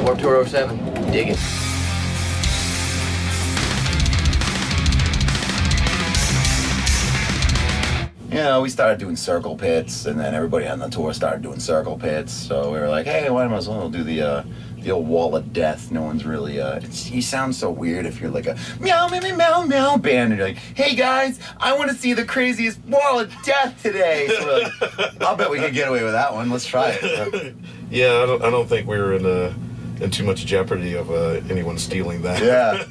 Warped Tour 07. Dig it. You know, we started doing circle pits, and then everybody on the tour started doing circle pits. So we were like, hey, why might as well do the old wall of death. No one's really, you sound so weird if you're like a meow, meow, meow, meow, meow band, and you're like, hey guys, I want to see the craziest wall of death today. So we're like, I'll bet we could get away with that one. Let's try it. Yeah, I don't think we were in too much jeopardy of anyone stealing that. Yeah.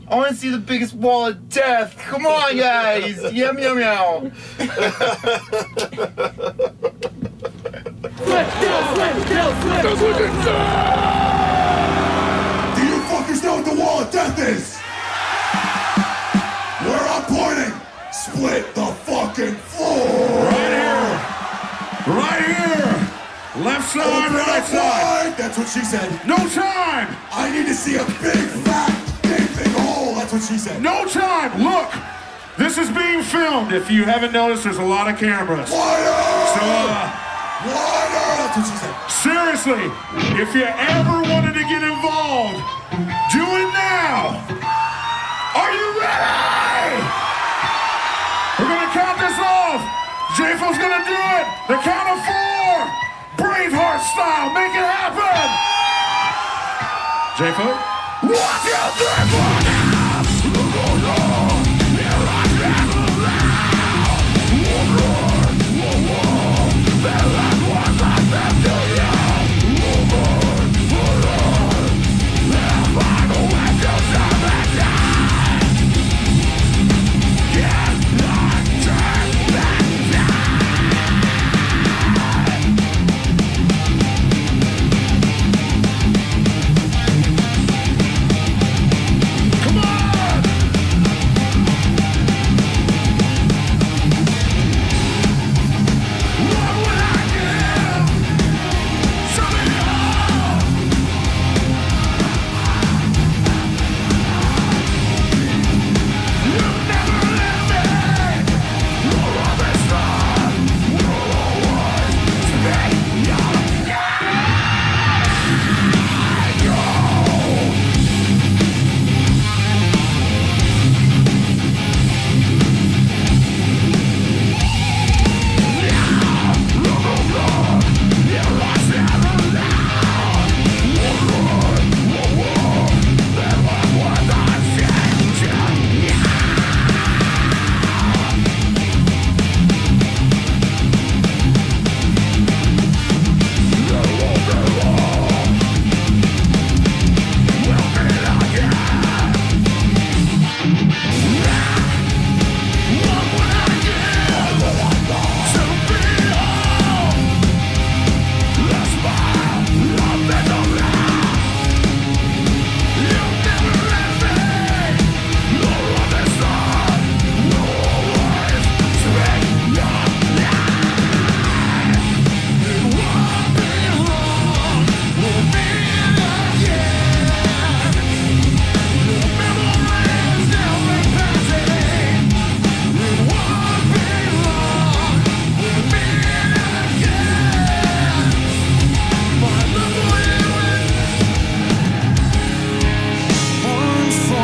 I want to see the biggest wall of death. Come on, guys. Yeah, meow, meow. Let's look at that! Do you fuckers know what the wall of death is? Where I'm pointing, split the fucking floor. Right here. Left side, right side. That's what she said. No time. I need to see a big, fat, gaping hole. That's what she said. No time. Look, this is being filmed. If you haven't noticed, there's a lot of cameras. Water! So, Water! That's what she said. seriously, if you ever wanted to get involved, do it now. Are you ready? We're gonna count this off. J-Fo's gonna do it. The count of 4. Braveheart style. Make it happen. J-Fo.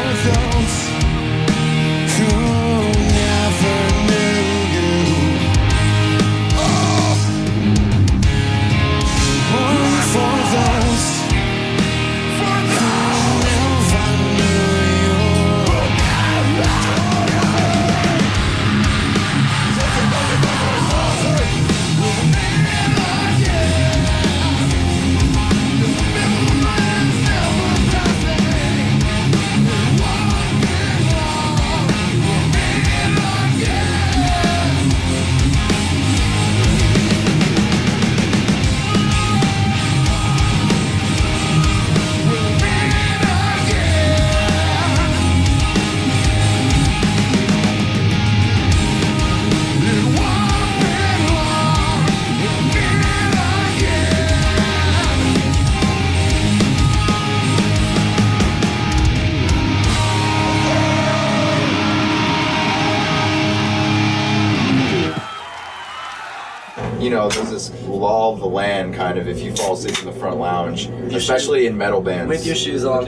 1, 2, you know, there's this law of the land, kind of, if you fall asleep in the front lounge, especially in metal bands. With your shoes on.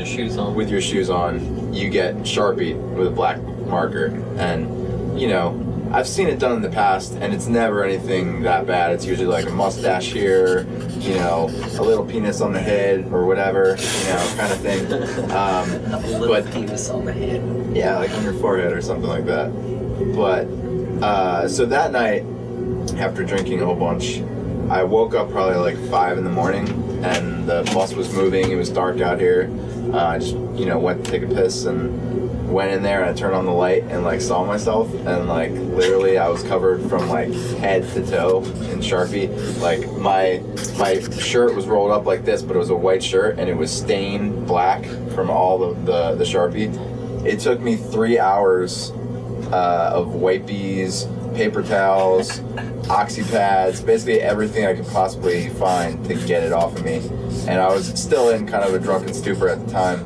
With your shoes on, you get Sharpied with a black marker. And, you know, I've seen it done in the past, and it's never anything that bad. It's usually like a mustache here, you know, a little penis on the head or whatever, you know, kind of thing. A little penis on the head. Yeah, like on your forehead or something like that. But, so that night, after drinking a whole bunch, I woke up probably like 5 in the morning, and the bus was moving. It was dark out here. I just, you know, went to take a piss and went in there, and I turned on the light and like saw myself, and like literally I was covered from like head to toe in Sharpie. Like my shirt was rolled up like this, but it was a white shirt, and it was stained black from all the Sharpie. It took me 3 hours of wipies, paper towels, oxy pads, basically everything I could possibly find to get it off of me. And I was still in kind of a drunken stupor at the time,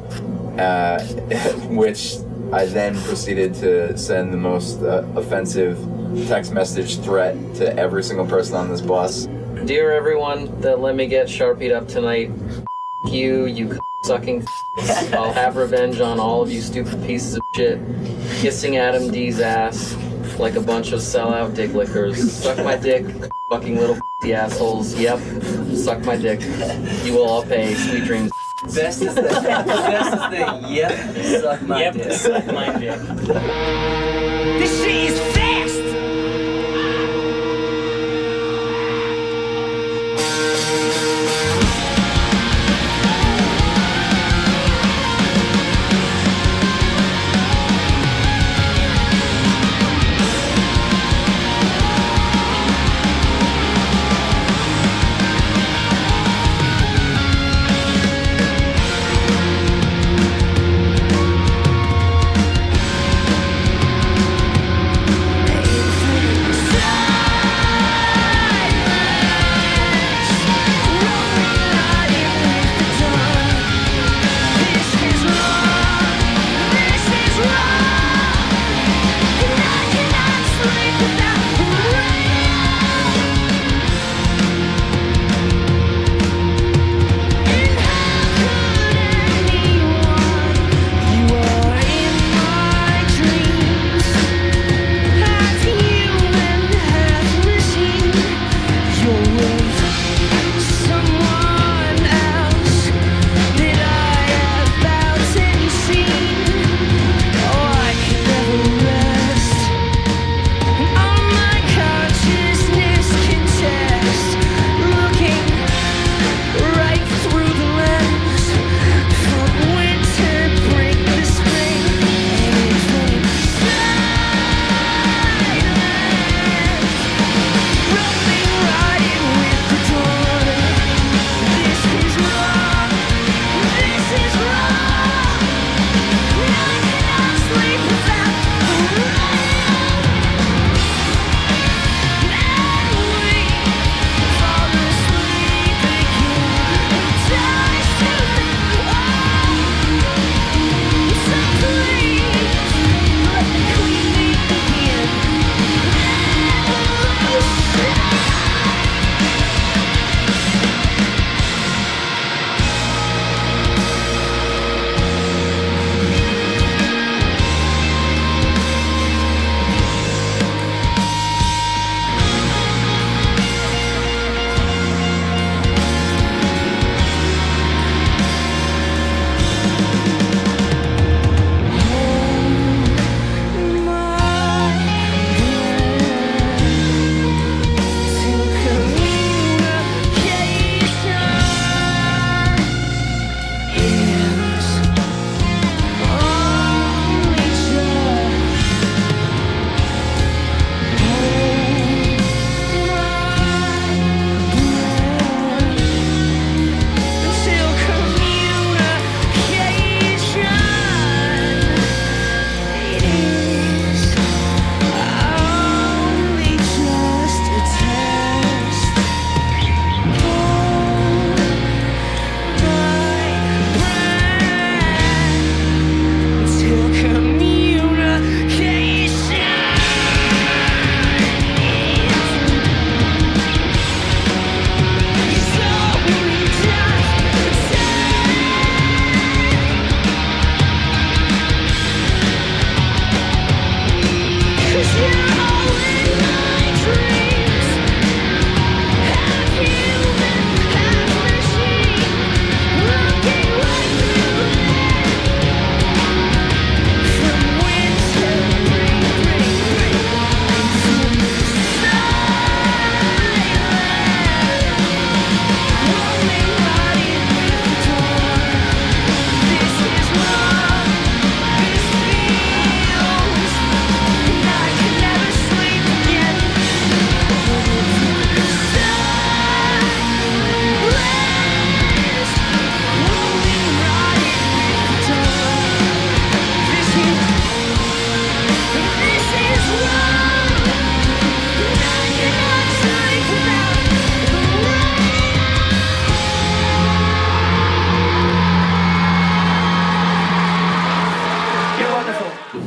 which I then proceeded to send the most offensive text message threat to every single person on this bus. Dear everyone that let me get Sharpied up tonight, you sucking I'll have revenge on all of you stupid pieces of shit, kissing Adam D's ass like a bunch of sellout dick lickers. Suck my dick, fucking little assholes. Yep, suck my dick. You will all pay. Sweet dreams. Best is the yep, suck my dick. Suck my dick. This shit is fast!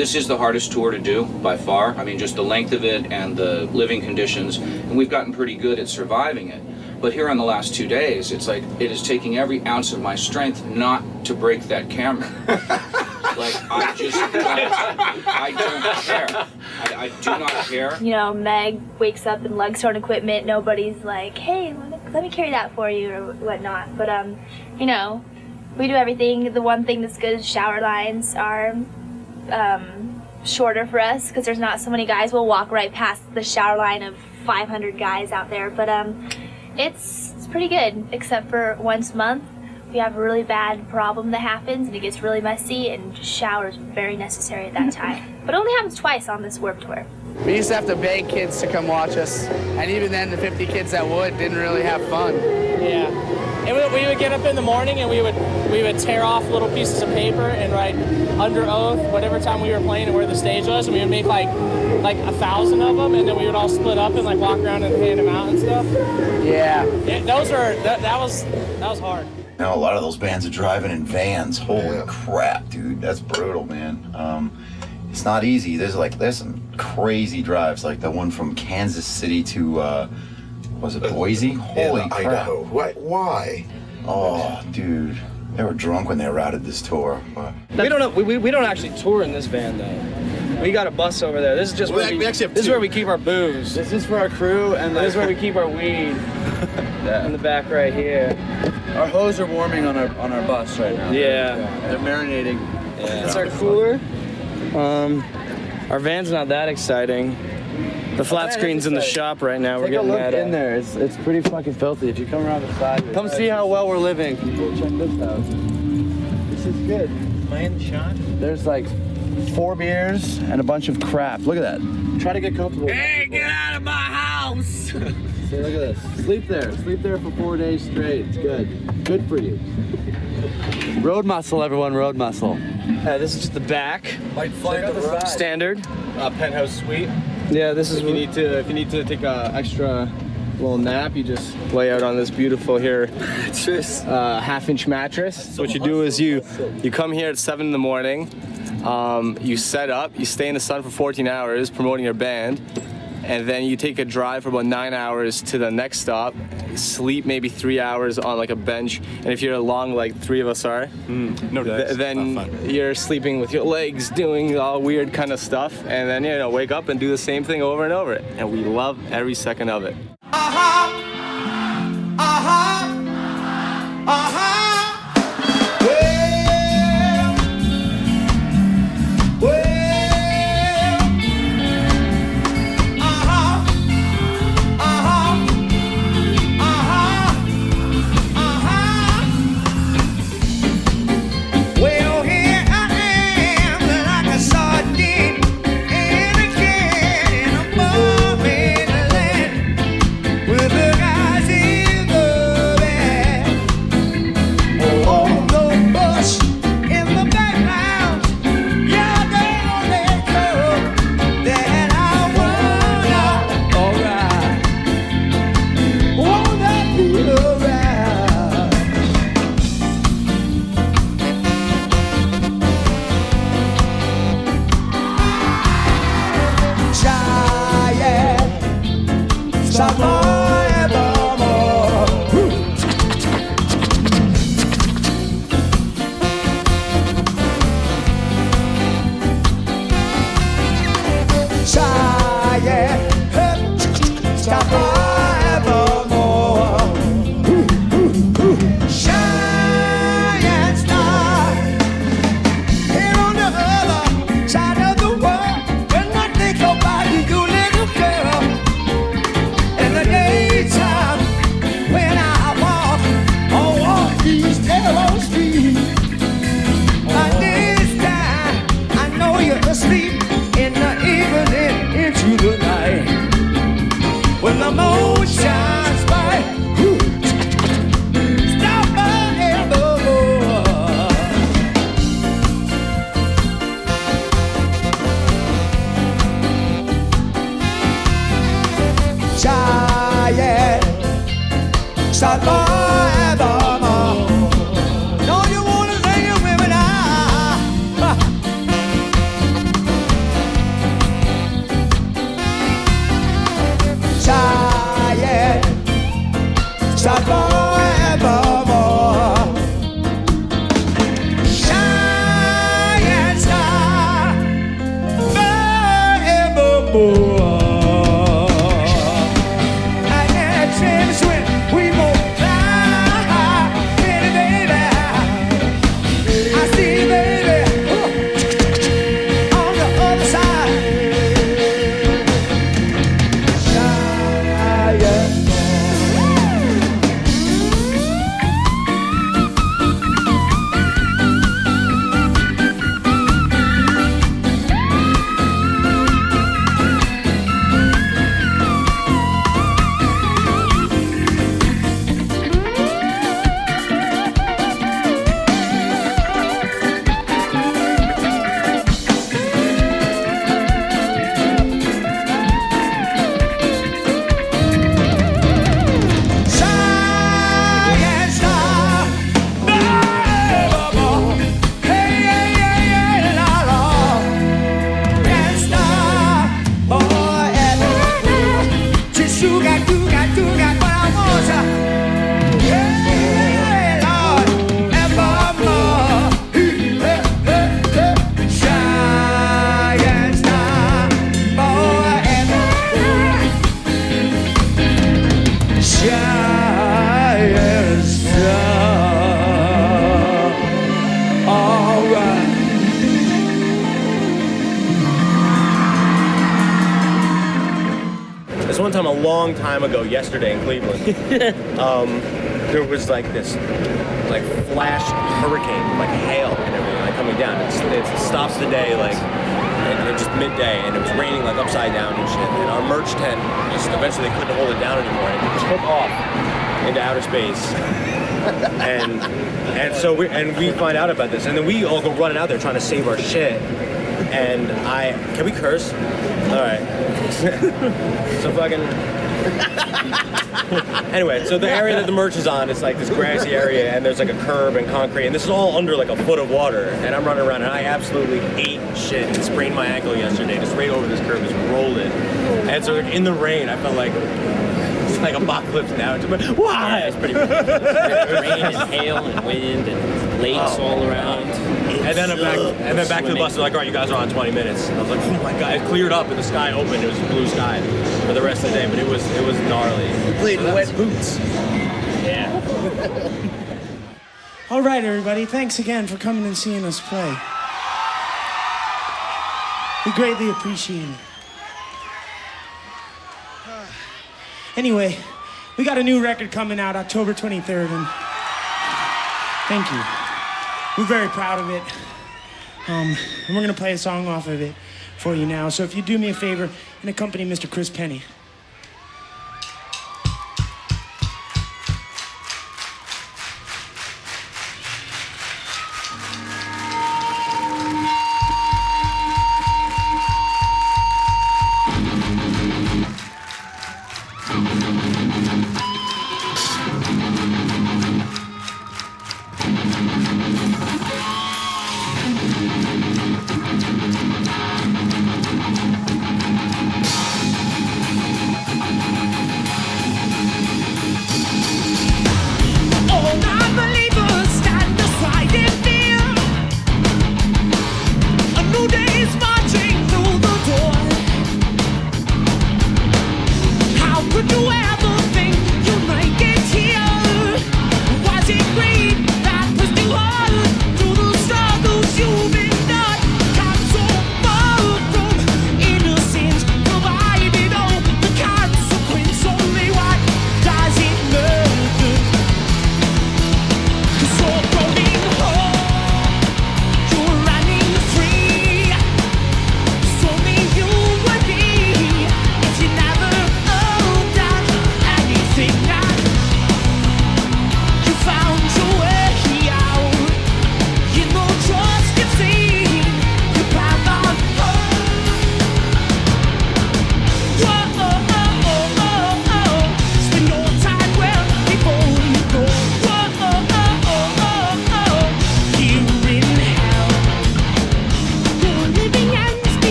This is the hardest tour to do by far. I mean, just the length of it and the living conditions, and we've gotten pretty good at surviving it. But here on the last 2 days, it's like it is taking every ounce of my strength not to break that camera. Like, I don't care. I do not care. You know, Meg wakes up and lugs her own equipment. Nobody's like, hey, let me carry that for you or whatnot. But, you know, we do everything. The one thing that's good is shower lines are shorter for us because there's not so many guys. We'll walk right past the shower line of 500 guys out there. But it's pretty good, except for once a month. We have a really bad problem that happens and it gets really messy and showers are very necessary at that time. But it only happens twice on this Warped Tour. We used to have to beg kids to come watch us, and even then the 50 kids that would didn't really have fun. Yeah. And we would get up in the morning and we would tear off little pieces of paper and write under oath whatever time we were playing and where the stage was, and we would make like 1,000 of them, and then we would all split up and like walk around and hand them out and stuff. Yeah. That was hard. Now a lot of those bands are driving in vans. Holy crap, dude, that's brutal, man. It's not easy. There's some crazy drives, like the one from Kansas City to was it Boise? Holy crap! Idaho. Why? Oh, dude, they were drunk when they routed this tour. But... We don't actually tour in this van though. We got a bus over there. This is just where this is where we keep our booze. This is for our crew, and this is where we keep our weed. In the back right here. Our hose are warming on our bus right now. Yeah. They're marinating. Yeah. It's our cooler. Our van's not that exciting. The flat screen's in the shop right now. Take a look in there. It's pretty fucking filthy. If you come around the side, come see how well we're living. People, check this out. This is good. Am I in the shot? There's like 4 beers and a bunch of crap. Look at that. Try to get comfortable. Hey, get out of my house! See, look at this. Sleep there. Sleep there for 4 days straight. It's good. Good for you. Road muscle, everyone. Road muscle. This is just the back. Standard. Penthouse suite. Yeah, this is if you need to take a extra little nap, you just lay out on this beautiful here half-inch mattress. So what you do is you come here at 7 in the morning, you set up, you stay in the sun for 14 hours promoting your band, and then you take a drive for about 9 hours to the next stop, sleep maybe 3 hours on like a bench, and if you're along like 3 of us are, then you're sleeping with your legs doing all weird kind of stuff, and then wake up and do the same thing over and over, and we love every second of it. With a one time a long time ago, yesterday in Cleveland, there was like this like flash hurricane, like hail and everything like coming down. It stops the day like and just midday, and it was raining like upside down and shit. And our merch tent just eventually they couldn't hold it down anymore. It took off into outer space. and so we find out about this, and then we all go running out there trying to save our shit. And can we curse? All right. So fucking. Anyway, so the area that the merch is on, it's like this grassy area, and there's like a curb and concrete, and this is all under like a foot of water. And I'm running around, and I absolutely ate shit and sprained my ankle yesterday, just right over this curb, just rolled it. And so like, in the rain, I felt like it's like apocalypse now. Why? Yeah, it's pretty rain and hail and wind and lakes all around. And then back to the bus. They're like, all right, you guys are on 20 minutes. And I was like, oh my god! It cleared up and the sky opened. It was blue sky for the rest of the day, but it was gnarly. We played in wet boots. Yeah. All right, everybody. Thanks again for coming and seeing us play. We greatly appreciate it. Anyway, we got a new record coming out October 23rd, and thank you. We're very proud of it. And we're gonna play a song off of it for you now. So if you do me a favor and accompany Mr. Chris Penny.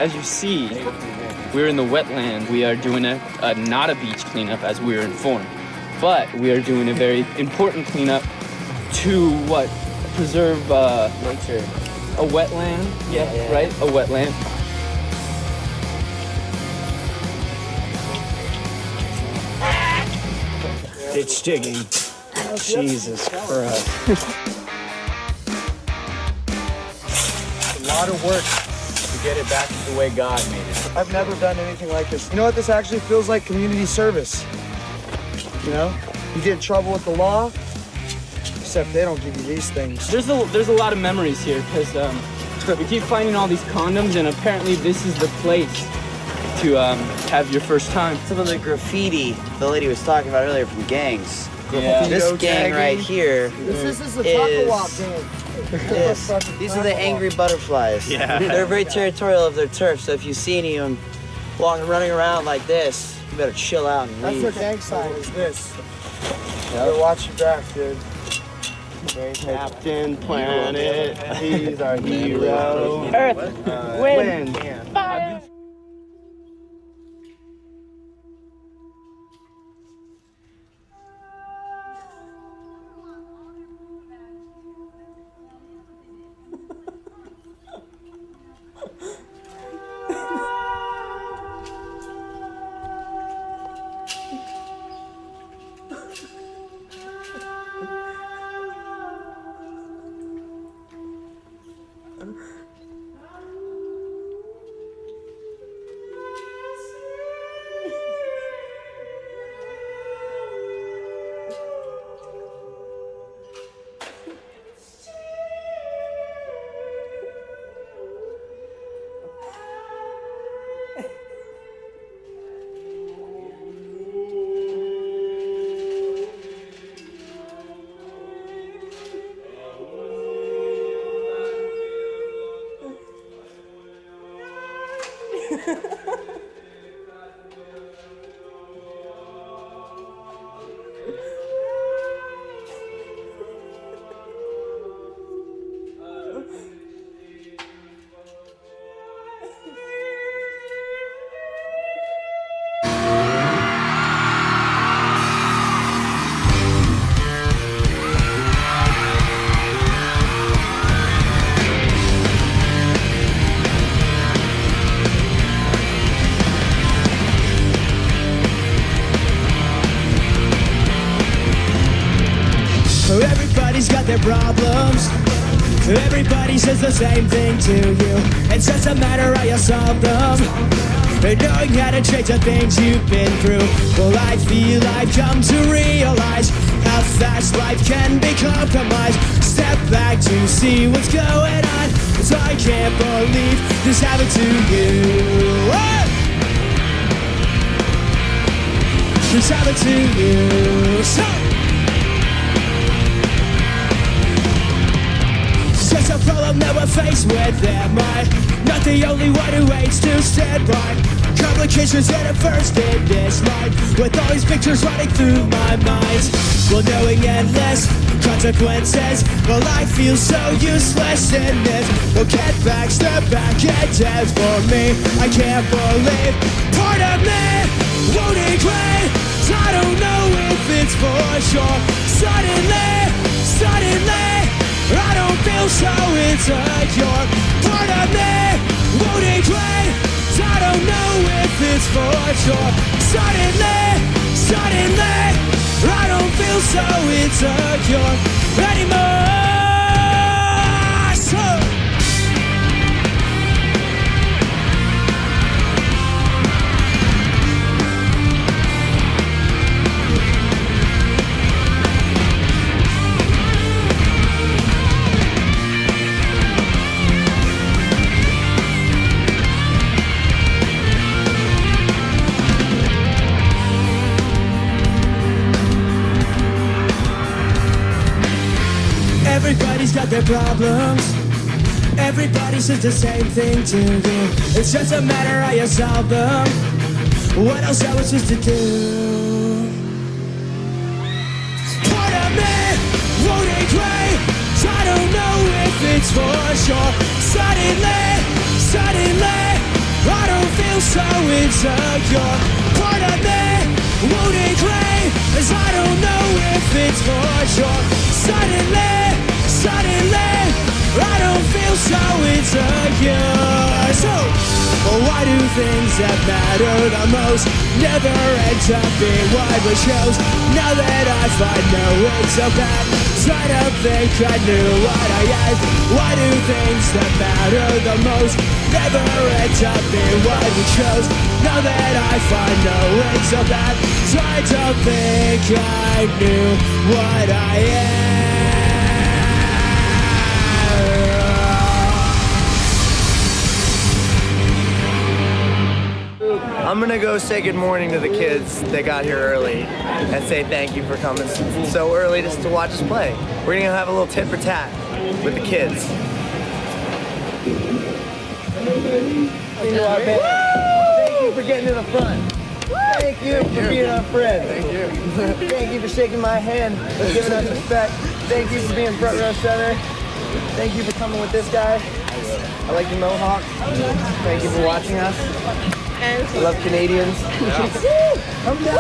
as you see, we're in the wetland. We are doing not a beach cleanup as we were informed, but we are doing a very important cleanup to preserve nature. A wetland, yeah, right? A wetland. Ditch digging. Jesus Christ. A lot of work to get it back to the way God made it. I've never done anything like this. You know what? This actually feels like community service. You know? You get in trouble with the law, except they don't give you these things. There's a lot of memories here because we keep finding all these condoms, and apparently this is the place to have your first time. Some of the graffiti the lady was talking about earlier from gangs. Yeah. This gang right here This is the Taco Walk gang. These are the angry butterflies. Yeah. They're very territorial of their turf, so if you see any of them running around like this, you better chill out and leave. That's their gang sign, is this. Better watch your back, dude. Captain Planet, he's our hero. Earth, wind, fire. Everybody's got their problems. Everybody says the same thing to you. It's just a matter how you solve them. And knowing how to change the things you've been through. Well, I feel I've come to realize how fast life can be compromised. Step back to see what's going on. 'Cause I can't believe this happened to you. Oh! This happened to you. So just a problem that we're faced with, am I? Not the only one who hates to stand by. Complications at a first in this life, with all these pictures running through my mind. Well, knowing endless consequences, well, I feel so useless in this. Well, get back, step back, and dance for me. I can't believe part of me won't agree. I don't know if it's for sure. Suddenly, I don't feel so insecure. Part of me won't agree. I don't know if it's for sure. Suddenly, I don't feel so insecure anymore. So everybody's got their problems. Everybody says the same thing to you. It's just a matter how you solve them. What else I was supposed to do? Part of me won't agree. I don't know if it's for sure. Suddenly, so insecure. Part of me won't agree, as I don't know if it's for sure. Suddenly, I don't feel so insecure. So, why do things that matter the most never end up being what we chose? Now that I find no way so bad, try to think I knew what I had. Why do things that matter the most never end up being what we chose? Now that I find no way so bad, try to think I knew what I am. I'm gonna go say good morning to the kids that got here early and say thank you for coming so early just to watch us play. We're gonna have a little tit for tat with the kids. Thank you for getting to the front. Thank you for being our friend. Thank you. Thank you for shaking my hand, giving us respect. Thank you for being front row center. Thank you for coming with this guy. I like the mohawk. Thank you for watching us. I love Canadians. Come down.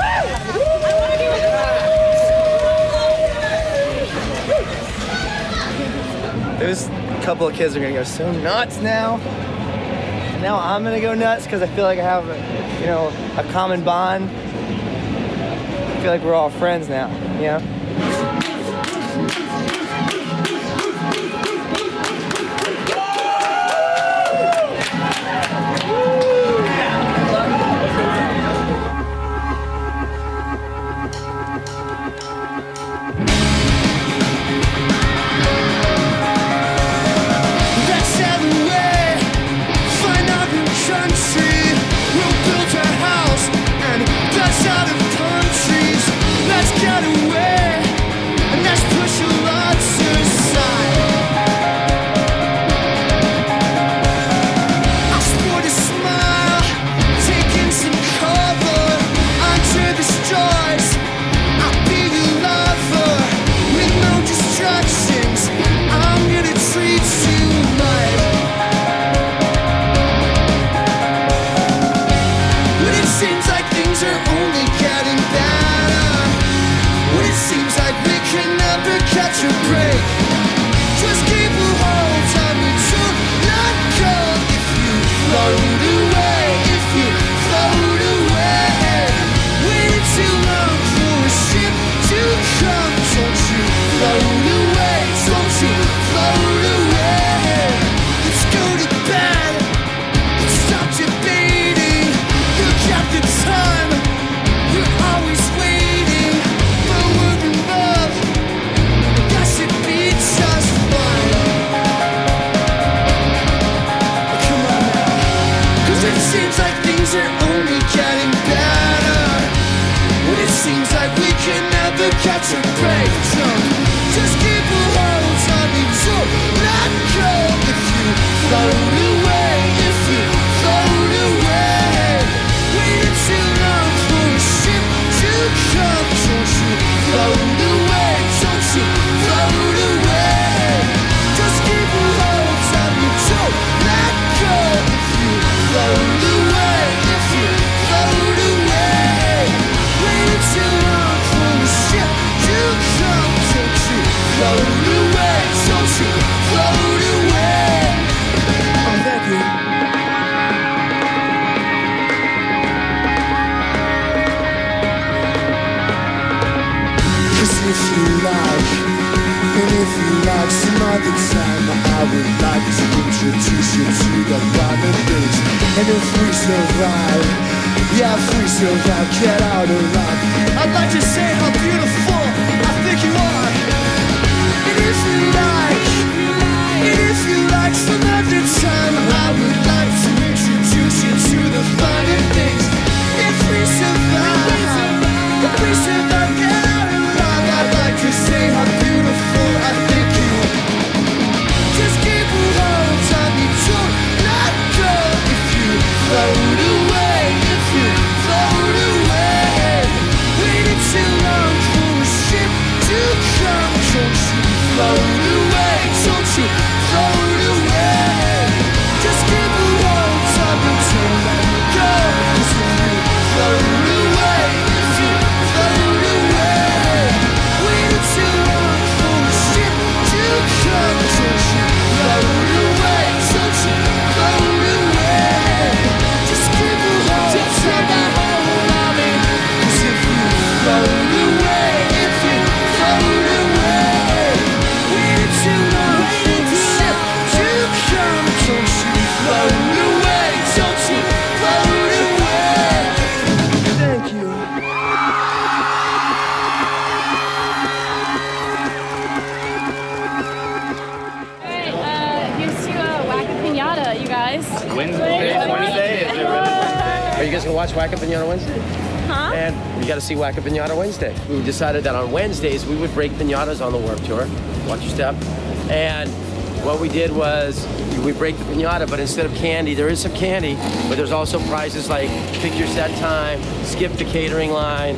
There's a couple of kids are gonna go so nuts now. And now I'm gonna go nuts because I feel like I have a common bond. I feel like we're all friends now, you know? Just give the world time to turn, let it go. Wednesday? Is it really Wednesday? Are you guys gonna watch Whack Up Pinata Wednesday? Huh? And you gotta see Whack Up Pinata Wednesday. We decided that on Wednesdays we would break pinatas on the Warped Tour. Watch your step. And what we did was we break the pinata, but instead of candy, there is some candy, but there's also prizes like pick your set time, skip the catering line,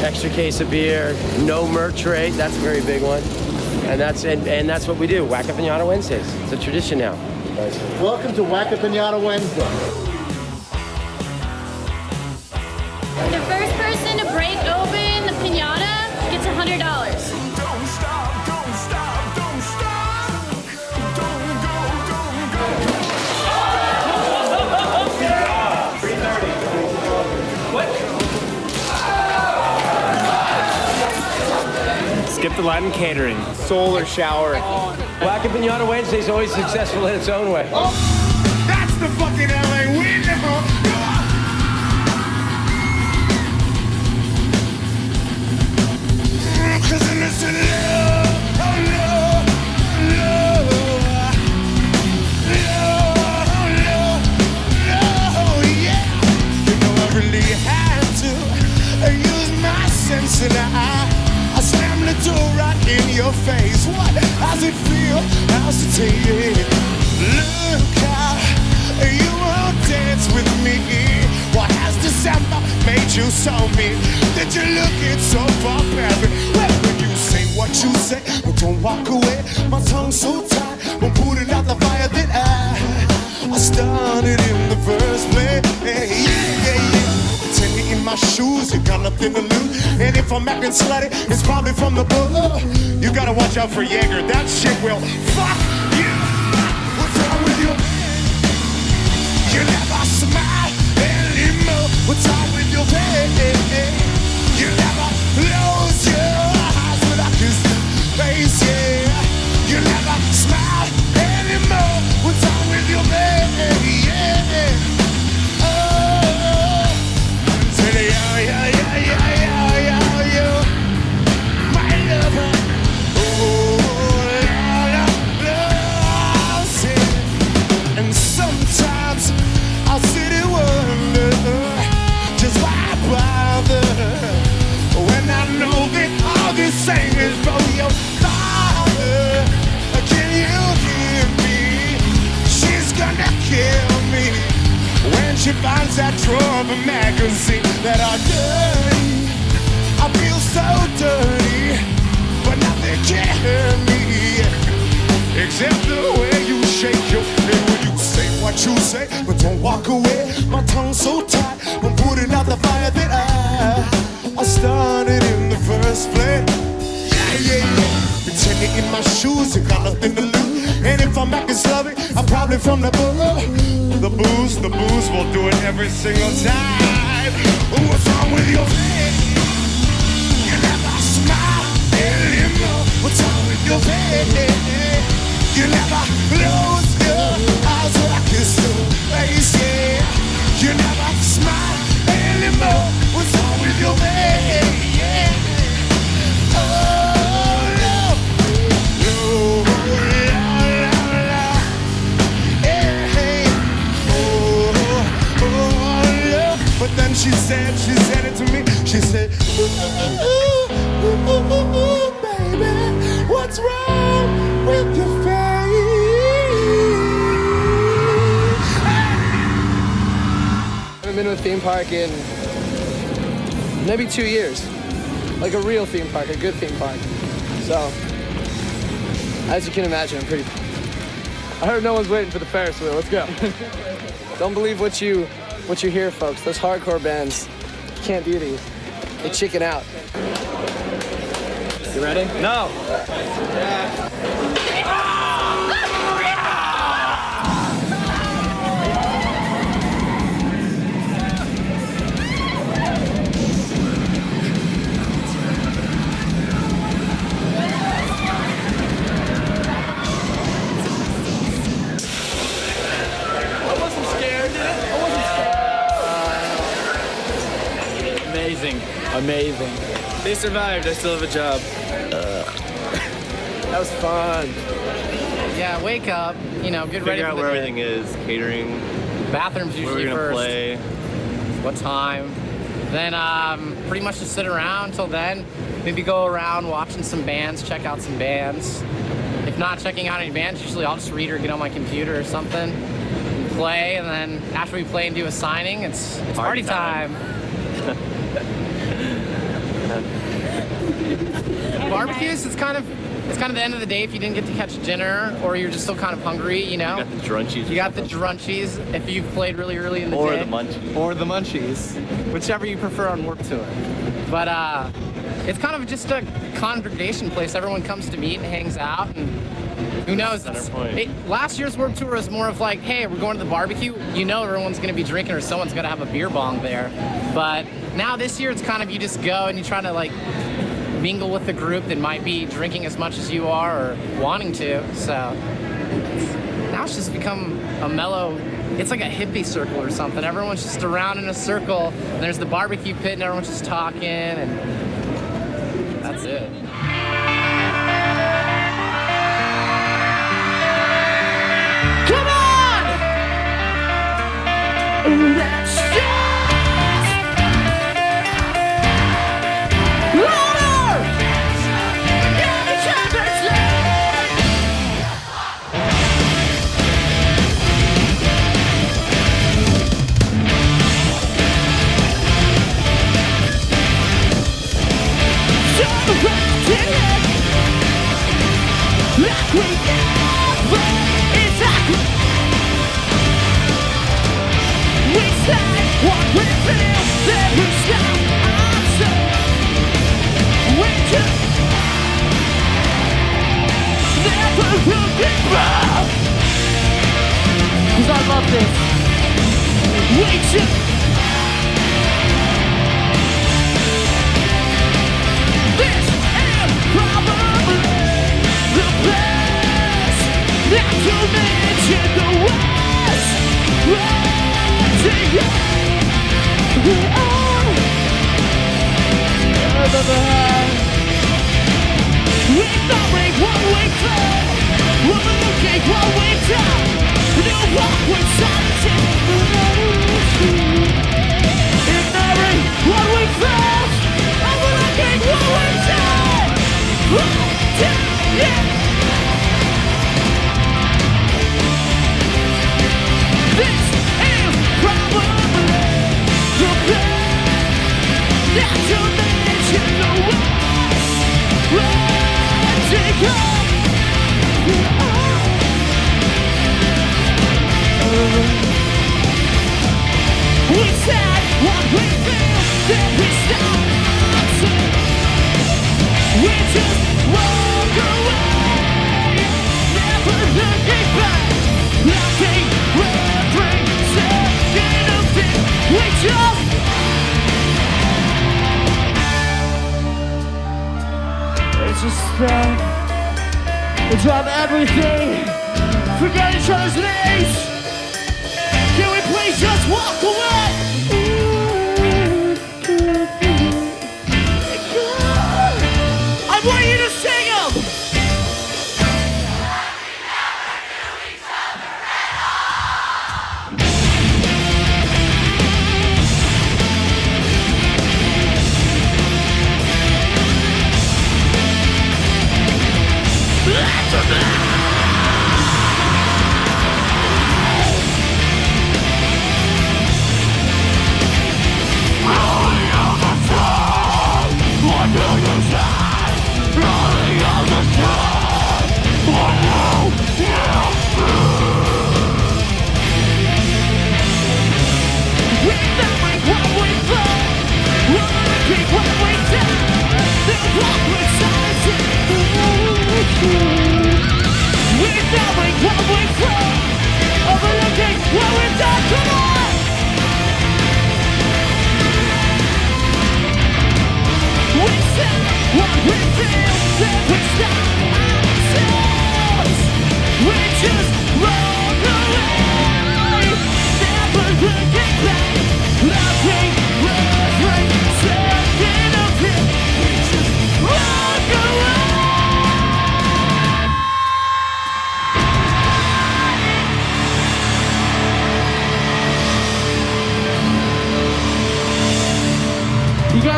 extra case of beer, no merch rate. That's a very big one. And that's what we do. Whack Up Pinata Wednesdays. It's a tradition now. Welcome to Whack Up Pinata Wednesday. The first person to break open the pinata gets $100. Don't stop, don't stop, don't stop. Don't go, don't go. Yeah! 3:30. What? Skip the line in catering. Solar shower. Whack Up Pinata Wednesday is always successful in its own way. Oh, that's the fucking LA wind, huh? Cause in this love, yeah. You know I really had to use my sense and I slammed the door right in your face. What? How's it feel? How's it taste? Look out, you won't dance with me. What has December made you so mean? That you're looking so far past me? Well, when you say what you say, but don't walk away. My tongue's so tight, I'm putting out the fire that I started in the first place. Take me in my shoes, you got nothing to lose. And if I'm acting slutty, it's probably from the book. You gotta watch out for Jaeger, that shit will fuck you. What's wrong with you? You never smile anymore. What's wrong with your face? You never close your eyes when I kiss your face, yeah. You never smile anymore. What's wrong with your face? Yeah. Oh, say yo, my lover. And sometimes I'll sit and wonder, just why bother, when I know that all this thing is from your father. Can you hear me? She's gonna kill me when she finds that drawer of a magazine that are dirty. I feel so dirty, but nothing can hurt me except the way you shake your head when you say what you say, but don't walk away. My tongue's so tight, I'm putting out the fire that I started in the first place. Yeah. Pretending in my shoes, you got nothing to lose. And if I'm acting slubby, I'm probably from the booze. The booze will do it every single time. What's wrong with your face? You never smile anymore. What's wrong with your face? You never close your eyes when I kiss your face, yeah. You never smile anymore. What's wrong with your face? Yeah. Oh, no. Hey. Oh, but then she said it to me. She said, ooh, baby, what's wrong with your face? I haven't been to a theme park in maybe 2 years. Like a real theme park, a good theme park. So, as you can imagine, I'm pretty... I heard no one's waiting for the Ferris wheel. Let's go. Don't believe what you hear, folks. Those hardcore bands can't do these. They chicken out. You ready? No. Amazing. They survived. I still have a job. That was fun. Yeah, wake up, you know, get ready Figure for out the where day. everything is, catering, Bathrooms where usually we're gonna first. play. What time? Then pretty much just sit around until then. Maybe go around watching some bands, check out some bands. If not checking out any bands, usually I'll just read or get on my computer or something, and play, and then after we play and do a signing, it's party time. Barbecues, it's kind of the end of the day if you didn't get to catch dinner or you're just still kind of hungry, you know? You got the drunchies. You got the drunchies if you've played really early in the Or day. the munchies. Or the munchies. Whichever you prefer on Warped Tour. But it's kind of just a congregation place. Everyone comes to meet and hangs out, and who knows? Last year's Warped Tour was more of like, hey, we're going to the barbecue. You know everyone's going to be drinking or someone's going to have a beer bong there. But now this year it's kind of you just go and you try to like mingle with the group that might be drinking as much as you are or wanting to. So now it's just become a mellow, it's like a hippie circle or something. Everyone's just around in a circle, and there's the barbecue pit and everyone's just talking, and that's it. Come on! Let's Cause I love this. We just this is probably the best. Not to mention the West. Ignoring what we feel, overlooking what we've done. New walk with solitude. Ignoring what we felt, overlooking what we've done. This is probably the best. Not to mention the West. Letting go. We said what we feel, then we stop. We just walk away, never looking back. Nothing representing of it. We just it's just we drop everything, forget each other's names. Can we please just walk away? I want you to sing them.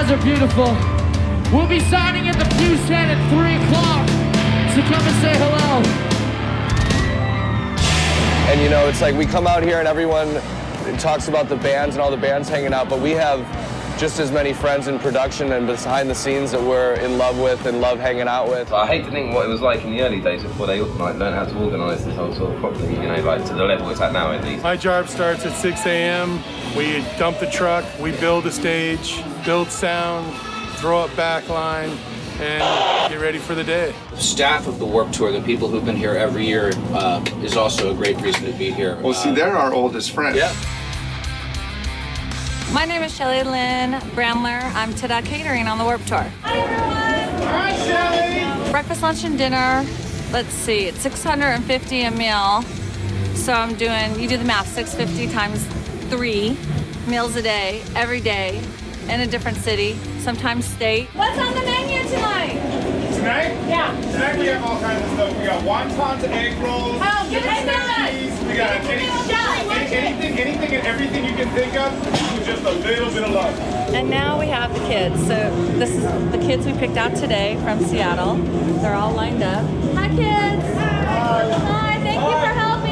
guys are beautiful. We'll be signing at the Fuse tent at 3 o'clock, so come and say hello. And you know, it's like we come out here and everyone talks about the bands and all the bands hanging out, but we have just as many friends in production and behind the scenes that we're in love with and love hanging out with. I hate to think what it was like in the early days before they like learned how to organise this whole sort of properly, you know, like to the level it's at now at least. My job starts at 6 a.m. We dump the truck, we build a stage, build sound, throw up backline, and get ready for the day. The staff of the Warped Tour, the people who've been here every year, is also a great reason to be here. Well, see, they're our oldest friends. Yeah. My name is Shelly Lynn Brandler. I'm Tada Catering on the Warped Tour. Hi, everyone. Hi, Shelly. Breakfast, lunch, and dinner. Let's see, it's $650 a meal. So I'm doing, you do the math, $650 times 3 meals a day, every day, in a different city, sometimes state. What's on the menu tonight? Tonight? Yeah. Tonight we have all kinds of stuff. We got wontons, egg rolls, give it cheese, we got anything and everything you can think of with just a little bit of love. And now we have the kids. So this is the kids we picked out today from Seattle. They're all lined up. Hi, kids. Hi, thank you for helping.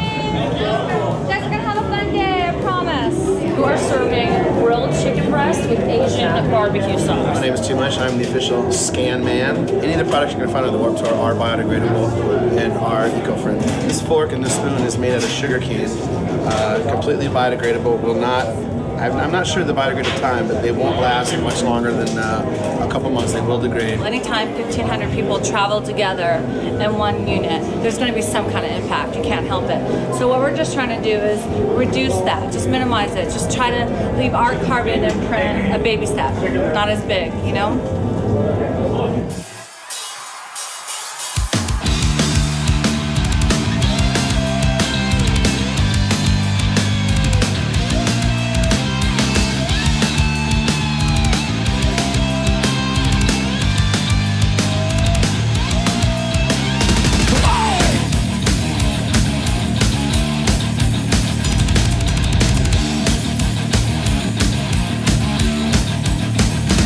You guys are gonna have a fun day, I promise. You are serving grilled chicken breast with Asian barbecue sauce. My name is Tumash. I'm the official scan man. Any of the products you're going to find on the Warped Tour are biodegradable and are eco-friendly. This fork and this spoon is made out of sugar cane. Completely biodegradable. Will not. I'm not sure the biodegradable time, but they won't last much longer than a couple months. They will degrade. Anytime 1,500 people travel together in one unit, there's going to be some kind of impact. You can't help it. So what we're just trying to do is reduce that, just minimize it, just try to leave our carbon imprint a baby step, not as big, you know?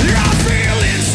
Your feelings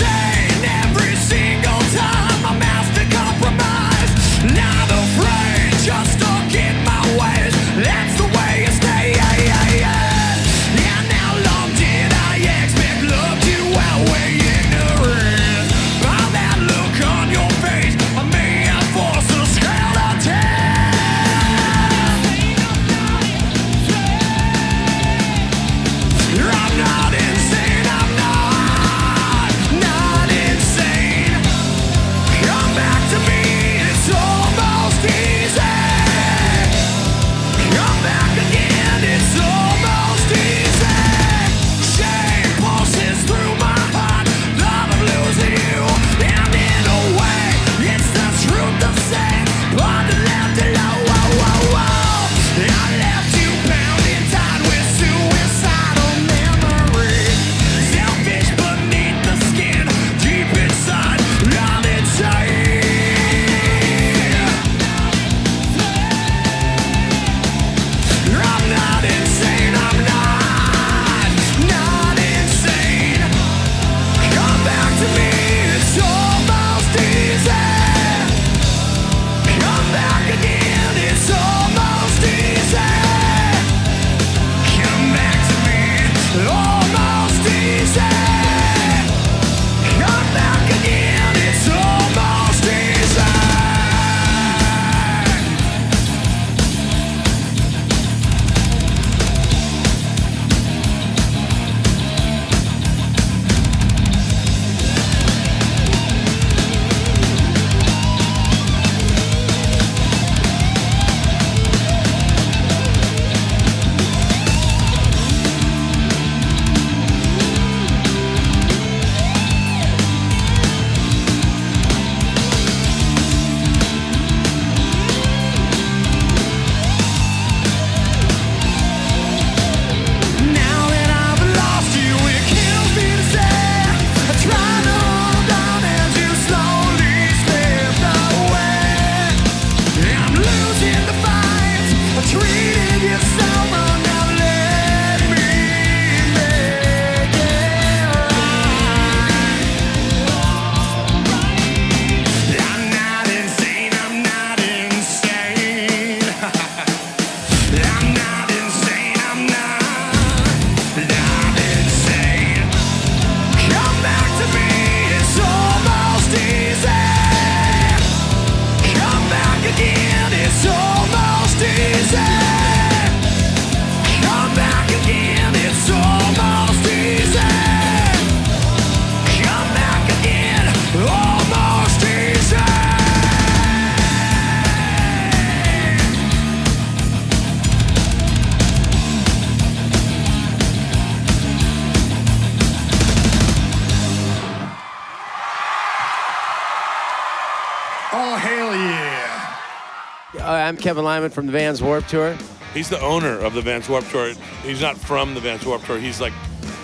I'm Kevin Lyman from the Vans Warped Tour. He's the owner of the Vans Warped Tour. He's not from the Vans Warped Tour. He's like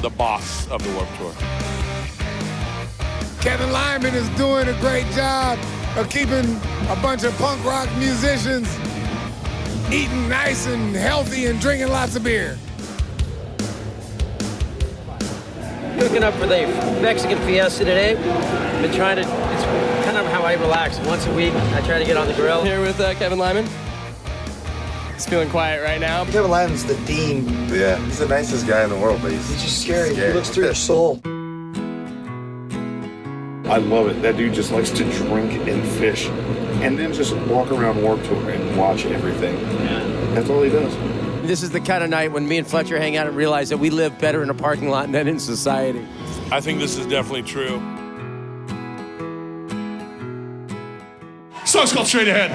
the boss of the Warped Tour. Kevin Lyman is doing a great job of keeping a bunch of punk rock musicians eating nice and healthy and drinking lots of beer. Cooking up for the Mexican Fiesta today. Been trying to, it's kind of how I relax. Once a week, I try to get on the grill. Here with Kevin Lyman. He's feeling quiet right now. Kevin Lyman's the dean. Yeah, he's the nicest guy in the world, but he's just scary. He looks through your soul. I love it. That dude just likes to drink and fish and then just walk around Warped Tour and watch everything. That's all he does. This is the kind of night when me and Fletcher hang out and realize that we live better in a parking lot than in society. I think this is definitely true. Song's called Straight Ahead.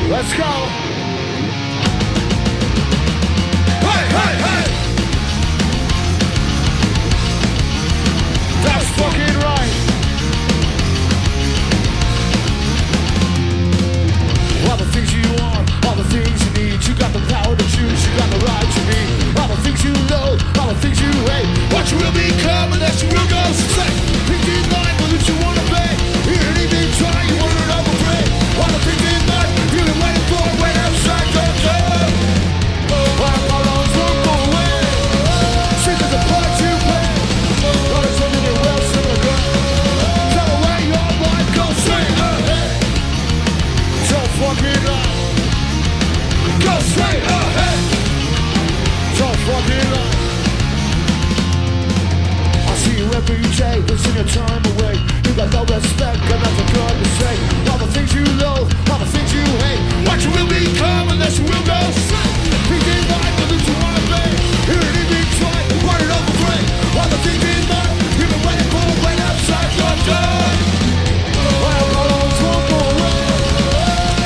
Let's go. Hey, hey, hey! That's fucking right. All the things you want, all the things you need. You got the power to choose, you got the right to be. All the things you know, all the things you hate. What you will become and that you will go straight. Things in life that you wanna be. Anything try, you want it over free. All the things in life you've been waiting for, wait outside your door. While my lungs won't go away. Shit is a part you play. All the something that will sing a girl. Tell away your life, go straight ahead. So fucking life. Go straight ahead. So fucking life. I see you every day, wasting your time away. You got no respect, got nothing good to say. All the things you know, all the things you hate. What you will become unless you will go straight. Things in life that you wanna be. Anything try, run it over free. All the things in life you've been waiting for, wait outside your door. While my lungs won't go away.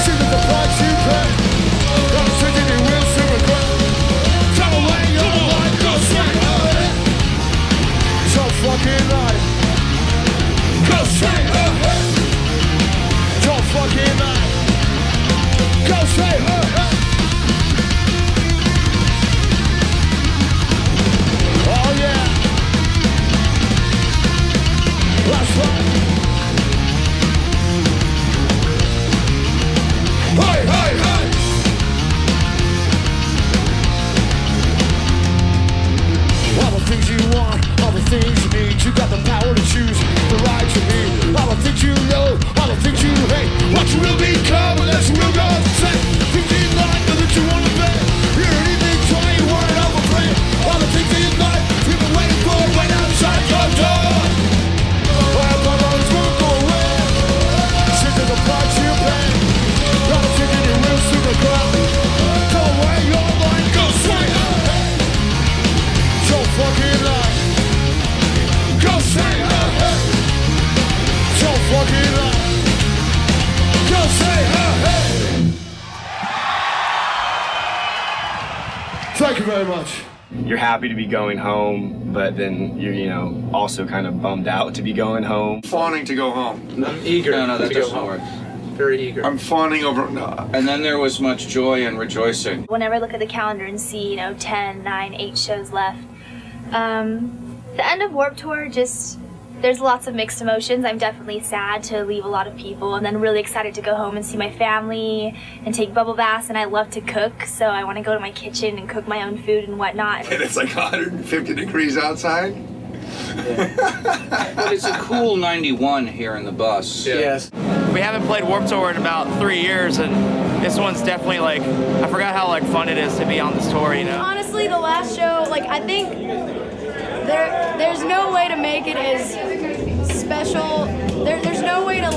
See that the price you pay. All the things that you will soon regret. Tell away your life, go straight ahead. So fucking life. Go straight ahead. So fucking life. Go straight ahead. Oh yeah. That's right. Hey, hey, hey. All the things you want, all the things you need. You got the power to choose the right to be. All the things you know, all the things you hate. What you will become unless you will go straight. Things in life that you wanna be. You're anything try, you want it over free. All the things in life you've been waiting for, wait outside your door. Well, my lungs won't go away. Shit is the price you pay. All the things you will soon regret. Go away your life, go straight ahead. So fucking life. Go straight ahead. So fucking life. Go straight ahead. Thank you very much. You're happy to be going home, but then you're, also kind of bummed out to be going home. Fawning to go home. I'm eager. No, that doesn't work. Very eager. I'm fawning over. No. And then there was much joy and rejoicing. Whenever I look at the calendar and see, 10, 9, 8 shows left, the end of Warped Tour, there's lots of mixed emotions. I'm definitely sad to leave a lot of people, and then really excited to go home and see my family and take bubble baths, and I love to cook, so I want to go to my kitchen and cook my own food and whatnot. And it's like 150 degrees outside. But it's a cool 91 here in the bus. Yes. We haven't played Warped Tour in about 3 years, and this one's definitely I forgot how fun it is to be on this tour, Honestly, the last show, I think there's no way to make it as special. There's no way to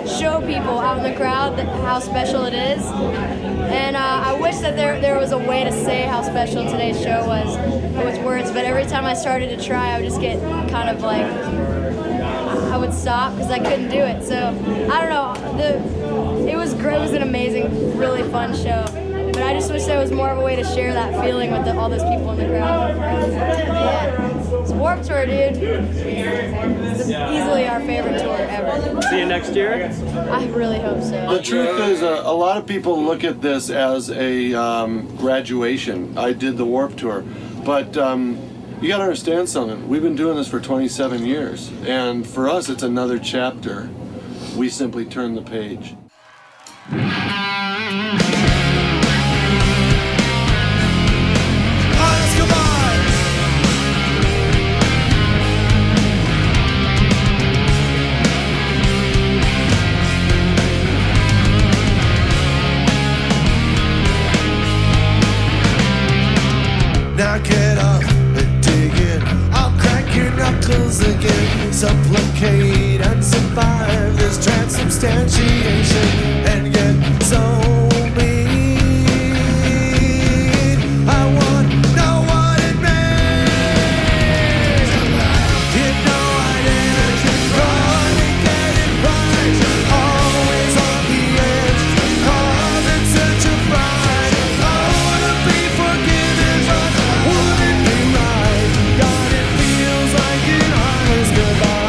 show people out in the crowd how special it is. And I wish that there was a way to say how special today's show was with words. But every time I started to try, I would just get kind of I would stop because I couldn't do it. So I don't know. It was great. It was an amazing, really fun show. But I just wish there was more of a way to share that feeling with all those people in the crowd. Yeah. It's Warped Tour, dude. easily our favorite tour ever. See you next year? I really hope so. The truth is, a lot of people look at this as a graduation. I did the Warped Tour, but you got to understand something. We've been doing this for 27 years, and for us, it's another chapter. We simply turn the page. Now get up and dig in. I'll crack your knuckles again. Supplicate and survive this transubstantiation and get so mean. I want to know what it means. You know I did. Trying to get it right. Always on the edge. Cause it's such a fight. I wanna be forgiven, but wouldn't be right. God, it feels like an honest goodbye.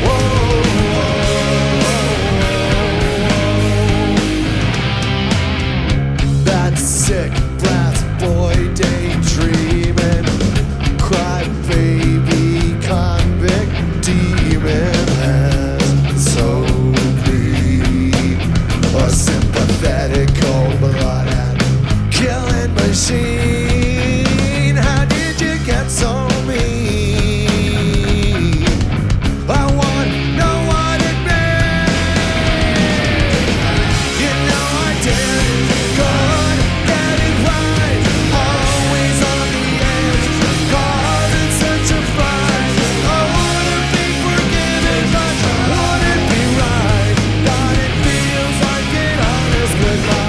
Whoa, that sick brass boy daydreaming, cry baby convict demon, and so clean, a sympathetic cold-blooded killing machine. How did you get so mean? I want to know what it means. You know I did. Good, get it right. Always on the edge. Cause it's such a fight. I wanna be forgiven, but wouldn't be right. God, it feels like an honest goodbye.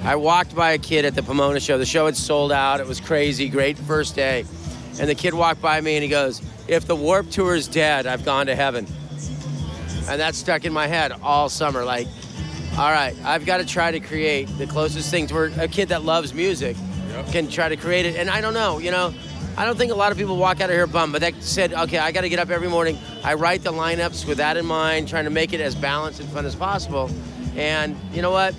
I walked by a kid at the Pomona show. The show had sold out. It was crazy. Great first day. And the kid walked by me and he goes, "If the Warped Tour is dead, I've gone to heaven." And that stuck in my head all summer. Like, all right, I've got to try to create the closest thing to where a kid that loves music can try to create it. And I don't know, I don't think a lot of people walk out of here bummed, but that said, okay, I got to get up every morning. I write the lineups with that in mind, trying to make it as balanced and fun as possible. And you know what?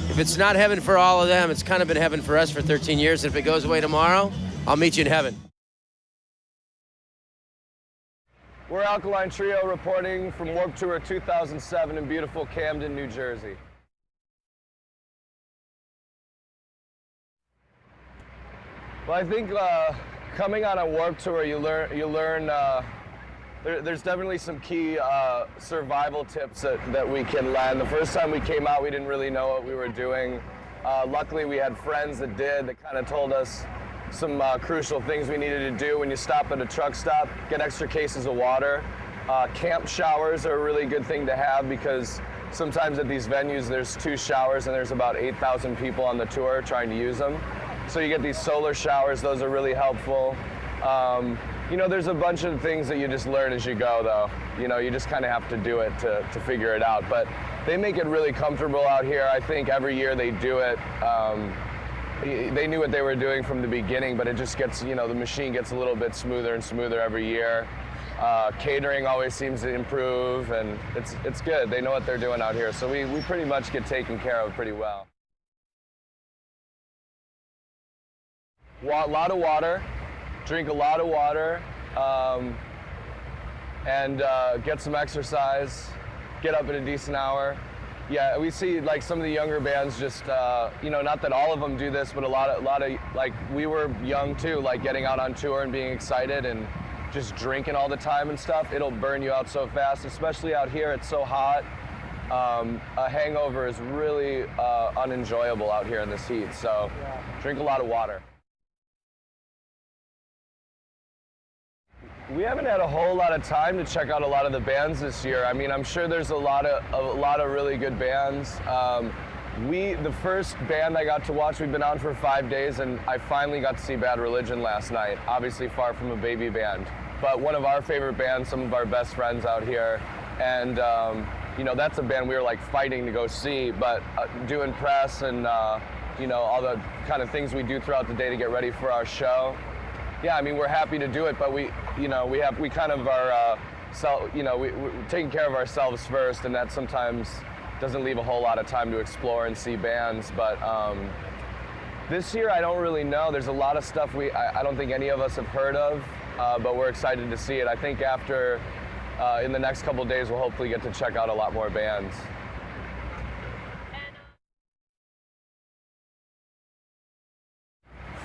If it's not heaven for all of them, it's kind of been heaven for us for 13 years. And if it goes away tomorrow, I'll meet you in heaven. We're Alkaline Trio reporting from Warped Tour 2007 in beautiful Camden, New Jersey. Well, I think coming on a Warped Tour, you learn there's definitely some key survival tips that we can lend. The first time we came out, we didn't really know what we were doing. Luckily, we had friends that did, that kind of told us some crucial things we needed to do when you stop at a truck stop. Get extra cases of water. Camp showers are a really good thing to have because sometimes at these venues there's 2 showers and there's about 8,000 people on the tour trying to use them. So you get these solar showers, those are really helpful. There's a bunch of things that you just learn as you go, though. You just kind of have to do it to figure it out. But they make it really comfortable out here. I think every year they do it. They knew what they were doing from the beginning, but it just gets, the machine gets a little bit smoother and smoother every year. Catering always seems to improve, and it's good. They know what they're doing out here, so we pretty much get taken care of pretty well. A lot of water, drink a lot of water, and get some exercise, get up at a decent hour. Yeah, we see like some of the younger bands just, you know, not that all of them do this, but a lot of, like we were young too, like getting out on tour and being excited and just drinking all the time and stuff. It'll burn you out so fast, especially out here, it's so hot. A hangover is really unenjoyable out here in this heat, so drink a lot of water. We haven't had a whole lot of time to check out a lot of the bands this year. I mean, I'm sure there's a lot of really good bands. The first band I got to watch, we've been on for 5 days, and I finally got to see Bad Religion last night. Obviously far from a baby band, but one of our favorite bands, some of our best friends out here. And you know, that's a band we were like fighting to go see, but doing press and you know, all the kind of things we do throughout the day to get ready for our show. Yeah, I mean, we're happy to do it, but we kind of are, we're taking care of ourselves first, and that sometimes doesn't leave a whole lot of time to explore and see bands. But this year, I don't really know. There's a lot of stuff I don't think any of us have heard of, but we're excited to see it. I think after, in the next couple of days, we'll hopefully get to check out a lot more bands.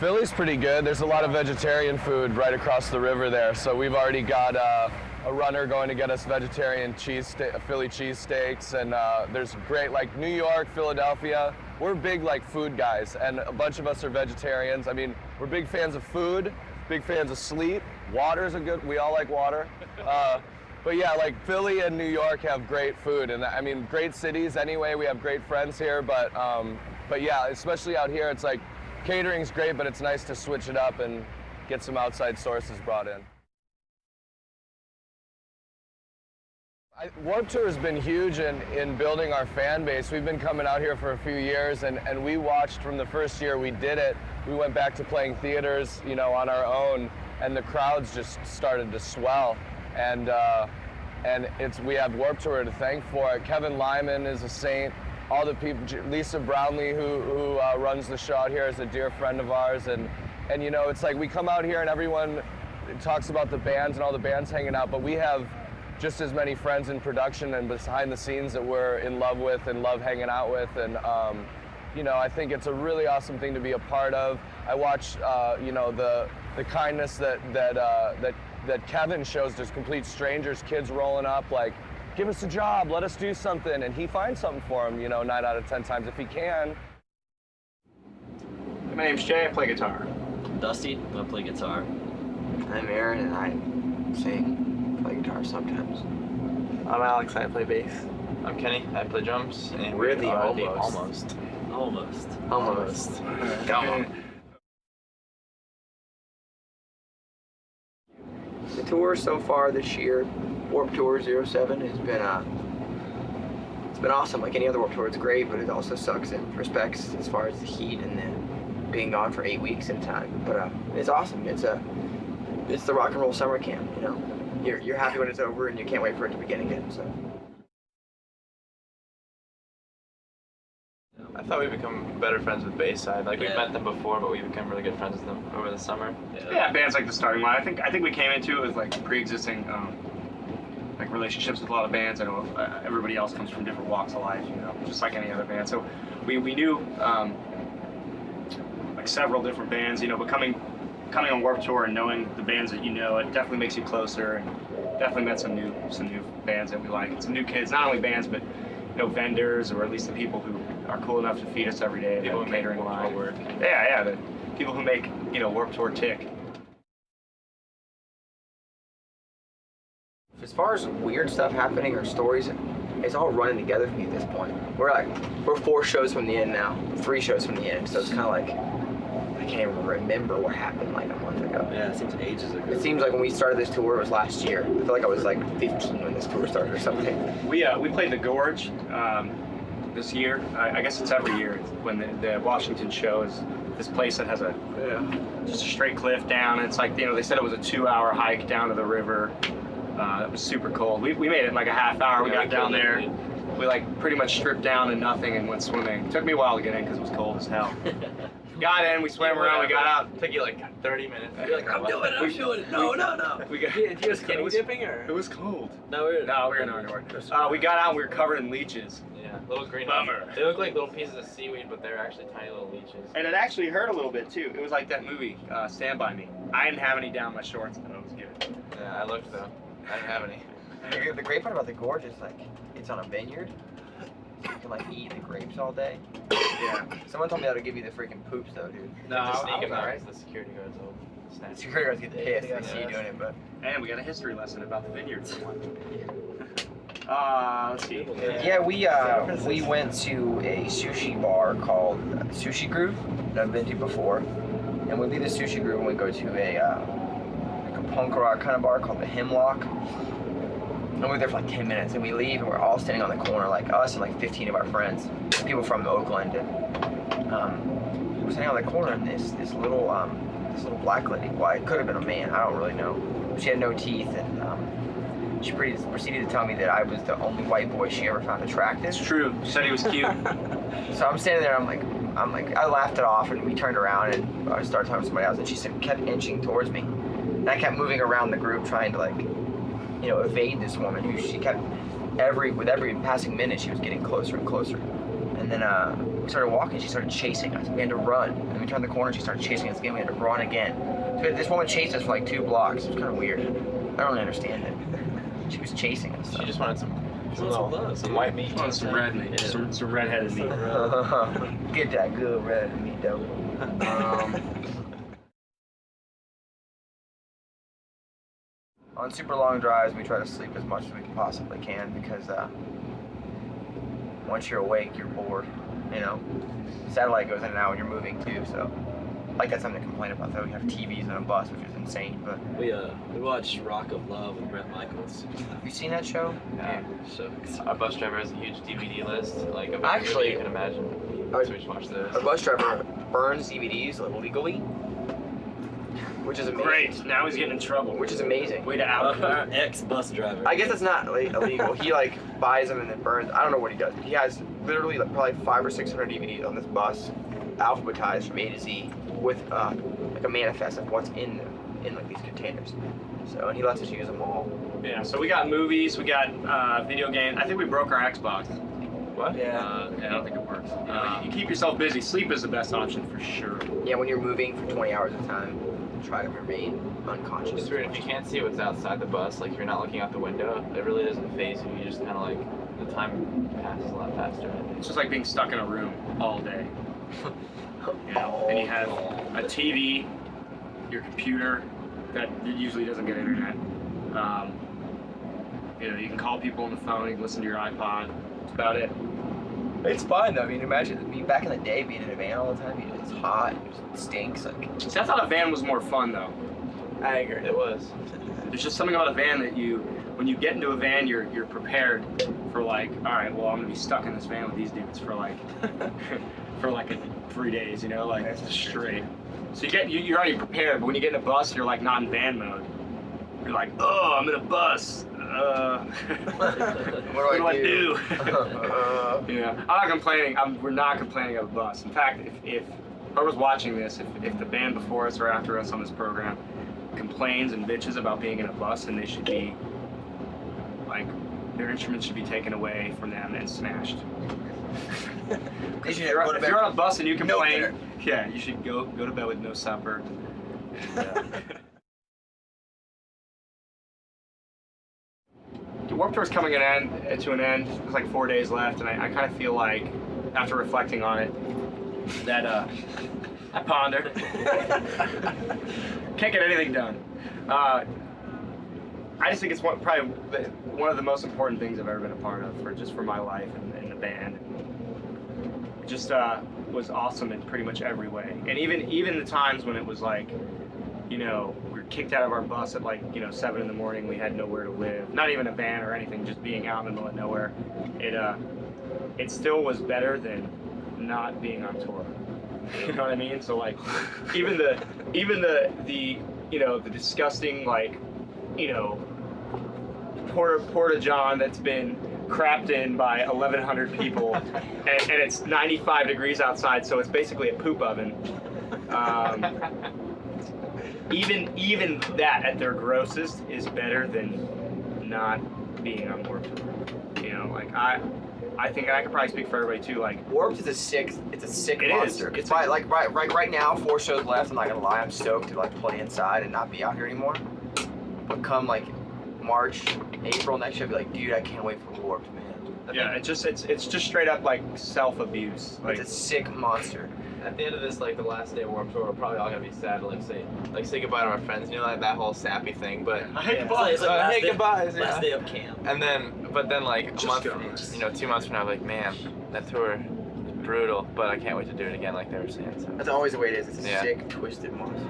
Philly's pretty good. There's a lot of vegetarian food right across the river there. So we've already got a runner going to get us vegetarian Philly cheesesteaks, and there's great, like New York, Philadelphia. We're big like food guys, and a bunch of us are vegetarians. I mean, we're big fans of food, big fans of sleep. Water's a good, we all like water. But yeah, like Philly and New York have great food, and I mean, great cities anyway. We have great friends here, but yeah, especially out here, it's like, catering's great, but it's nice to switch it up and get some outside sources brought in. Warped Tour has been huge in building our fan base. We've been coming out here for a few years, and we watched from the first year we did it. We went back to playing theaters, you know, on our own, and the crowds just started to swell. And we have Warped Tour to thank for it. Kevin Lyman is a saint. All the people, Lisa Brownlee, who runs the show out here, is a dear friend of ours, and you know, it's like we come out here and everyone talks about the bands and all the bands hanging out, but we have just as many friends in production and behind the scenes that we're in love with and love hanging out with, and you know, I think it's a really awesome thing to be a part of. I watch, you know, the kindness that Kevin shows to complete strangers, kids rolling up like, give us a job, let us do something, and he finds something for him, you know, 9 out of 10 times if he can. My name's Jay, I play guitar. I'm Dusty, I play guitar. I'm Aaron, and I sing, play guitar sometimes. I'm Alex, I play bass. I'm Kenny, I play drums, and we're the almost. Come on. The tour so far this year, Warped Tour 07, has been it's been awesome. Like any other Warped Tour, it's great, but it also sucks in respects as far as the heat and then being gone for 8 weeks in time. But it's awesome. It's the rock and roll summer camp. You know, you're happy when it's over and you can't wait for it to begin again. So. I thought we'd become better friends with Bayside. Like, we've met them before, but we became really good friends with them over the summer. Yeah, bands like the starting line. I think we came into it with like pre-existing like relationships with a lot of bands. I know everybody else comes from different walks of life, you know, just like any other band. So we knew like several different bands, you know, but coming on Warped Tour and knowing the bands that you know, it definitely makes you closer, and definitely met some new bands that we like, and some new kids, not only bands, but you know, vendors, or at least the people who are cool enough to feed us every day. People who catering line. Work. Yeah, the people who make, you know, Warped Tour tick. As far as weird stuff happening or stories, it's all running together for me at this point. We're 4 shows from the end now, 3 shows from the end, so it's kind of like, I can't even remember what happened like a month ago. Yeah, it seems ages ago. It seems like when we started this tour, it was last year. I feel like I was like 15 when this tour started or something. We played the Gorge this year. I guess it's every year when the Washington show is this place that has just a straight cliff down. And it's like, you know, they said it was a 2-hour hike down to the river. It was super cold. We made it in like a half hour. We got down there. We like pretty much stripped down and nothing and went swimming. It took me a while to get in because it was cold as hell. Got in, we swam around, we got out. It took you like 30 minutes. You're like, I'm doing it. No. We got, did you go skinny dipping or? It was cold. No, we were in underwear. We got out and we were covered in leeches. Yeah, little green. Bummer. They look like little pieces of seaweed, but they're actually tiny little leeches. And it actually hurt a little bit too. It was like that movie, Stand By Me. I didn't have any down my shorts, but it was good. Yeah, I looked though. I didn't have any. The great part about the gorge is like it's on a vineyard. So you can like eat the grapes all day. Yeah. Someone told me how to give you the freaking poops though, dude. No, I sneak them out. right? The security guards will snatch. The security guards get pissed. They see you doing it, but. And we got a history lesson about the vineyard for one. Let's see. Yeah, we went to a sushi bar called Sushi Groove that I've been to before, and we leave the Sushi Groove and we go to a like a punk rock kind of bar called the Hemlock. And we're there for like 10 minutes, and we leave, and we're all standing on the corner, like us and like 15 of our friends, people from Oakland, and we're standing on the corner, and this little black lady, well, it could have been a man, I don't really know. She had no teeth, and she proceeded to tell me that I was the only white boy she ever found attractive. It's true. She said he was cute. So I'm standing there, I'm like, I laughed it off, and we turned around, and I started talking to somebody else, and she kept inching towards me, and I kept moving around the group trying to like, you know, evade this woman who she kept with every passing minute she was getting closer and closer. And then we started walking, she started chasing us. We had to run. And then we turned the corner, she started chasing us again, we had to run again. So this woman chased us for like 2 blocks. It was kind of weird. I don't really understand it. She was chasing us. She just wanted some white meat. She wanted some red meat. Some redheaded meat. Get that good red meat though. On super long drives, we try to sleep as much as we possibly can because once you're awake, you're bored. You know, satellite goes in and out when you're moving too. So, like that's something to complain about. Though we have TVs on a bus, which is insane. But we watched Rock of Love with Bret Michaels. Have you seen that show? Yeah. So our bus driver has a huge DVD list, like of actually, you can imagine. So we just watch those. Our bus driver burns DVDs illegally. Which is amazing. Great. Now he's getting in trouble. Which is amazing. Way to out our ex-bus driver. I guess that's not illegal. He like buys them and then burns. I don't know what he does. He has literally like, probably 500 or 600 DVDs on this bus, alphabetized from A to Z, with like a manifest of what's in them in like these containers. So and he lets us use them all. Yeah. So we got movies. We got video games. I think we broke our Xbox. What? Yeah. I don't think it works. You keep yourself busy. Sleep is the best option for sure. Yeah, when you're moving for 20 hours at a time, try to remain unconscious. It's weird if you can't see what's outside the bus, like if you're not looking out the window, it really doesn't faze you. You just kind of like, the time passes a lot faster. It's just like being stuck in a room all day. You know, and you have a TV, your computer that usually doesn't get internet. You know, you can call people on the phone, you can listen to your iPod. That's about it. It's fun though. I mean, imagine back in the day being in a van all the time. It's hot. It stinks. Like. See, I thought a van was more fun though. I agree. It was. There's just something about a van that when you get into a van, you're prepared for like, all right, well, I'm gonna be stuck in this van with these dudes for like, for like 3 days, you know, like straight. So you're already prepared, but when you get in a bus, you're like not in van mode. You're like, oh, I'm in a bus. What do I do? Yeah, I'm not complaining. We're not complaining of a bus. In fact, if whoever's watching this, if the band before us or after us on this program complains and bitches about being in a bus, then they should be like, their instruments should be taken away from them and smashed. If you're on a bus and you complain, yeah, you should go to bed with no supper. The Warped Tour's coming to an end. There's like 4 days left, and I kind of feel like, after reflecting on it, that I ponder. Can't get anything done. I just think it's probably one of the most important things I've ever been a part of, for my life and the band. It just was awesome in pretty much every way, and even the times when it was like, you know, we were kicked out of our bus at like, 7 in the morning. We had nowhere to live. Not even a van or anything, just being out in the middle of nowhere. It still was better than not being on tour. You know what I mean? So like, even the disgusting, like, porta john that's been crapped in by 1,100 people, and it's 95 degrees outside, so it's basically a poop oven. Even that at their grossest is better than not being on Warped Tour. You know, like I think I could probably speak for everybody too. Like Warped is a sick monster. It's like right now, 4 shows left. I'm not gonna lie, I'm stoked to like play inside and not be out here anymore. But come like March, April next year, I'll be like, dude, I can't wait for Warped, man. Yeah, it's just straight up like self-abuse. Like it's a sick monster. At the end of this, like the last day of Warped Tour, we're probably all gonna be sad to say goodbye to our friends. You know, like that whole sappy thing. But hey goodbyes, hey goodbyes. Last day of camp. And then, like a month, 2 months from now, like man, that tour is brutal. But I can't wait to do it again, like they were saying. So. That's always the way it is. It's a sick, twisted monster.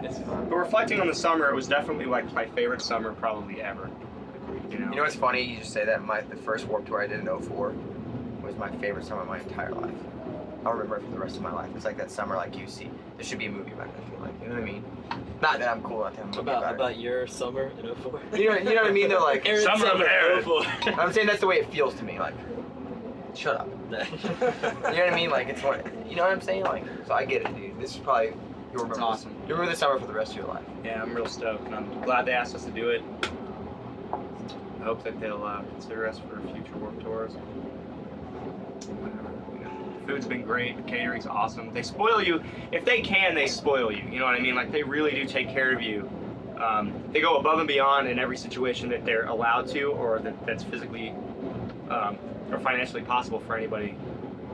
It's fun. But reflecting on the summer, it was definitely like my favorite summer probably ever. You know what's funny? You just say that. The first Warped Tour I did in 04 was my favorite summer of my entire life. I'll remember it for the rest of my life. It's like that summer, like you see. There should be a movie about it, I feel like. You know what I mean? Not that I'm cool about that movie about your summer in 04? You know what I mean? They're like summer of Aaron. I'm saying that's the way it feels to me. Like, shut up. You know what I mean? Like it's what you know what I'm saying? Like, so I get it, dude. This is probably you'll remember. It's awesome. You'll remember the summer for the rest of your life. Yeah, I'm real stoked, and I'm glad they asked us to do it. I hope that they'll consider us for future Warped Tours. The food's been great. The catering's awesome. They spoil you. If they can, they spoil you. You know what I mean? Like, they really do take care of you. They go above and beyond in every situation that they're allowed to, or that's physically or financially possible for anybody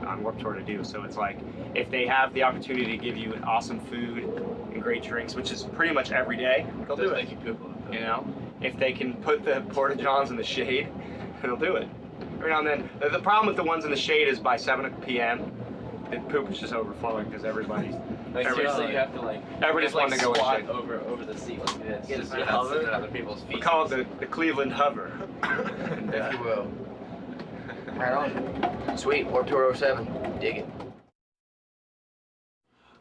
on Warped Tour to do. So it's like, if they have the opportunity to give you awesome food and great drinks, which is pretty much every day, they'll do it. You know? If they can put the porta johns in the shade, they'll do it. Every now and then. The problem with the ones in the shade is by 7 p.m. the poop is just overflowing because everybody's seriously, you have to everybody's wanting to go squat in shade. over the seat like this. Yeah, Just it's hover at other people's feet. We call it the Cleveland hover. If you will. Right on. Sweet. Warped Tour 07. Dig it.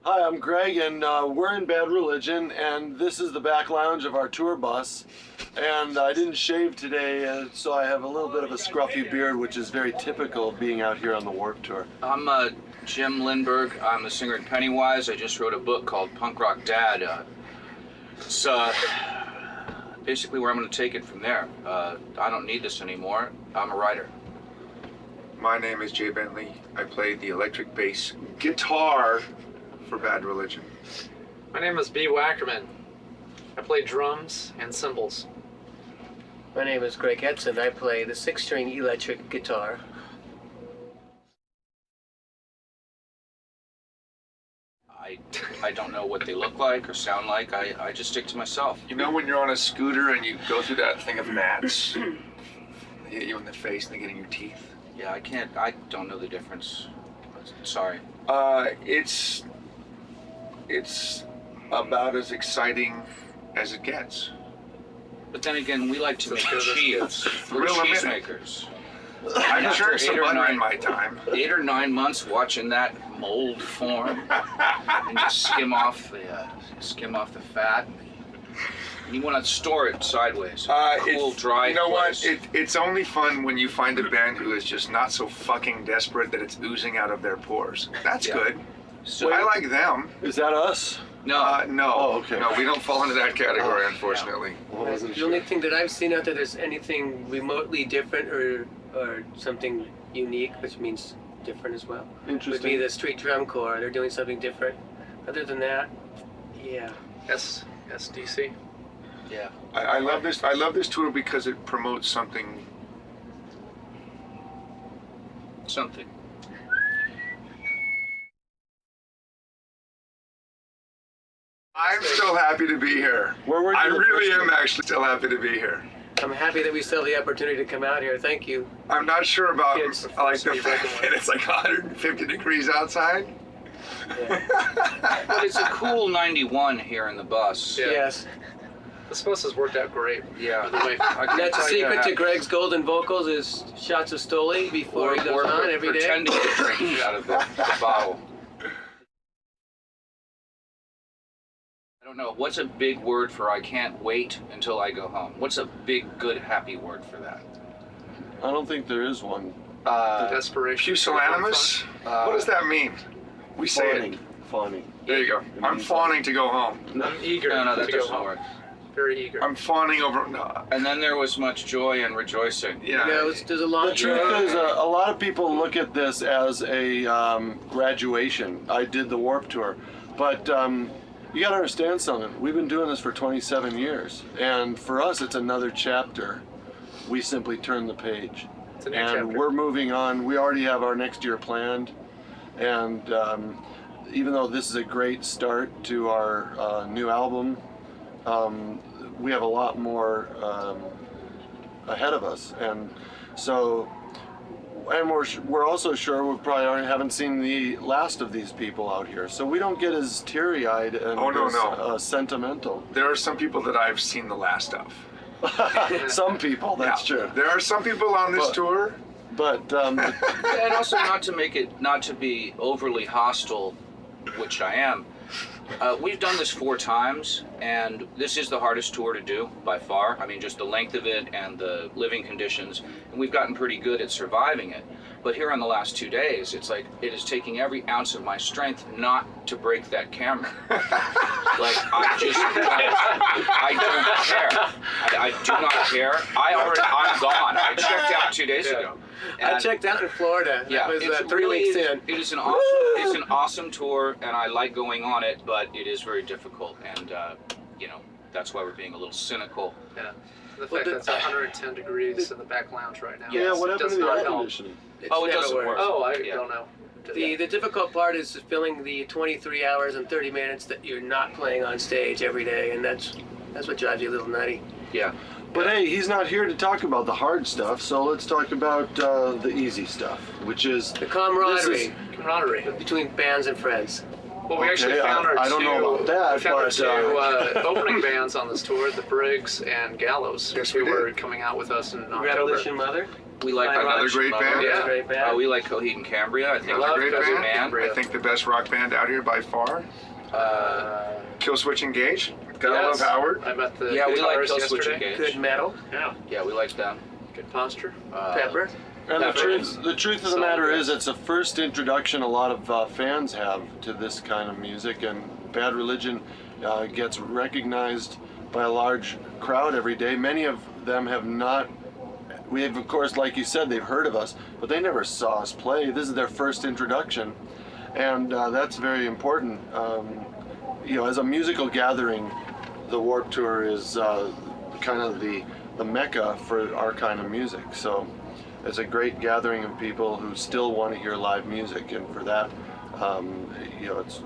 Hi, I'm Greg, and we're in Bad Religion, and this is the back lounge of our tour bus. And I didn't shave today, so I have a little bit of a scruffy beard, which is very typical of being out here on the Warped Tour. I'm Jim Lindberg. I'm the singer in Pennywise. I just wrote a book called Punk Rock Dad. It's basically where I'm going to take it from there. I don't need this anymore. I'm a writer. My name is Jay Bentley. I play the electric bass guitar for Bad Religion. My name is B. Wackerman. I play drums and cymbals. My name is Greg Edson. I play the 6-string electric guitar. I don't know what they look like or sound like. I just stick to myself. You know when you're on a scooter and you go through that thing of gnats? They hit you in the face and they get in your teeth? Yeah, I don't know the difference. Sorry. It's about as exciting as it gets. But then again, we like to make cheese. We're cheesemakers. I've churned some butter in my time. 8 or 9 months watching that mold form, and you skim off the fat. And you want to store it sideways. Cool, dry. You know place. what? It's only fun when you find a band who is just not so fucking desperate that it's oozing out of their pores. That's good. So I like them. Is that us? No. No. Oh, okay. No, we don't fall into that category, unfortunately. The only thing that I've seen out there that's anything remotely different or something unique, which means different as well, would be the Street Drum Corps. They're doing something different. Other than that, yeah. SDC. Yeah. I love this. I love this tour because it promotes something. Something. I'm still happy to be here. I really am actually still happy to be here. I'm happy that we still have the opportunity to come out here. Thank you. I'm not sure about like the fact that it's like 150 degrees outside. But it's a cool 91 here in the bus. Yeah. Yes. This bus has worked out great. Yeah. That's the secret to Greg's golden vocals is shots of Stoli before he goes on every day. Pretending to drink out of the bottle. I don't know. What's a big word for I can't wait until I go home? What's a big, good, happy word for that? I don't think there is one. Desperation. Pusillanimous? What does that mean? We say it. Fawning. There you go. I'm fawning to go home. I'm eager No, that to go doesn't home. work. Very eager. I'm fawning over. No. And then there was much joy and rejoicing. Yeah. There's a lot. The truth is, a lot of people look at this as a graduation. I did the Warped Tour, but you got to understand something. We've been doing this for 27 years, and for us, it's another chapter. We simply turn the page, It's a new and chapter. we're moving on. We already have our next year planned, and even though this is a great start to our new album, we have a lot more ahead of us, and so, and we're also sure we probably haven't seen the last of these people out here, so we don't get as teary-eyed and sentimental. There are some people that I've seen the last of. Some people, that's true. There are some people on this tour, but and also not to be overly hostile, which I am. We've done this 4 times, and this is the hardest tour to do by far. I mean, just the length of it and the living conditions, and we've gotten pretty good at surviving it. But here on the last 2 days, it's like it is taking every ounce of my strength not to break that camera. Like, I don't care. I do not care. I'm gone. I checked out 2 days ago. I checked out in Florida. Yeah, That was it's 3 really weeks in. It is an awesome tour, and I like going on it, but it is very difficult, and that's why we're being a little cynical. Yeah. The fact that it's 110 degrees in the back lounge right now. Yeah, what happened does to the not air help. conditioning? It's Oh, it never doesn't works. work. Oh, I don't know. The difficult part is filling the 23 hours and 30 minutes that you're not playing on stage every day, and that's what drives you a little nutty. Yeah. But hey, he's not here to talk about the hard stuff, so let's talk about the easy stuff, which is The camaraderie Camaraderie. between bands and friends. Well, we actually found our I don't know about that, we found our but, two opening bands on this tour, the Briggs and Gallows, who were coming out with us in October. Revolution Mother. We like Another Revolution great Mother. band. Yeah. Great band. We like Coheed and Cambria. I think Another great as a band. I think the best rock band out here by far. Killswitch Engage. Gotta love Howard. I met the Yeah, we like guitarist Killswitch yesterday. Engage. Good metal. Yeah, Yeah, we like them. good posture. Pepper. And Pepper. the truth of the matter is, it's a first introduction a lot of fans have to this kind of music, and Bad Religion gets recognized by a large crowd every day. Many of them have not. We have, of course, like you said, they've heard of us, but they never saw us play. This is their first introduction, and that's very important. As a musical gathering, the Warped Tour is kind of the mecca for our kind of music. So it's a great gathering of people who still want to hear live music, and for that, it's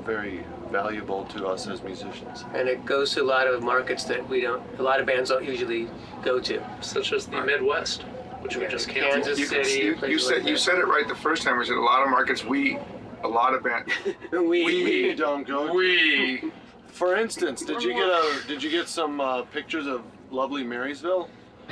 very valuable to us as musicians. And it goes to a lot of markets that a lot of bands don't usually go to. Such as the Midwest, which we just canceled. Kansas City. You said it right the first time. We said a lot of markets. A lot of bands. We don't go. We. For instance, did you get some pictures of lovely Marysville?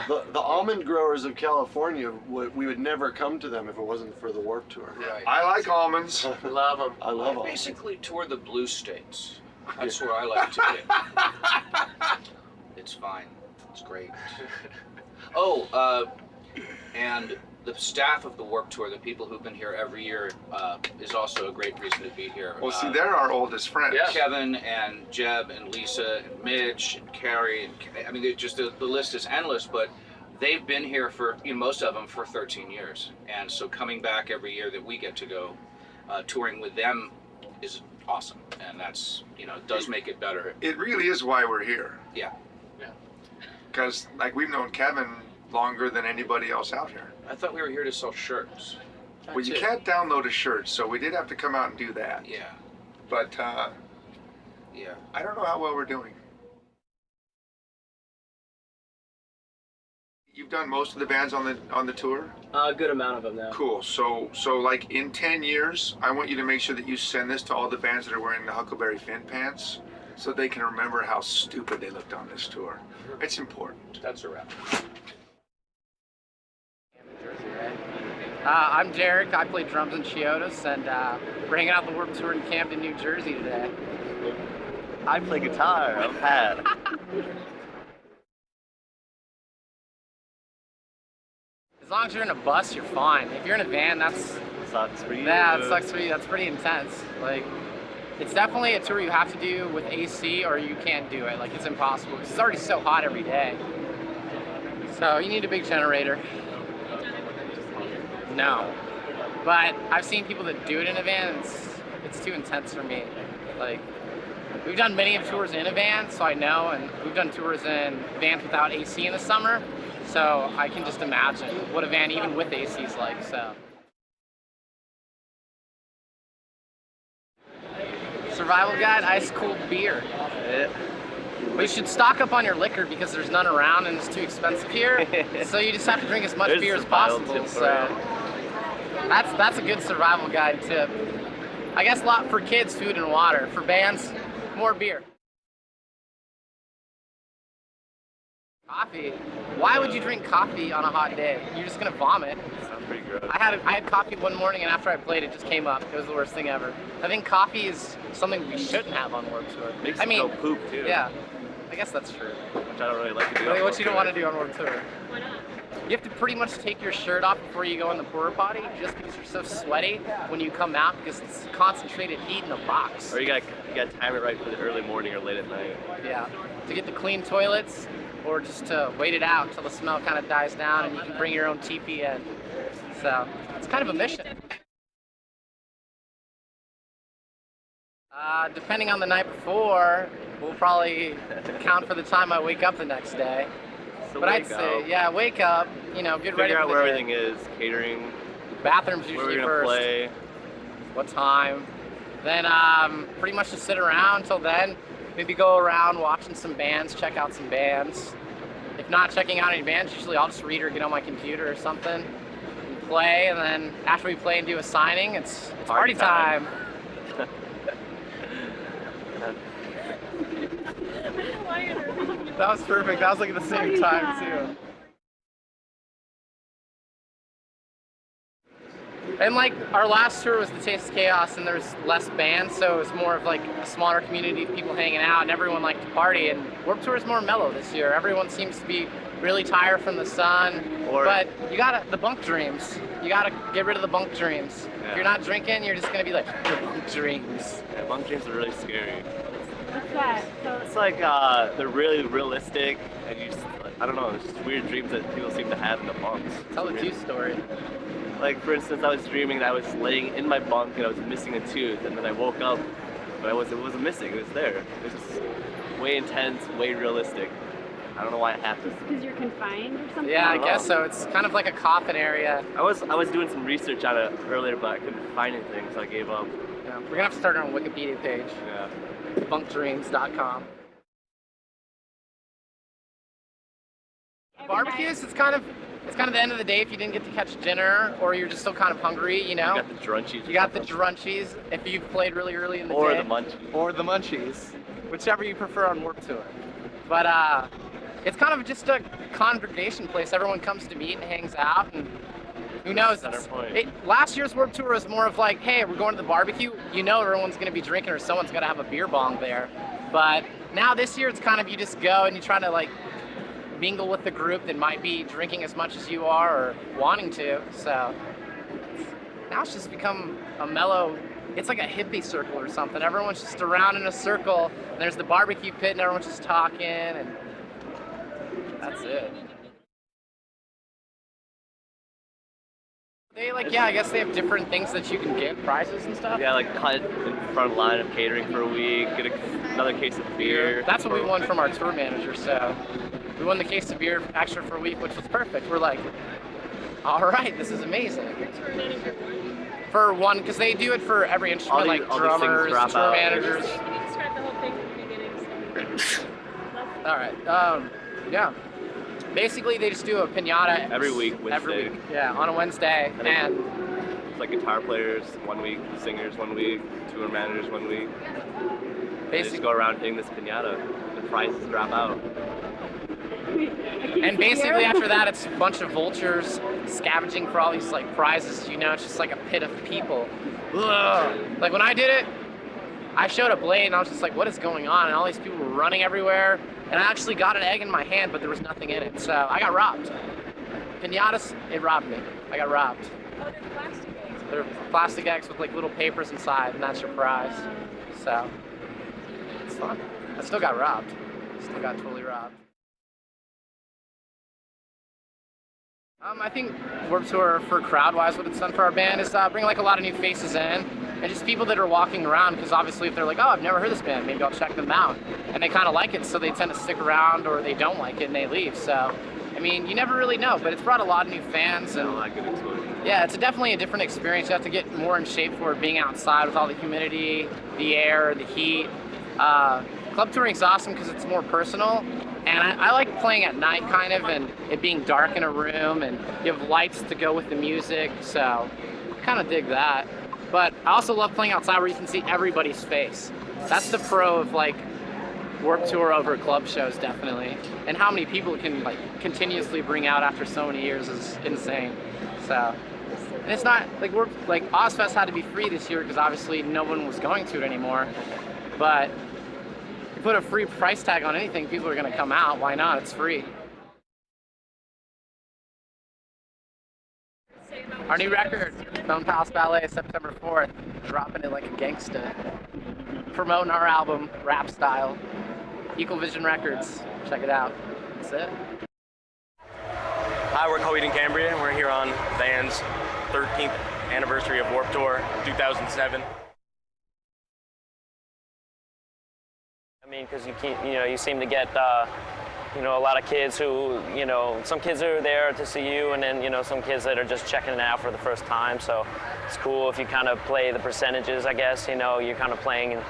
The almond growers of California, we would never come to them if it wasn't for the Warped Tour. Right. I like almonds. Love them. I love I almonds. basically tour the blue states. That's where I like to get. It's fine. It's great. And the staff of the Warped Tour, the people who've been here every year, is also a great reason to be here. Well, see, they're our oldest friends. Yeah. Kevin and Jeb and Lisa and Mitch and Carrie and I mean, the list is endless, but they've been here for most of them for 13 years, and so coming back every year that we get to go touring with them is awesome, and that's it does make it better. It really is why we're here. Yeah. Because we've known Kevin longer than anybody else out here. I thought we were here to sell shirts. Well, you can't download a shirt, so we did have to come out and do that. Yeah. But yeah, I don't know how well we're doing. You've done most of the bands on the tour? A good amount of them now. Cool. So like in 10 years, I want you to make sure that you send this to all the bands that are wearing the Huckleberry Finn pants, so they can remember how stupid they looked on this tour. It's important. That's a wrap. I'm Derek. I play drums in Chiodos, and we're hanging out the Warped Tour in Camden, New Jersey today. I play guitar. I'm Pat. As long as you're in a bus, you're fine. If you're in a van, that's sucks for you. Yeah, it sucks for you. That's pretty intense. Like, it's definitely a tour you have to do with AC, or you can't do it. Like, it's impossible because it's already so hot every day. So you need a big generator. No, but I've seen people that do it in a van. It's too intense for me. Like, we've done many of tours in a van, so I know, and we've done tours in vans without AC in the summer. So I can just imagine what a van even with AC is like, so. Survival guide, ice cold beer. But you should stock up on your liquor because there's none around and it's too expensive here. So you just have to drink as much beer as possible. So that's a good survival guide tip. I guess a lot for kids, food and water. For bands, more beer. Coffee. Why would you drink coffee on a hot day? You're just gonna vomit. Sounds pretty gross. I had coffee one morning, and after I played, it just came up. It was the worst thing ever. I think coffee is something we shouldn't have on Warped Tour. Makes you go poop too. Yeah, I guess that's true. Which I don't really like to do. What you don't want to do on Warped Tour? Why not? You have to pretty much take your shirt off before you go in the porta potty, just because you're so sweaty when you come out, because it's concentrated heat in the box. Or you gotta time it right for the early morning or late at night. Yeah, to get the clean toilets, or just to wait it out until the smell kind of dies down and you can bring your own teepee in. So it's kind of a mission. Depending on the night before, we'll probably count for the time I wake up the next day. So but I'd say, yeah, wake up, you know, get ready for the Figure out where day. everything is, catering. Bathrooms where usually we're gonna first. play. What time? Then pretty much just sit around till then. Maybe go around watching some bands, check out some bands. If not checking out any bands, usually I'll just read or get on my computer or something and play. And then after we play and do a signing, it's party time. That was perfect. That was like at the same time too. And like our last tour was the Taste of Chaos, and there's less bands, so it was more of like a smaller community of people hanging out, and everyone liked to party. And Warped Tour is more mellow this year. Everyone seems to be really tired from the sun, but you gotta the bunk dreams. You gotta get rid of the bunk dreams. Yeah. If you're not drinking, you're just gonna be like the bunk dreams. Yeah, bunk dreams are really scary. What's that? It's like they're really realistic, and you just, I don't know, it's just weird dreams that people seem to have in the bunks. Tell the tooth story. Like, for instance, I was dreaming that I was laying in my bunk and I was missing a tooth, and then I woke up, but it wasn't missing, it was there. It was just way intense, way realistic. I don't know why it happened. Because you're confined or something? Yeah, I guess so. It's kind of like a coffin area. I was doing some research on it earlier, but I couldn't find anything, so I gave up. Yeah, we're gonna have to start our own Wikipedia page. Yeah. Bunkdreams.com. Barbecues, it's kind of the end of the day if you didn't get to catch dinner, or you're just still kind of hungry, you know? You got the drunchies. You got the drunchies if you've played really early in the or day. Or the munchies. Or the munchies. Whichever you prefer on Warped Tour. But it's kind of just a congregation place. Everyone comes to meet and hangs out, and who knows? Last year's Warped Tour was more of like, hey, we're going to the barbecue. You know everyone's going to be drinking, or someone's going to have a beer bong there. But now this year it's kind of you just go and you try to like mingle with the group that might be drinking as much as you are or wanting to. So now it's just become a mellow, it's like a hippie circle or something. Everyone's just around in a circle, and there's the barbecue pit and everyone's just talking, and that's it. They like, yeah, I guess they have different things that you can get, prizes and stuff. Yeah, like cut in front line of catering for a week, get another case of beer. That's what we won from our tour manager, so we won the case of beer extra for a week, which was perfect. We're like, all right, this is amazing. For one, because they do it for every instrument, like drummers, tour managers. You can describe the whole thing from the beginning. So. All right, yeah. Basically, they just do a piñata every week, Wednesday. Every week, yeah, on a Wednesday, and it's like guitar players 1 week, singers 1 week, tour managers 1 week. They just go around hitting this piñata. The prizes drop out. And basically after that, it's a bunch of vultures scavenging for all these like prizes. You know, it's just like a pit of people. Ugh. Like when I did it, I showed up late and I was just like, what is going on? And all these people were running everywhere. And I actually got an egg in my hand, but there was nothing in it. So I got robbed. Pinatas, it robbed me. I got robbed. Oh, they're plastic eggs. They're plastic eggs with like little papers inside, and that's your prize. So it's fun. I still got robbed. Still got totally robbed. I think Warped Tour, for crowd-wise, what it's done for our band is bring like a lot of new faces in, and just people that are walking around, because obviously if they're like, oh, I've never heard this band, maybe I'll check them out. And they kind of like it, so they tend to stick around, or they don't like it and they leave. So, I mean, you never really know, but it's brought a lot of new fans. And yeah, it's definitely a different experience. You have to get more in shape for being outside with all the humidity, the air, the heat. Club touring's awesome because it's more personal. And I like playing at night, kind of, and it being dark in a room, and you have lights to go with the music, so I kind of dig that. But I also love playing outside where you can see everybody's face. That's the pro of, like, Warped Tour over club shows, definitely. And how many people can, like, continuously bring out after so many years is insane. So, and it's not, like, Ozfest had to be free this year because obviously no one was going to it anymore. But you put a free price tag on anything, people are going to come out. Why not? It's free. Our new record, Stone Palace Ballet, September 4th. Dropping it like a gangsta. Promoting our album, rap style. Equal Vision Records. Check it out. That's it. Hi, we're Coheed and Cambria. We're here on band's 13th anniversary of Warped Tour 2007. I mean, because you seem to get, a lot of kids who, some kids are there to see you, and then, some kids that are just checking it out for the first time. So it's cool if you kind of play the percentages, I guess, you're kind of playing,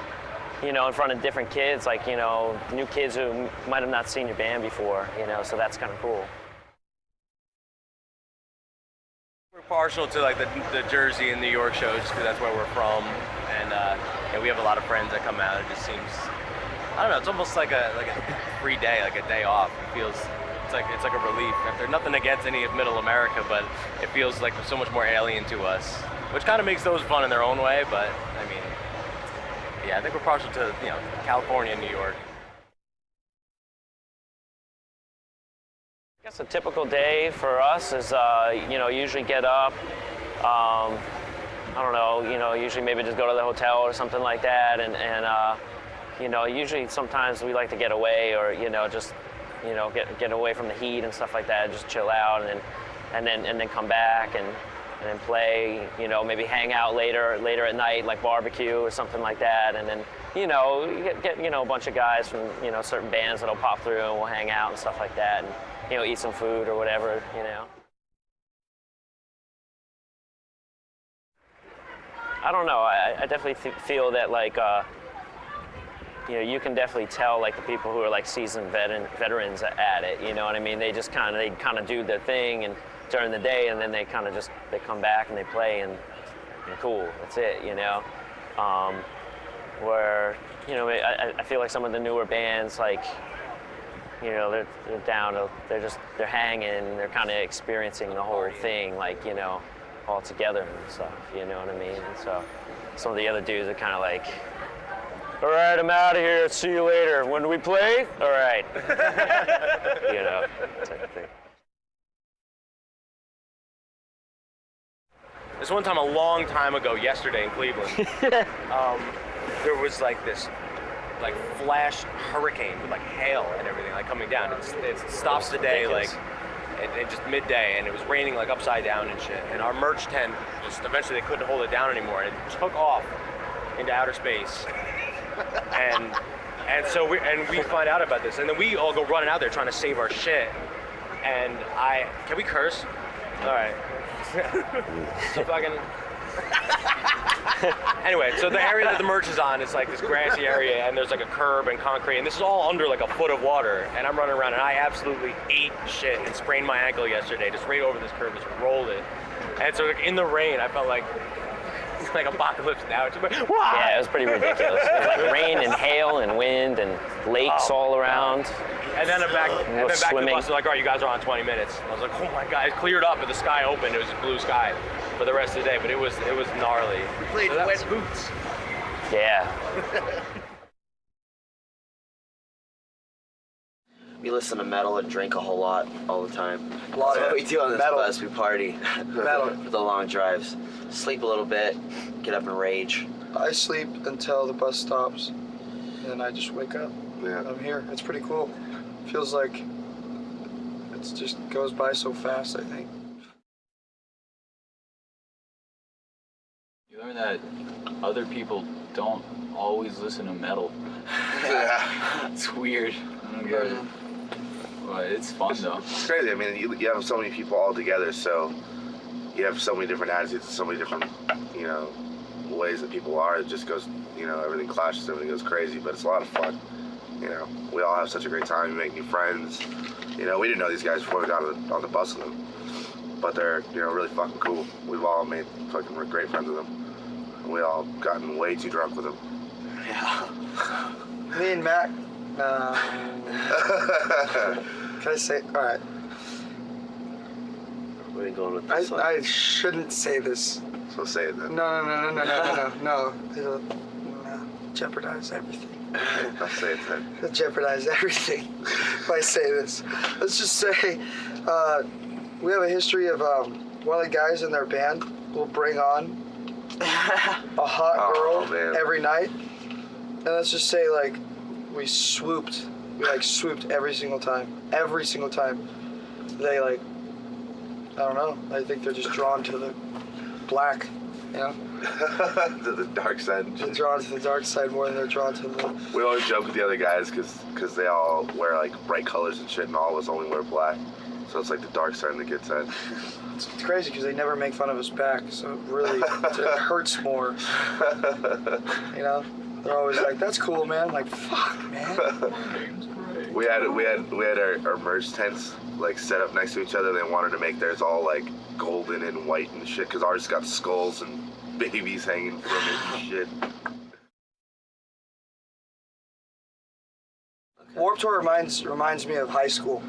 in front of different kids, like, new kids who might have not seen your band before, so that's kind of cool. We're partial to like the Jersey and New York shows because that's where we're from, and we have a lot of friends that come out. It just seems, I don't know, it's almost like a free day, like a day off. It feels, it's like a relief. There's nothing against any of Middle America, but it feels like so much more alien to us, which kind of makes those fun in their own way. But I mean, yeah, I think we're partial to California and New York. I guess a typical day for us is, usually get up, I don't know, usually maybe just go to the hotel or something like that, and usually sometimes we like to get away or, just, get away from the heat and stuff like that, just chill out and then come back and then play, maybe hang out later at night, like barbecue or something like that, and then, get a bunch of guys from, certain bands that'll pop through and we'll hang out and stuff like that, and, eat some food or whatever, I don't know, I definitely feel that, like, you can definitely tell, like, the people who are, like, seasoned veterans at it, you know what I mean? They just kind of do their thing and during the day, and then they kind of they come back and they play and cool, that's it, where, I feel like some of the newer bands, like, they're down, they're hanging, they're kind of experiencing the whole thing, like, all together and stuff, you know what I mean? And so some of the other dudes are kind of like, all right, I'm out of here, see you later. When do we play? All right. Type of thing. This one time, a long time ago, yesterday in Cleveland, there was like this flash hurricane with like hail and everything like coming down. It stops the day like at just midday, and it was raining like upside down and shit. And our merch tent just eventually they couldn't hold it down anymore, and it took off into outer space. And so we find out about this, and then we all go running out there trying to save our shit. And can we curse? All right. So fucking. Anyway, so the area that the merch is on is like this grassy area, and there's like a curb and concrete, and this is all under like a foot of water, and I'm running around, and I absolutely ate shit and sprained my ankle yesterday, just right over this curb, just rolled it. And so like in the rain, I felt like it's like apocalypse now. It's like, yeah, it was pretty ridiculous. It was like rain and hail and wind and lakes all around. And then back to the bus, they're like, all right, you guys are on 20 minutes. I was like, oh my God, it cleared up, but the sky opened. It was blue sky for the rest of the day, but it was gnarly. We played wet boots. Yeah. We listen to metal and drink a whole lot all the time. A lot That's of what we do on this metal. bus. We party. Metal. For the long drives. Sleep a little bit, get up and rage. I sleep until the bus stops, and then I just wake up. Yeah. I'm here. It's pretty cool. Feels like it just goes by so fast, I think. You learn that other people don't always listen to metal. Yeah. It's weird. I don't get it. But it's fun though. It's crazy. I mean, you have so many people all together, so you have so many different attitudes and so many different, ways that people are. It just goes, everything clashes, everything goes crazy, but it's a lot of fun. We all have such a great time. We make new friends. We didn't know these guys before we got on the bus with them, but they're, really fucking cool. We've all made fucking great friends with them. And we all gotten way too drunk with them. Yeah. Me and Mac. Can I say? All right. Where are you going with this one? I shouldn't say this. So say it then. No. It'll jeopardize everything. I'll say it then. It'll jeopardize everything if I say this. Let's just say we have a history of one of the guys in their band will bring on a hot girl every night. And let's just say we swooped every single time. Every single time. They I don't know. I think they're just drawn to the black, To the dark side. They're drawn to the dark side more than they're drawn to the... We always joke with the other guys because they all wear bright colors and shit, and all of us only wear black. So it's the dark side and the good side. It's crazy because they never make fun of us back, so it really it hurts more. They're always like, "That's cool, man." I'm like, fuck, man. We had our merch tents set up next to each other. They wanted to make theirs all golden and white and shit because ours got skulls and babies hanging from it and shit. Warped Tour reminds me of high school.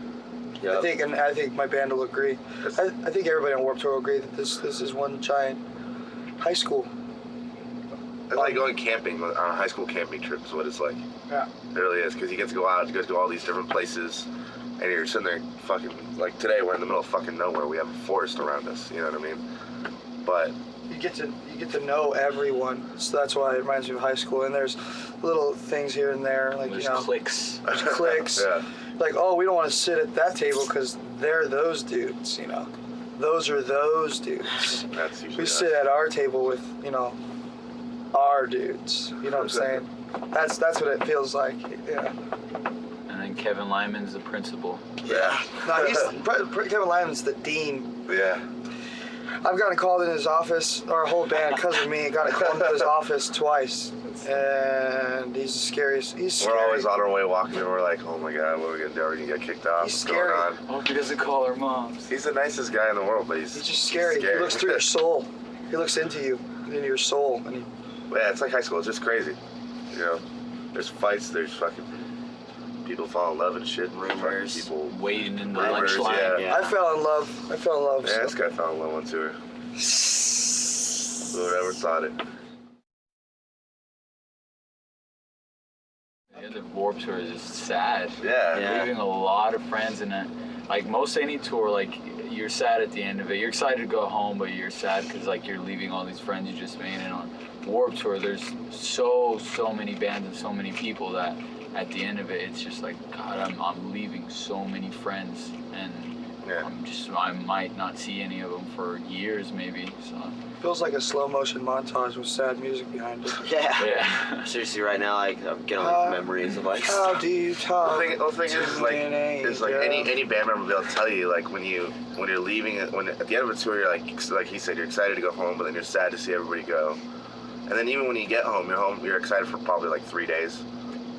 Yep. I think my band will agree. I think everybody on Warped Tour will agree that this is one giant high school. It's like going camping on a high school camping trip is what it's like. Yeah. It really is because you get to go out, you get to go all these different places, and you're sitting there fucking today we're in the middle of fucking nowhere. We have a forest around us. You know what I mean? But you get to know everyone, so that's why it reminds me of high school. And there's little things here and there, there's cliques. There's cliques. Yeah. Oh, we don't want to sit at that table because they're those dudes. Those are those dudes. That's usually we sit at our table with our dudes. You know what I'm saying? That's what it feels like. Yeah. And then Kevin Lyman's the principal. Yeah. No, Kevin Lyman's the dean. Yeah. I've gotten called in his office, our whole band, because of me, got called into his office twice. And he's the scariest. He's scary. We're always on our way walking and we're like, oh my god, what are we gonna do? Are we gonna get kicked off? He's What's scary. going on? I hope he doesn't call our moms. He's the nicest guy in the world, but he's just scary. He looks through your soul. He looks into you, into your soul. And yeah, it's like high school. It's just crazy. There's fights. There's fucking people fall in love and shit. Rumors. People waiting in the rumors, lunch line. Yeah. I fell in love. Yeah, this guy fell in love on tour. Whoever thought it. The end of Warped Tour is just sad. Yeah. Leaving a lot of friends in it. Most any tour, you're sad at the end of it. You're excited to go home, but you're sad because you're leaving all these friends you just made. And on Warped Tour, there's so many bands and so many people that at the end of it, it's just God, I'm leaving so many friends, and I might not see any of them for years, maybe. So feels like a slow motion montage with sad music behind it. Yeah. Seriously, right now, I'm getting memories of How do you talk? The thing is any band member will be able to tell you when you're leaving it, when at the end of a tour you're like he said, you're excited to go home, but then you're sad to see everybody go. And then even when you get home, you're excited for probably 3 days.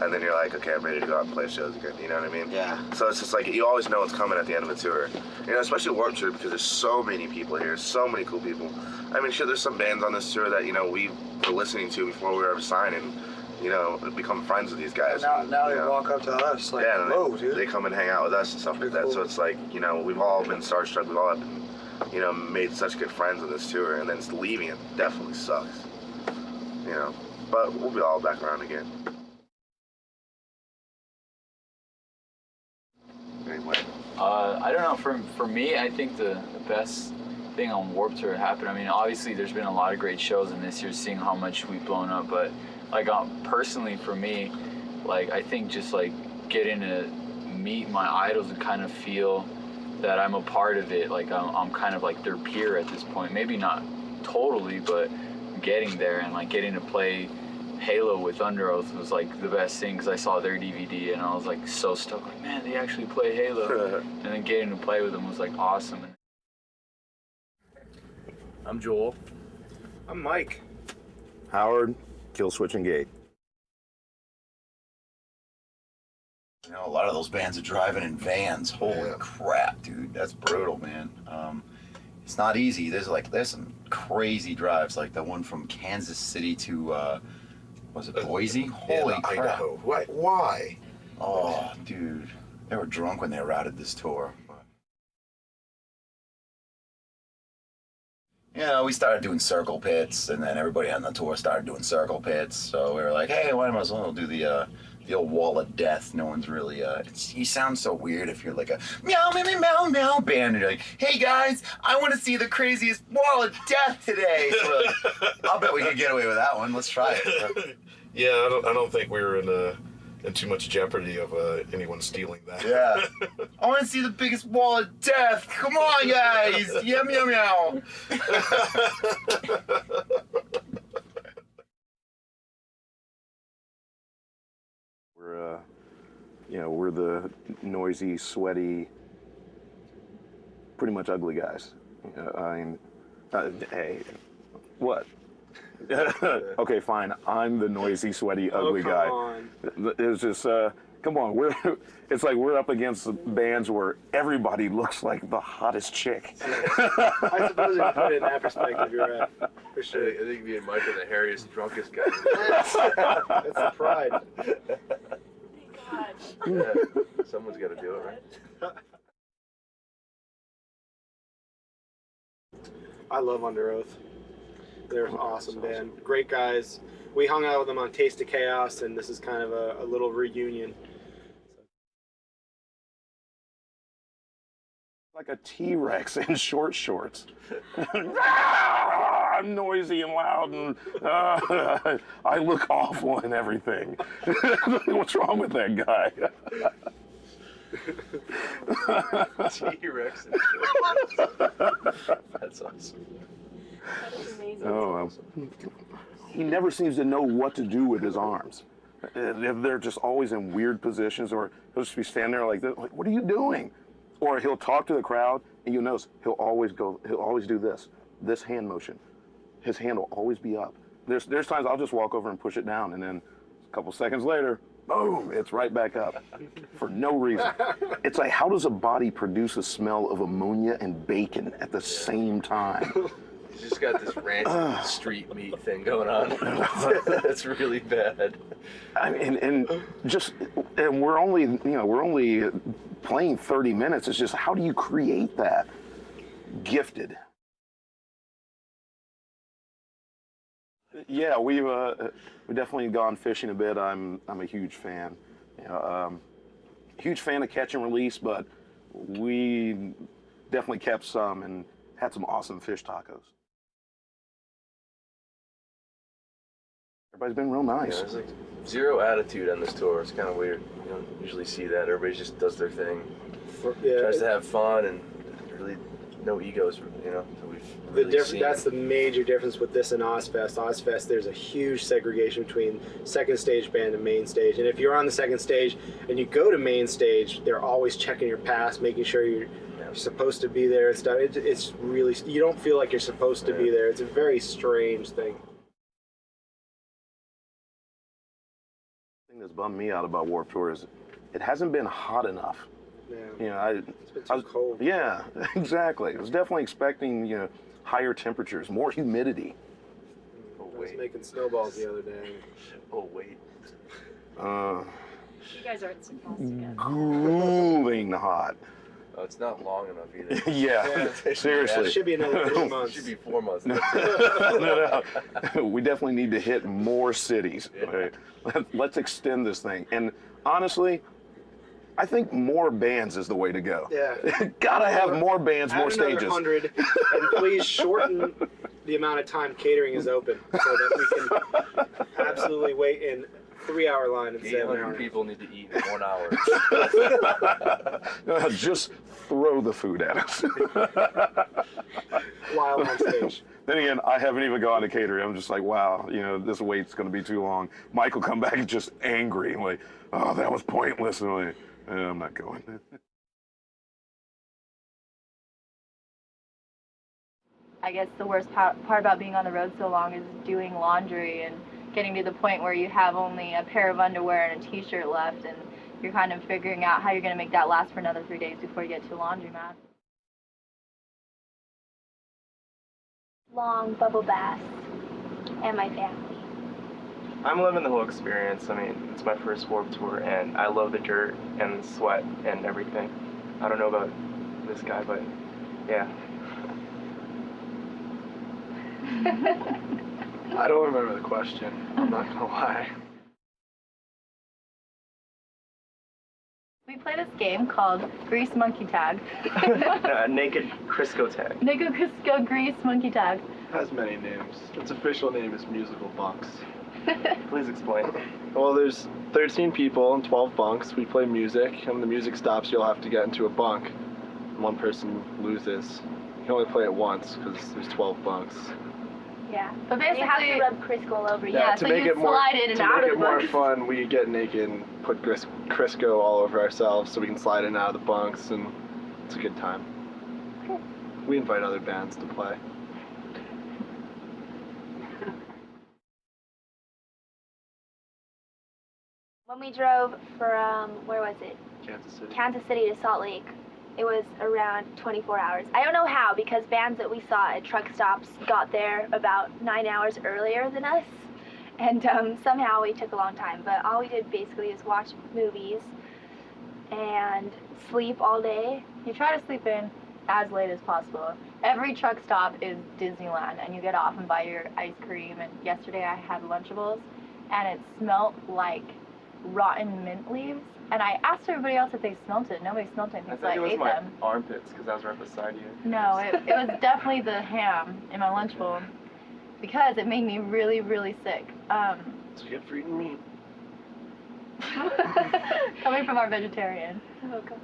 And then you're like, okay, I'm ready to go out and play shows again. You know what I mean? Yeah. So it's just you always know what's coming at the end of a tour. Especially Warped Tour because there's so many people here, so many cool people. I mean, sure, there's some bands on this tour that, we were listening to before we were ever signed and, become friends with these guys. And now they walk up to us whoa, dude. They come and hang out with us and stuff like that. So it's we've all been starstruck. We've all been, made such good friends on this tour. And then leaving it definitely sucks. you know. But we'll be all back around again. Anyway. I don't know. For me, I think the best thing on Warped Tour happened. I mean, obviously there's been a lot of great shows, and this year seeing how much we've blown up. But like personally for me, like I think just like getting to meet my idols and kind of feel that I'm a part of it. Like I'm kind of like their peer at this point. Maybe not totally, but getting there and like getting to play Halo with Under Oath was like the best thing, because I saw their DVD and I was like so stoked, like, man, they actually play Halo. And then getting to play with them was like awesome. I'm Joel. I'm Mike. Howard, Kill Switch Engage. You know, a lot of those bands are driving in vans. Holy crap, dude. That's brutal, man. It's not easy. There's some crazy drives, like the one from Kansas City to, was it Boise? Holy crap. Idaho. Why? Oh, dude. They were drunk when they routed this tour. You know, we started doing circle pits, and then everybody on the tour started doing circle pits. So we were like, hey, why might as well do the old wall of death. No one's really, you sound so weird if you're like a meow, meow, meow, meow, meow band, and you're like, hey guys, I want to see the craziest wall of death today. So we're like, I'll bet we can get away with that one. Let's try it. Yeah, I don't think we were in too much jeopardy of anyone stealing that. Yeah. I want to see the biggest wall of death. Come on, guys. Yeah, meow, meow. We're the noisy, sweaty, pretty much ugly guys. Hey, what? Okay, fine. I'm the noisy, sweaty, ugly guy. On. It's just, come on. It's like we're up against bands where everybody looks like the hottest chick. I suppose if you put it in that perspective, you're right. For sure. I think me and Mike are the hairiest, drunkest guys. That's the pride. Yeah, someone's got to do it, right? I love Under Oath. They're an awesome band. Great guys. We hung out with them on Taste of Chaos, and this is kind of a little reunion. Like a T-Rex in short shorts. I'm noisy and loud, and I look awful and everything. What's wrong with that guy? T-Rex in shorts. That's awesome. That is amazing. Oh, he never seems to know what to do with his arms. They're just always in weird positions, or he'll just be standing there like this, like, what are you doing? Or he'll talk to the crowd, and you'll notice he'll always do this hand motion. His hand will always be up. There's times I'll just walk over and push it down, and then a couple seconds later, boom, it's right back up for no reason. It's like, how does a body produce a smell of ammonia and bacon at the same time? You just got this rancid street meat thing going on. That's really bad. I mean, and we're only playing 30 minutes. It's just, how do you create that? Gifted. Yeah, we've definitely gone fishing a bit. I'm a huge fan. Huge fan of catch and release, but we definitely kept some and had some awesome fish tacos. Everybody's been real nice. Yeah, there's like zero attitude on this tour. It's kind of weird. You don't usually see that. Everybody just does their thing. Tries to have fun and really no egos, you know. So we've really that's the major difference with this and Ozfest. Ozfest, there's a huge segregation between second stage band and main stage. And if you're on the second stage and you go to main stage, they're always checking your pass, making sure you're supposed to be there and stuff. It's really, you don't feel like you're supposed to be there. It's a very strange thing. The thing that's bummed me out about Warped Tour is it hasn't been hot enough. Yeah. It's been too cold. Yeah, exactly. I was definitely expecting, higher temperatures, more humidity. I was making snowballs the other day. Oh wait. You guys aren't supposed to get Grueling hot. Oh, it's not long enough either. Yeah, seriously. It should be another 3 months. It should be 4 months. No. We definitely need to hit more cities. Right? Let's extend this thing. And honestly, I think more bands is the way to go. Yeah. Gotta have more bands, more stages. 100, and please shorten the amount of time catering is open so that we can absolutely wait in 3-hour line instead of an 800 hour. people need to eat in 1 hour. Just throw the food at us. While on stage. Then again, I haven't even gone to catering. I'm just like, wow, this wait's going to be too long. Mike will come back just angry, like, oh, that was pointless. And I'm like, I'm not going. I guess the worst part about being on the road so long is doing laundry and getting to the point where you have only a pair of underwear and a t-shirt left, and you're kind of figuring out how you're going to make that last for another 3 days before you get to a laundromat. Long bubble baths and my family. I'm loving the whole experience. I mean, it's my first Warped Tour, and I love the dirt and the sweat and everything. I don't know about this guy, but yeah. I don't remember the question. I'm not gonna lie. We play this game called Grease Monkey Tag. Naked Crisco Tag. Naked Crisco Grease Monkey Tag. Has many names. Its official name is Musical Bunks. Please explain. Well, there's 13 people and 12 bunks. We play music, and when the music stops, you'll have to get into a bunk. One person loses. You can only play it once because there's 12 bunks. Yeah. But basically, you have to rub Crisco all over you. Yeah, to so make you it more, slide in and out of the To make it more bunks. fun, we get naked and put Crisco all over ourselves so we can slide in and out of the bunks, and it's a good time. Good. We invite other bands to play. When we drove from, where was it? Kansas City. Kansas City to Salt Lake, it was around 24 hours. I don't know how, because bands that we saw at truck stops got there about 9 hours earlier than us, and somehow we took a long time. But all we did basically is watch movies and sleep all day. You try to sleep in as late as possible. Every truck stop is Disneyland, and you get off and buy your ice cream. And yesterday I had Lunchables, and it smelled like rotten mint leaves. And I asked everybody else if they smelt it. Nobody smelt anything, so I it was ate my them. armpits because I was right beside you. No, it was definitely the ham in my Lunchable, because it made me really, really sick. So good for eating meat. Coming from our vegetarian. Oh gosh.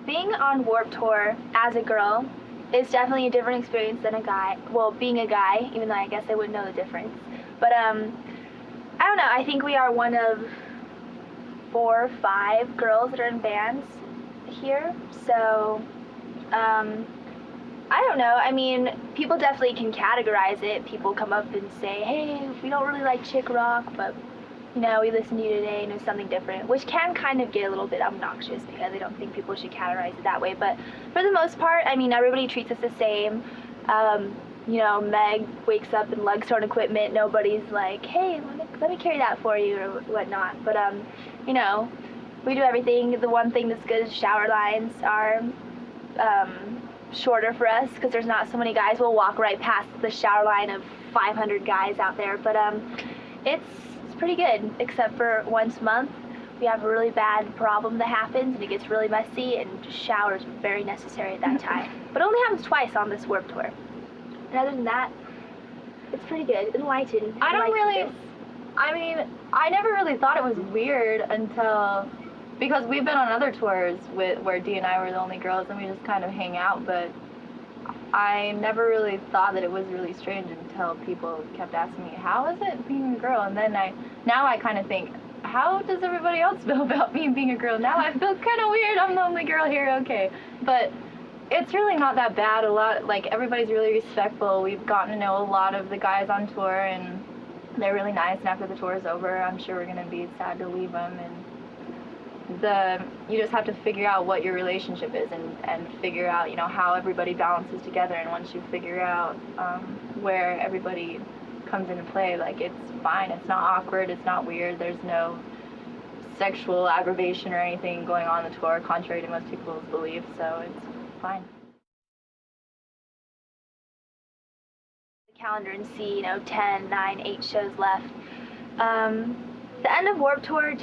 Being on Warped Tour as a girl is definitely a different experience than a guy. Well, being a guy, even though I guess I wouldn't know the difference. But I don't know, I think we are one of 4 or 5 girls that are in bands here. So, I don't know. I mean, people definitely can categorize it. People come up and say, hey, we don't really like chick rock, but we listened to you today and it was something different, which can kind of get a little bit obnoxious because I don't think people should categorize it that way. But for the most part, I mean, everybody treats us the same. Meg wakes up and lugs her own equipment. Nobody's like, hey, let me carry that for you or whatnot. But, we do everything. The one thing that's good is shower lines are shorter for us because there's not so many guys. We'll walk right past the shower line of 500 guys out there. But it's pretty good, except for once a month we have a really bad problem that happens and it gets really messy, and showers are very necessary at that time. But it only happens twice on this Warped Tour. And other than that, it's pretty good. Enlightened. I never really thought it was weird until, because we've been on other tours where Dee and I were the only girls and we just kind of hang out, but I never really thought that it was really strange until people kept asking me, how is it being a girl? And then now I kind of think, how does everybody else feel about me being a girl? Now I feel kind of weird, I'm the only girl here, okay. But it's really not that bad. Everybody's really respectful. We've gotten to know a lot of the guys on tour and they're really nice, and after the tour is over, I'm sure we're gonna be sad to leave them. And you just have to figure out what your relationship is and figure out, how everybody balances together. And once you figure out where everybody comes into play, it's fine. It's not awkward. It's not weird. There's no sexual aggravation or anything going on the tour, contrary to most people's beliefs, so it's fine. The calendar and see, 10, 9, 8 shows left. The end of Warped Tour,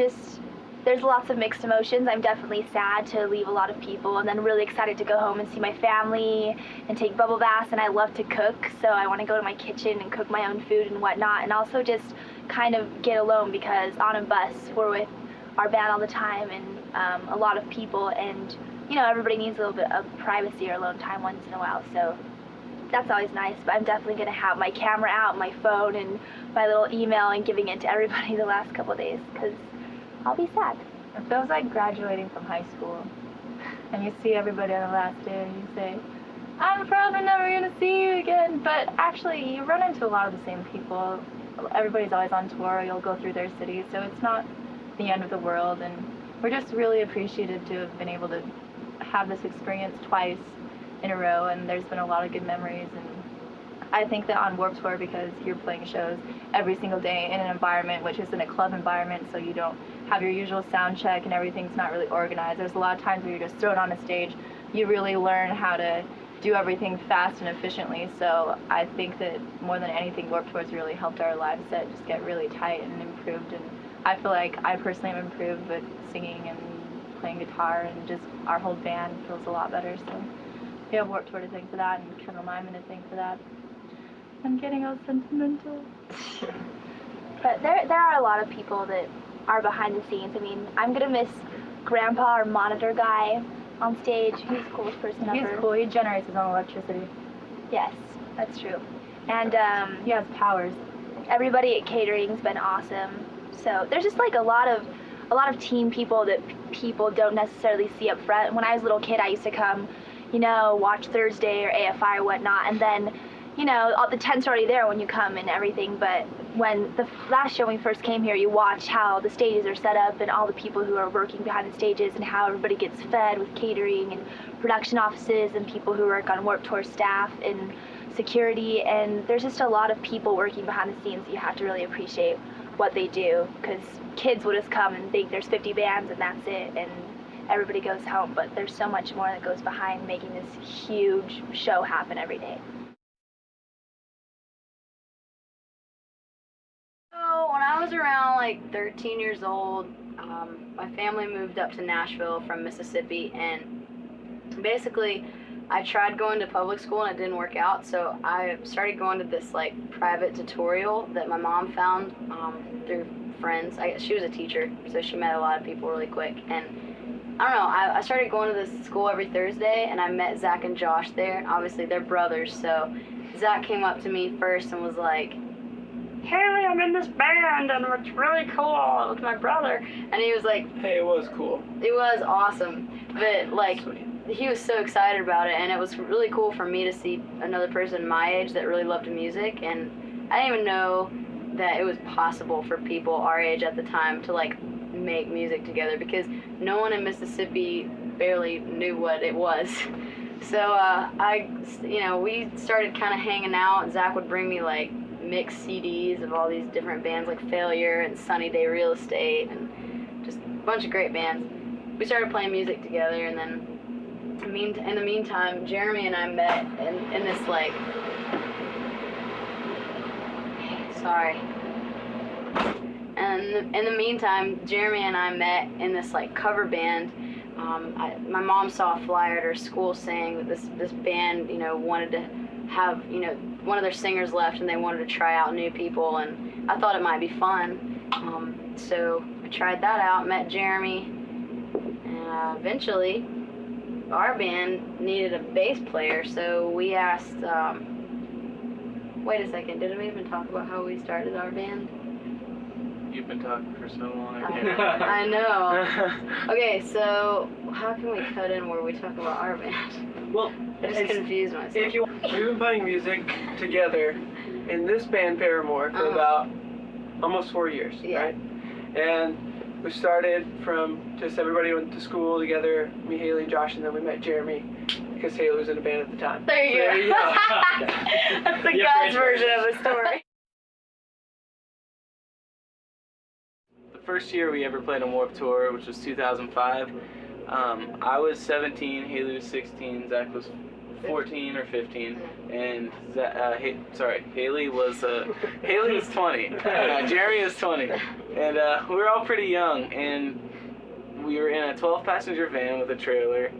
there's lots of mixed emotions. I'm definitely sad to leave a lot of people, and then really excited to go home and see my family and take bubble baths, and I love to cook, so I want to go to my kitchen and cook my own food and whatnot, and also just kind of get alone, because on a bus we're with our band all the time and a lot of people, and everybody needs a little bit of privacy or alone time once in a while, so that's always nice. But I'm definitely going to have my camera out, my phone, and my little email, and giving it to everybody the last couple days, because I'll be sad. It feels like graduating from high school, and you see everybody on the last day and you say, I'm probably never going to see you again, but actually you run into a lot of the same people. Everybody's always on tour, you'll go through their cities, so it's not the end of the world, and we're just really appreciative to have been able to have this experience twice in a row, and there's been a lot of good memories. And I think that on Warped Tour, because you're playing shows every single day in an environment which isn't a club environment, so you don't have your usual sound check and everything's not really organized. There's a lot of times where you're just thrown on a stage. You really learn how to do everything fast and efficiently, so I think that more than anything, Warped Tour's really helped our live set just get really tight and improved, and I feel like I personally have improved with singing and playing guitar, and just our whole band feels a lot better, so we have Warped Tour to thank for that, and Kendall Nyman to thank for that. I'm getting all sentimental. But there are a lot of people that are behind the scenes. I mean, I'm gonna miss Grandpa, our monitor guy, on stage. He's the coolest person ever. He's cool. He generates his own electricity. Yes, that's true. And he has powers. Everybody at catering's been awesome. So there's just like a lot of team people that people don't necessarily see up front. When I was a little kid, I used to come, watch Thursday or AFI or whatnot, and then all the tent's already there when you come and everything, but when the last show when we first came here, you watch how the stages are set up and all the people who are working behind the stages and how everybody gets fed with catering and production offices and people who work on Warped Tour staff and security, and there's just a lot of people working behind the scenes. You have to really appreciate what they do, because kids will just come and think there's 50 bands and that's it, and everybody goes home, but there's so much more that goes behind making this huge show happen every day. So when I was around like 13 years old, my family moved up to Nashville from Mississippi, and basically I tried going to public school and it didn't work out, so I started going to this like private tutorial that my mom found through friends. She was a teacher, so she met a lot of people really quick, and I don't know, I started going to this school every Thursday, and I met Zach and Josh there. Obviously they're brothers, so Zach came up to me first and was like, Haley, I'm in this band and it's really cool with my brother. And he was like, hey, it was cool. It was awesome. But like, he was so excited about it, and it was really cool for me to see another person my age that really loved music. And I didn't even know that it was possible for people our age at the time to like make music together, because no one in Mississippi barely knew what it was. So we started kind of hanging out. Zach would bring me like mixed CDs of all these different bands like Failure and Sunny Day Real Estate and just a bunch of great bands. We started playing music together, and then in the meantime, Jeremy and I met in this like, sorry. And in the meantime, Jeremy and I met in this like cover band. My mom saw a flyer at her school saying that this band, wanted to have, one of their singers left, and they wanted to try out new people, and I thought it might be fun. So I tried that out, met Jeremy, and eventually our band needed a bass player, so we asked, wait a second, didn't we even talk about how we started our band? You've been talking for so long. I know. Okay, so how can we cut in where we talk about our band? Well, I just confused myself. We've been playing music together in this band Paramore for about almost 4 years, right? And we started from just everybody went to school together, me, Haley, and Josh, and then we met Jeremy because Haley was in a band at the time. There you go. That's the guy's version of the story. The first year we ever played on Warped Tour, which was 2005, I was 17, Haley was 16, Zach was 14 or 15, and Haley was 20, Jerry is 20, and we were all pretty young, and we were in a 12-passenger van with a trailer,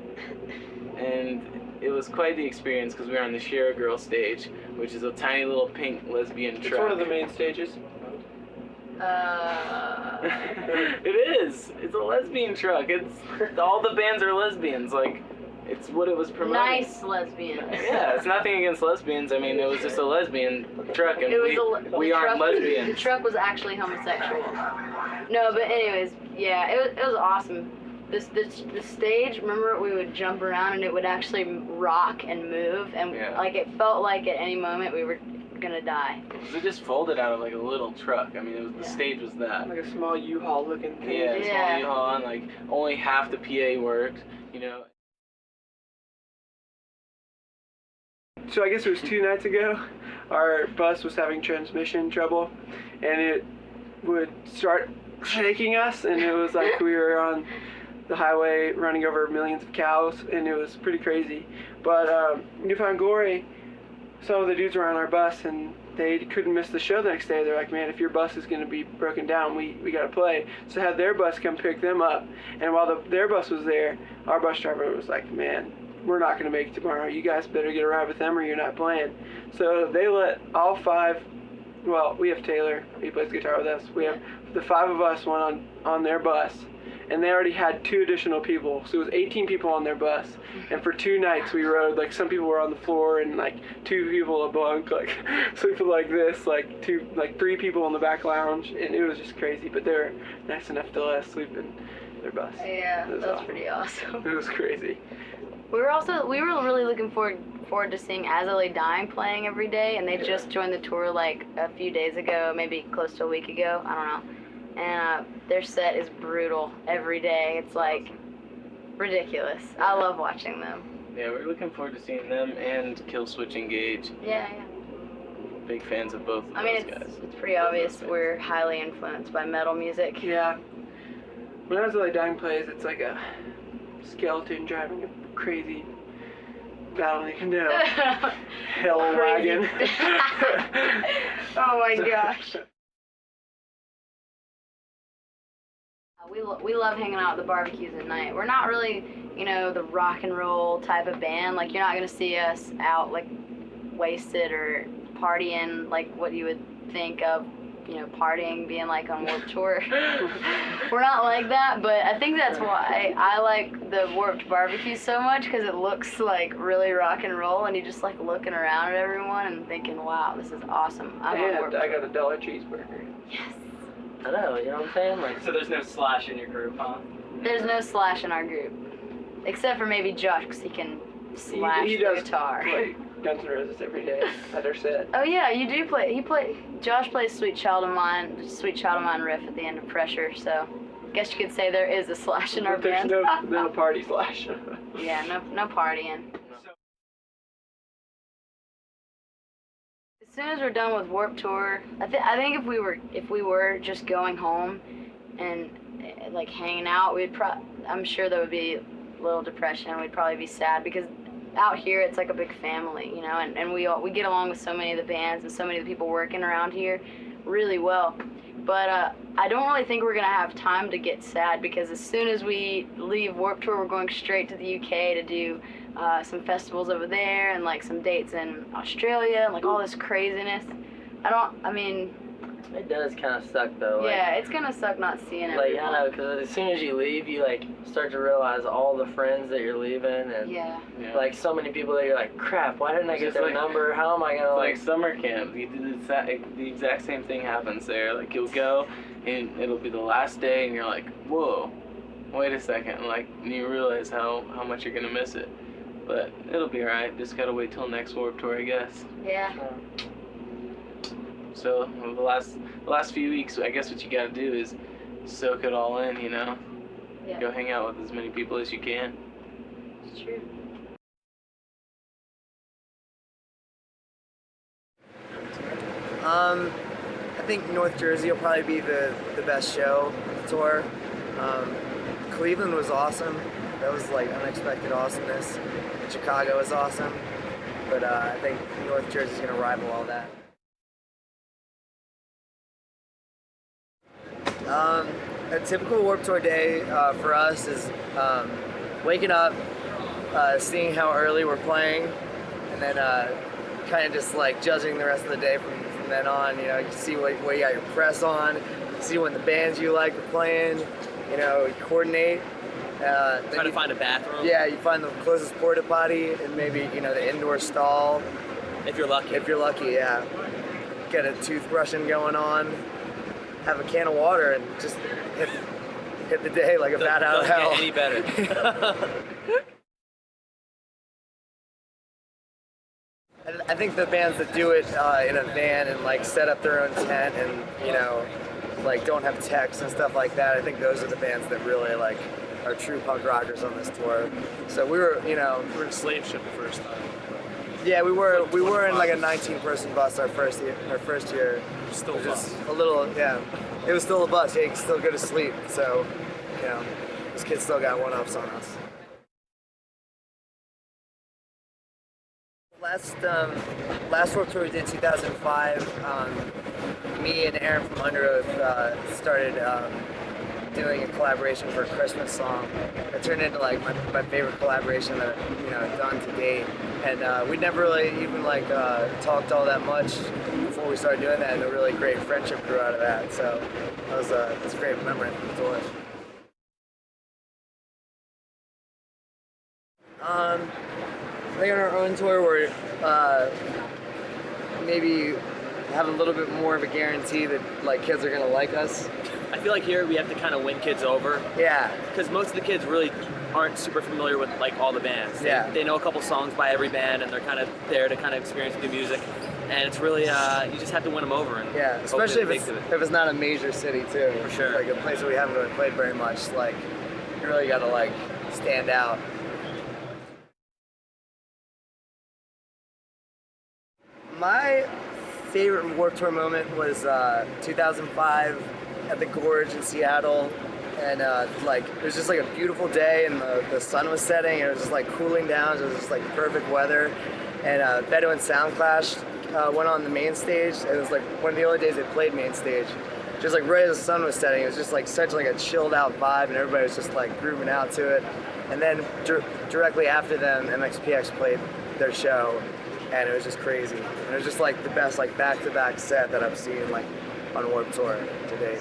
and it was quite the experience because we were on the Share a Girl stage, which is a tiny little pink lesbian truck. It's one of the main stages. It is. It's a lesbian truck. It's all the bands are lesbians. Like, it's what it was promoting. Nice lesbians. Yeah, it's nothing against lesbians. I mean, it was just a lesbian truck, and we aren't lesbians. The truck was actually homosexual. No, but anyways, yeah, it was awesome. The stage, remember, we would jump around and it would actually rock and move, and like it felt like at any moment we were gonna die. It just folded out of like a little truck. I mean, the stage was that. Like a small U-Haul looking thing. Yeah, a small U-Haul, and like only half the PA worked, you know. So I guess it was 2 nights ago, our bus was having transmission trouble, and it would start shaking us, and it was like we were on the highway running over millions of cows, and it was pretty crazy. But Newfound Glory, some of the dudes were on our bus, and they couldn't miss the show the next day. They're like, man, if your bus is going to be broken down, we got to play. So had their bus come pick them up, and while their bus was there, our bus driver was like, man, we're not going to make it tomorrow. You guys better get a ride with them or you're not playing. So they let all 5, well, we have Taylor, he plays guitar with us. We have the 5 of us went on their bus, and they already had 2 additional people. So it was 18 people on their bus. And for 2 nights we rode, like some people were on the floor and like 2 people a bunk, like sleeping like this, like 3 people in the back lounge, and it was just crazy. But they were nice enough to let us sleep in their bus. Yeah, that was pretty awesome. It was crazy. We were really looking forward to seeing As I Lay Dying playing every day, and they just joined the tour like a few days ago, maybe close to a week ago, I don't know. And their set is brutal every day. It's like ridiculous. I love watching them. Yeah, we're looking forward to seeing them and Killswitch Engage. Yeah. Big fans of both of those guys. It's pretty obvious we're highly influenced by metal music. Yeah. When As I Lay Dying plays, it's like a skeleton driving a crazy, I don't even know, hell wagon. Oh my gosh. We love hanging out at the barbecues at night. We're not really, the rock and roll type of band. Like, you're not going to see us out, like, wasted or partying like what you would think of, partying being like on Warped Tour. We're not like that, but I think that's why I like the Warped barbecue so much, because it looks like really rock and roll, and you just like looking around at everyone and thinking, wow, this is awesome. I got a $1 cheeseburger. Yes. I know, you know what I'm saying? Like, so there's no Slash in your group, huh? There's no Slash in our group, except for maybe Josh, because he can slash he the does guitar. Play Guns N' Roses every day at their set. Oh yeah, you do play. Josh plays Sweet Child of Mine riff at the end of Pressure. So, I guess you could say there is a Slash in our band. There's no party Slash. Yeah, no partying. As soon as we're done with Warped Tour, I think if we were just going home and like hanging out, I'm sure there would be a little depression. We'd probably be sad, because out here it's like a big family, and we get along with so many of the bands and so many of the people working around here really well. But I don't really think we're gonna have time to get sad, because as soon as we leave Warped Tour, we're going straight to the UK to do some festivals over there and like some dates in Australia and like all this craziness. It does kind of suck though. Yeah, it's gonna suck not seeing it. Like, I know, because as soon as you leave, you like start to realize all the friends that you're leaving, and like so many people that you're like, crap, why didn't I get their number? How am I gonna like summer camp? The exact same thing happens there. Like, you'll go and it'll be the last day, and you're like, whoa, wait a second, and you realize how much you're gonna miss it. But it'll be alright. Just gotta wait till next Warped Tour, I guess. Yeah. So the last few weeks, I guess what you gotta do is soak it all in, Yeah. Go hang out with as many people as you can. It's true. I think North Jersey will probably be the best show of the tour. Cleveland was awesome. That was like unexpected awesomeness. Chicago was awesome. But I think North Jersey's going to rival all that. A typical Warped Tour day for us is waking up, seeing how early we're playing, and then kind of just like judging the rest of the day from then on. You know, you see where you got your press on, see when the bands you like are playing, you know, you coordinate. Try to find a bathroom. Yeah, you find the closest porta potty and maybe, you know, the indoor stall. If you're lucky. If you're lucky, yeah. Get a toothbrushing going on, have a can of water, and just hit the day like a bat out of hell. Doesn't get any better. I think the bands that do it in a van and like set up their own tent and, you know, like don't have techs and stuff like that, I think those are the bands that really like are true punk rockers on this tour. So we were, you know, we were in Slave Ship the first time. Yeah, we were in like a 19-person bus our first year. Still a bus. A little, yeah. It was still a bus. Yeah, you could still go to sleep. So, you know, those kids still got one-ups on us. Last Warped Tour we did 2005. Me and Aaron from Under Oath started doing a collaboration for a Christmas song. It turned into like my favorite collaboration that I've done to date. And we never really even like talked all that much before we started doing that, and a really great friendship grew out of that. So that was a great memory from the tour. I think on our own tour we're maybe have a little bit more of a guarantee that like kids are gonna like us. I feel like here we have to kind of win kids over. Yeah. Because most of the kids really aren't super familiar with like all the bands. They know a couple songs by every band, and they're kind of there to kind of experience new music. And it's really you just have to win them over. And yeah, especially if it's not a major city too. For sure. Like a place that we haven't really played very much. Like you really got to like stand out. My favorite Warped Tour moment was 2005 at the Gorge in Seattle, and like it was just like a beautiful day, and the sun was setting, and it was just like cooling down. So it was just like perfect weather, and Bedu and Soundclash went on the main stage. It was like one of the only days they played main stage. Just like right as the sun was setting, it was just like such like a chilled out vibe, and everybody was just like grooving out to it. And then directly after them, MXPX played their show. And it was just crazy. And it was just like the best like back-to-back set that I've seen like on Warped Tour to date.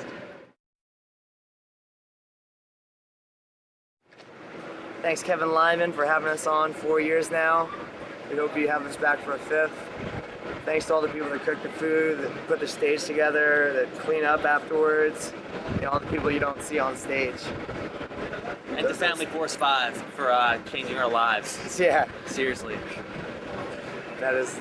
Thanks Kevin Lyman for having us on 4 years now. We hope you have us back for a 5th. Thanks to all the people that cook the food, that put the stage together, that clean up afterwards. You know, all the people you don't see on stage. And to Family Force 5 for changing our lives. Yeah. Seriously. That is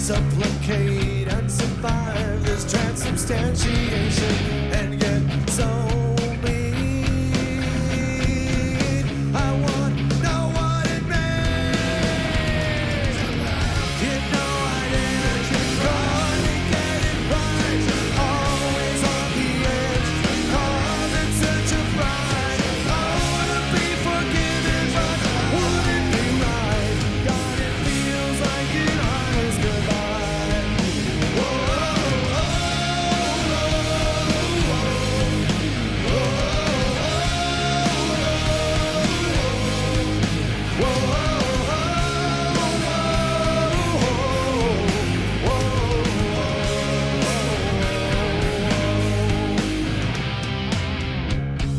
supplicate and survive this transubstantiation and get so mean. I want to know what it means. Get no identity, trying to get it right. Always on the edge, cause it's such a fight. I wanna be forgiven, but would it be right? God, it feels like an honest goodbye. Whoa,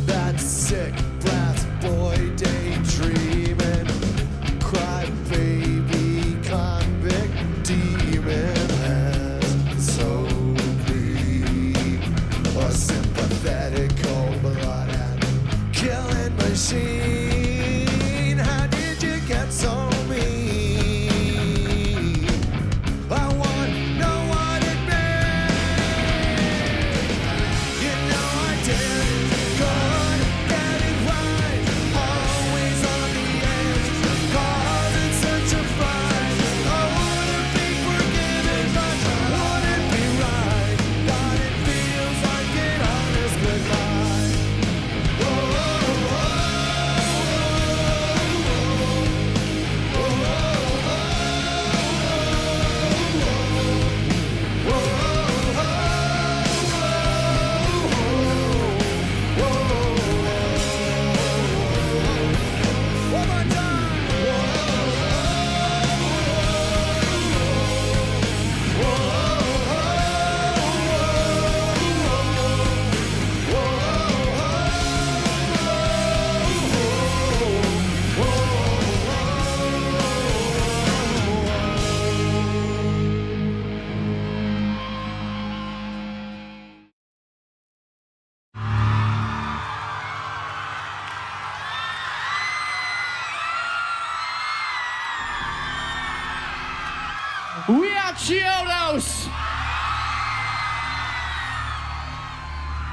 that sick brass boy daydreaming, cry baby convict demon has so clean, a sympathetic cold-blood and killing machine. How did you get so mean? I want to know what it means. You know I did good, get it right. Always on the edge, cause it's such a fight. I wanna be forgiven, but would it be right? God, it feels like an honest goodbye. We are Chiodos!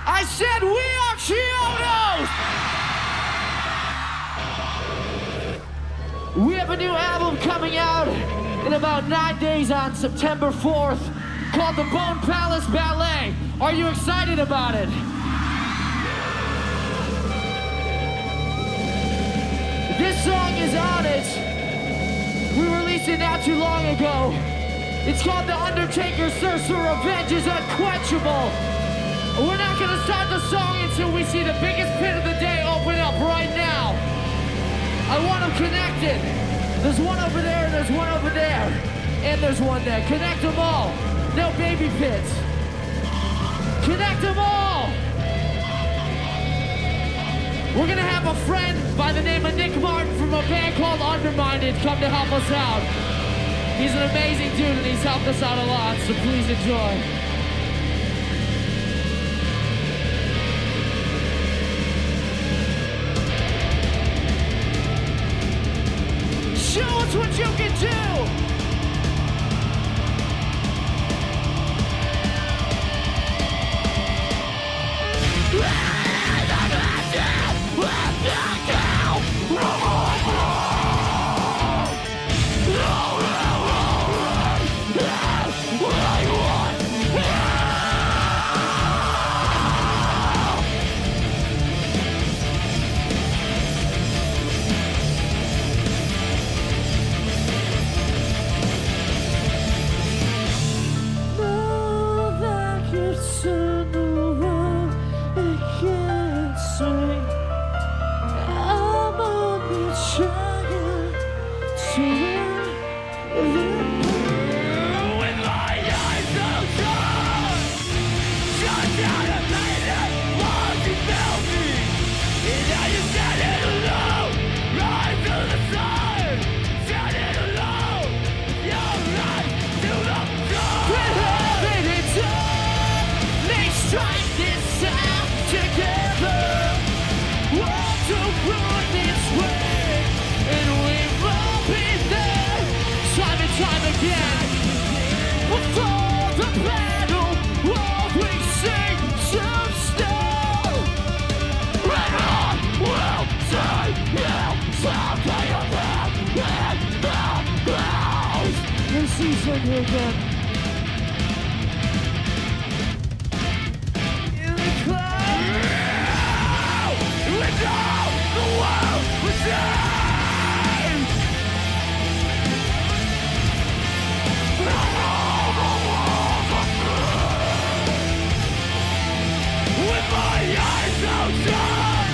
I said we are Chiodos! We have a new album coming out in about 9 days on September 4th called The Bone Palace Ballet. Are you excited about it? This song is on it. We released it not too long ago. It's called The Undertaker's Thirst for Revenge is Unquenchable. We're not gonna start the song until we see the biggest pit of the day open up right now. I want them connected. There's one over there, and there's one over there, and there's one there. Connect them all. No baby pits. Connect them all. We're gonna have a friend by the name of Nick Martin from a band called Undermined come to help us out. He's an amazing dude and he's helped us out a lot, so please enjoy. Show us what you can do! again. In the cloud, with all the world within. With my eyes open,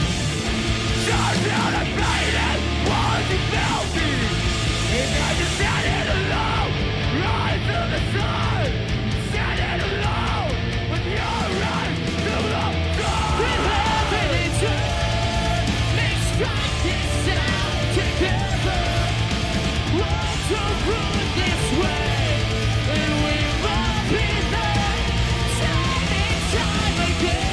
shut down and faded, wanting filthy. And I'm just standing alone, rise to the sun, standing alone, with your eyes to the sun. We have an eternal, let's strike this out together. Want to run this way, and we must be there, time and time again.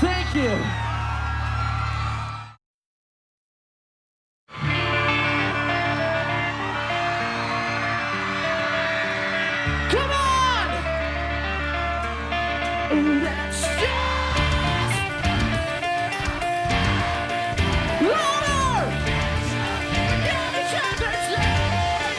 Thank you. Come on! Let's dance! Louder! Down each other's leg!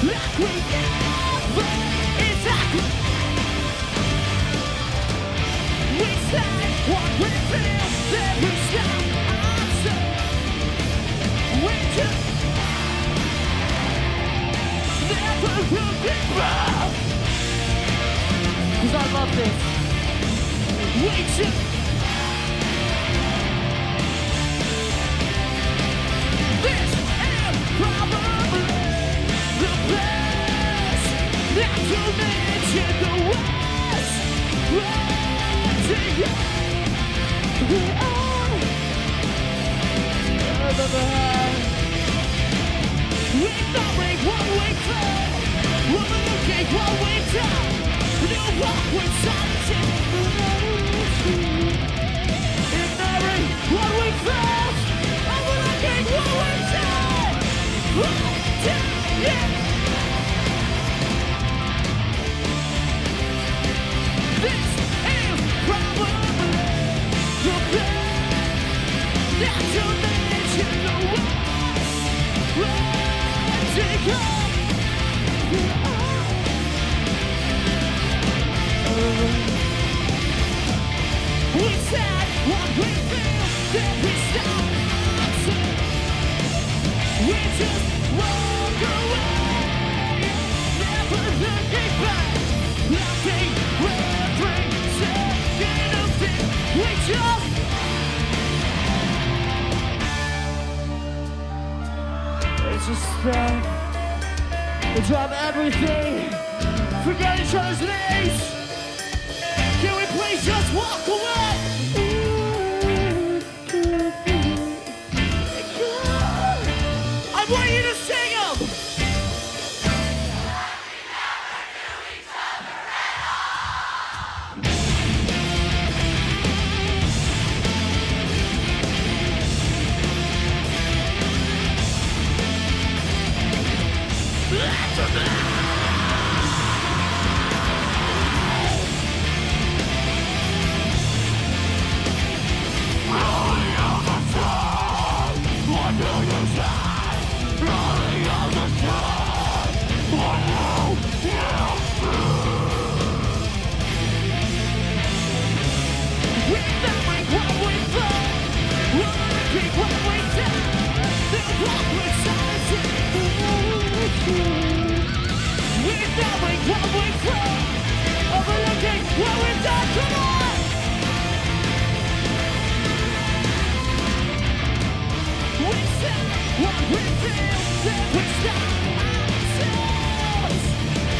Like we never exactly. We say what we feel, then we stop ourselves. We just never looking back. 'Cause I love this. We just this is probably the best. Not to mention the worst. Rising up, we are the high. Ignoring what we feel, overlooking what we've done. New walk with silence in the ignoring what we feel, overlooking what we've done. Yeah. This is probably the best. Not to mention the worst. Rising up, we said what we feel, then we stop ourselves. We just walk away, never looking back. Nothing, every second of it. We just it's just we drop everything, forget each other's names. Can we please just walk away? I want you to sing them.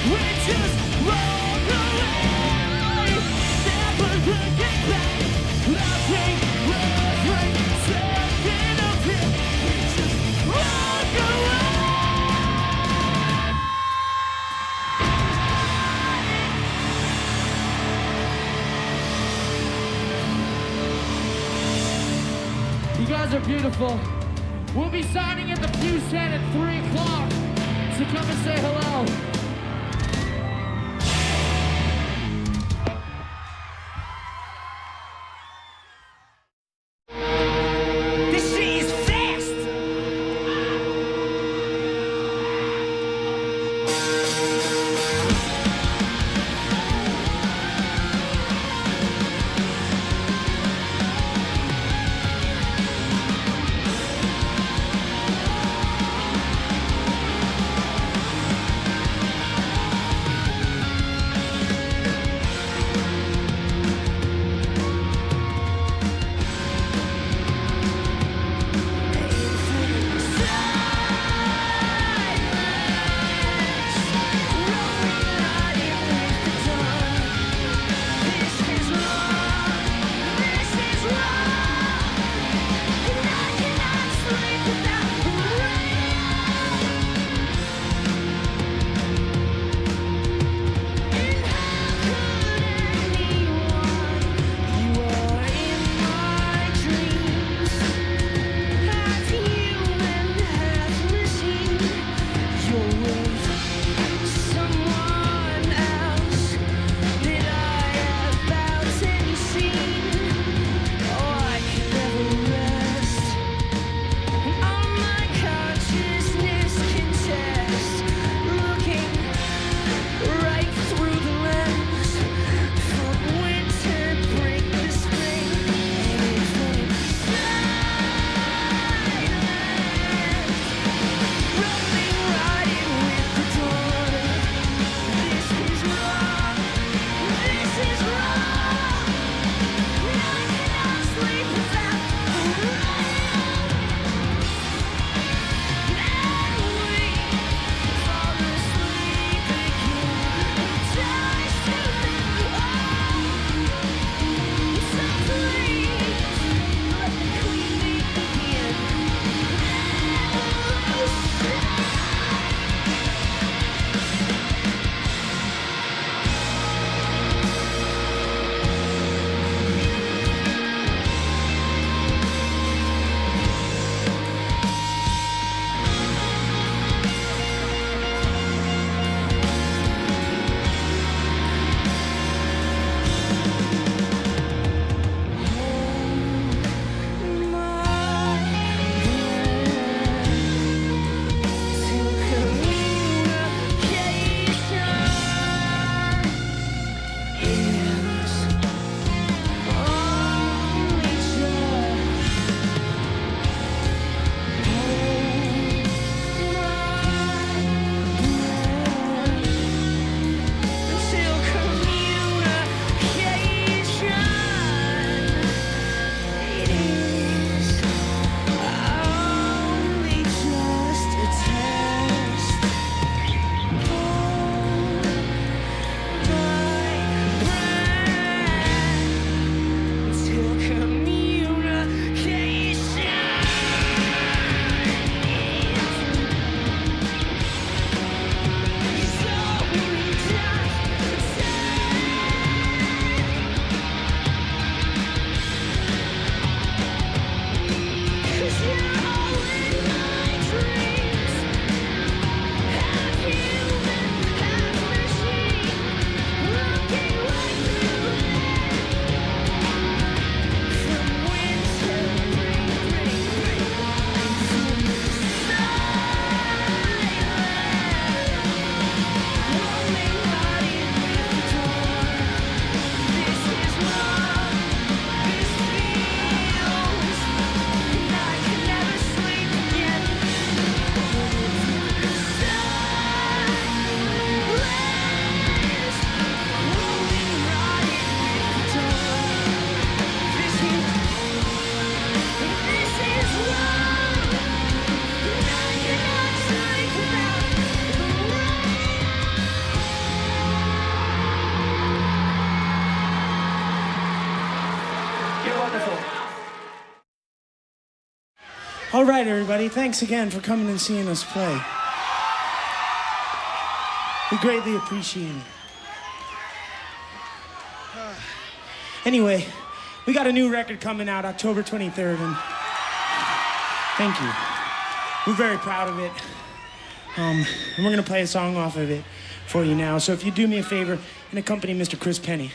We just roll away. You guys are beautiful. We'll be signing at the Fuse tent at 3 o'clock, so come and say hello. This shit is fast! right, everybody. Thanks again for coming and seeing us play. We greatly appreciate it. Anyway, we got a new record coming out October 23rd, and thank you. We're very proud of it. And we're going to play a song off of it for you now. So if you do me a favor and accompany Mr. Chris Penny.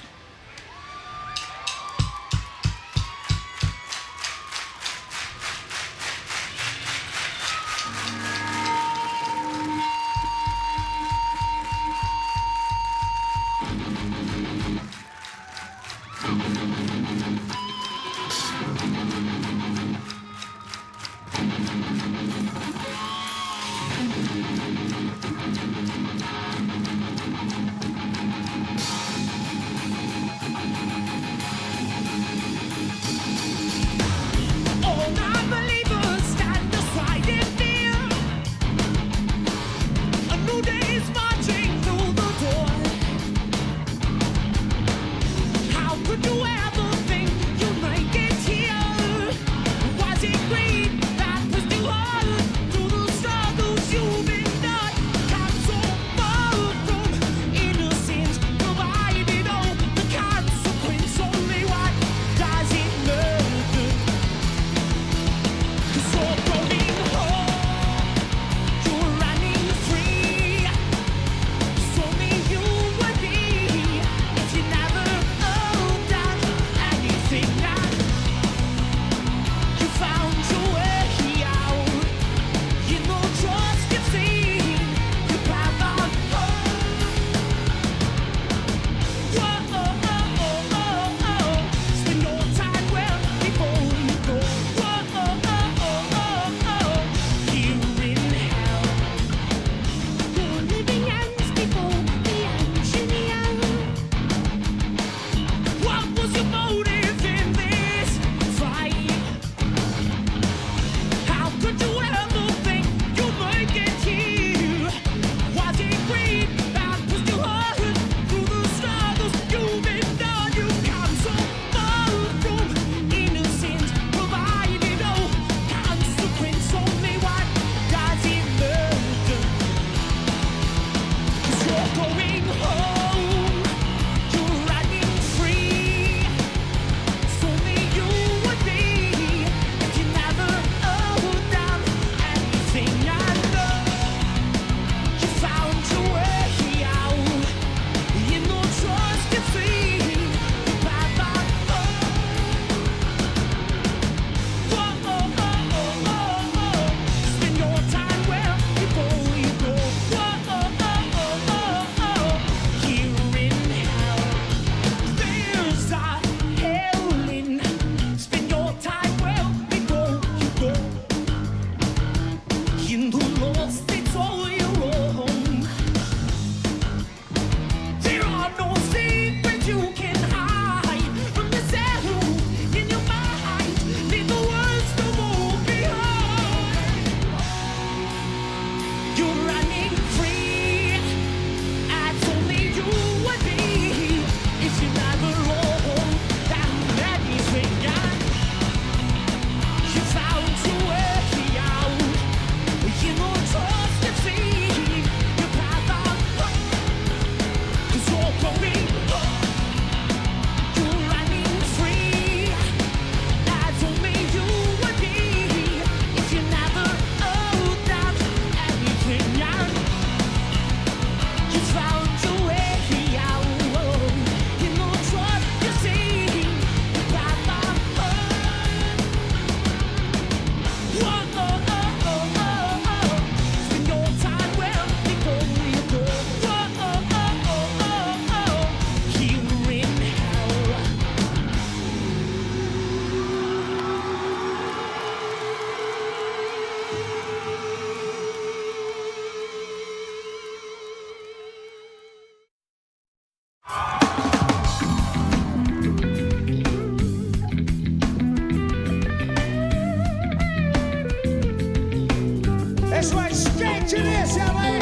Let's right straight to this, LA.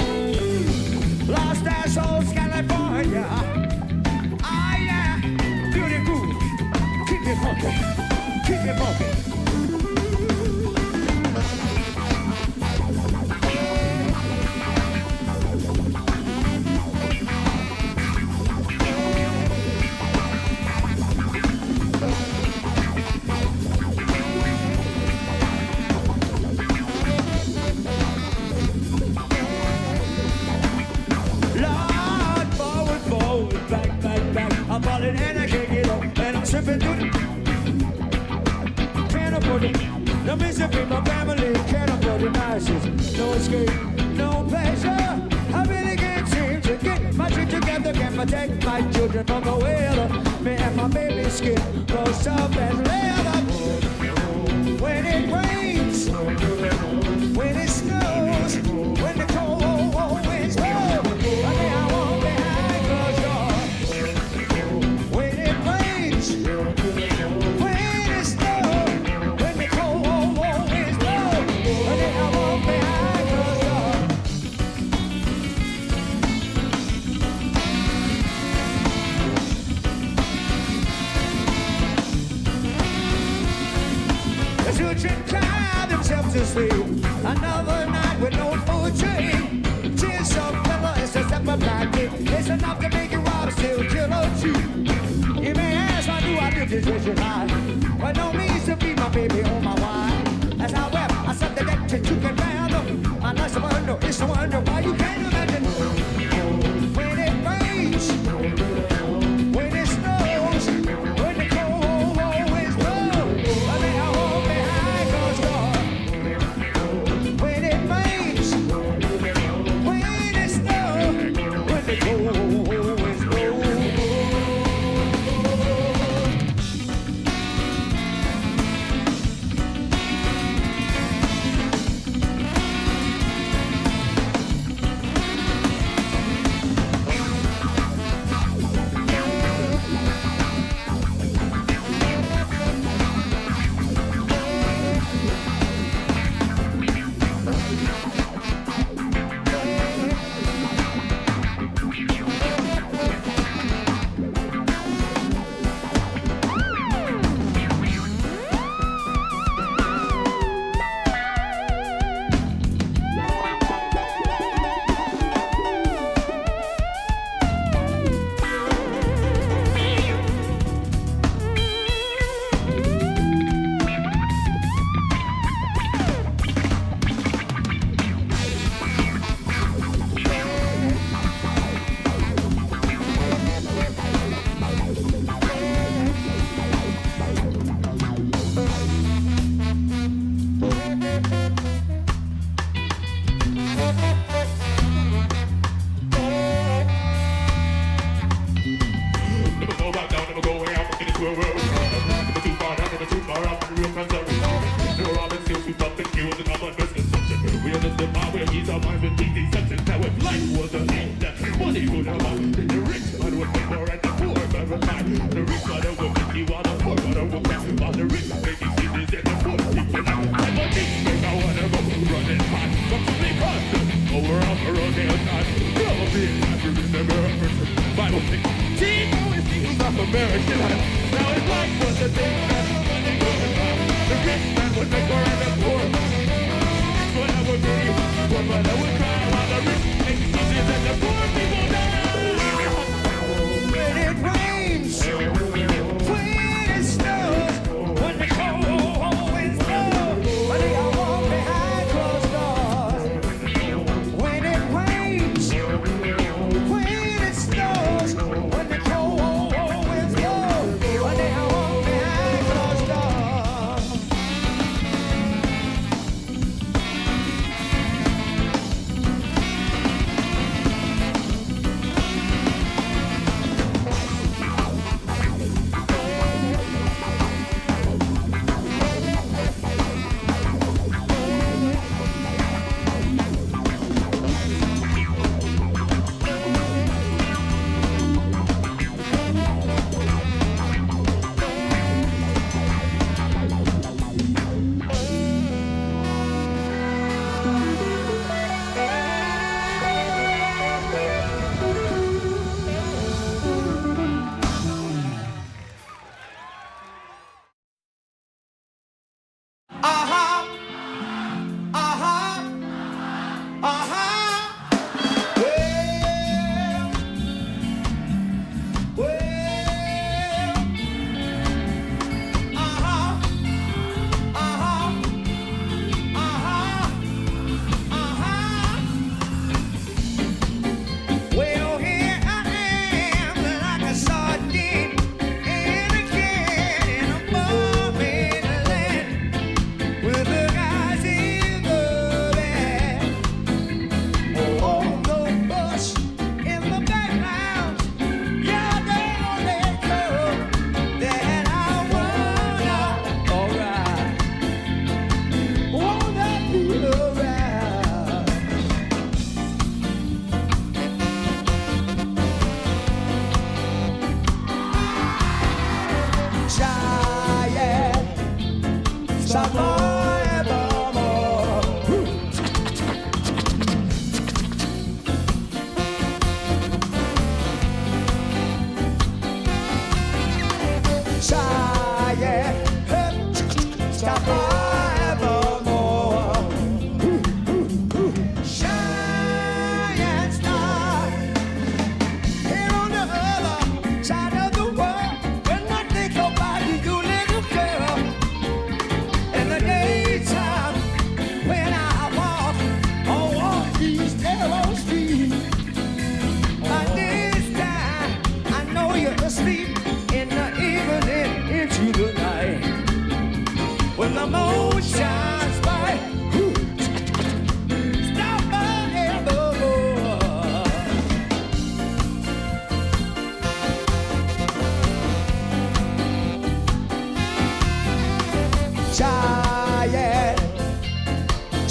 Lost assholes, California. Ah, yeah. Feel the groove. Keep it funky. Keep it funky. me, my family can't afford devices. No escape, no pleasure. I really can't seem to get my shit together. Can protect my children from the weather. Me and my baby's skin goes soft as leather. When it rains, when it snows, when the cold winds blow, I mean, I won't be high 'cause you're. When it rains, when it snows, when the cold winds blow, I mean, I won't be high 'cause you're. The children cry themselves to sleep. Another night with no food to eat. Tears of fella is a separate packet. It's enough to make you rob, steal, kill, or cheat. You may ask why do I do this with life? But no means to be my baby or my wife. As I wept, I said the deck that you can fathom. My life's a wonder, it's a wonder why you can't imagine. When it rains, when it snows, when the cold winds blow, I mean, I won't be high 'cause you're. When it rains, when it snows, when the cold winds blow.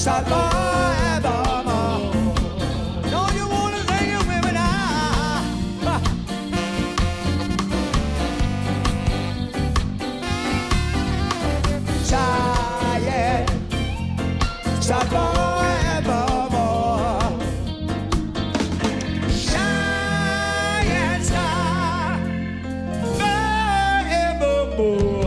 shot forevermore. Don't you wanna sing it with me now? Giant shot forevermore. Giant star forevermore.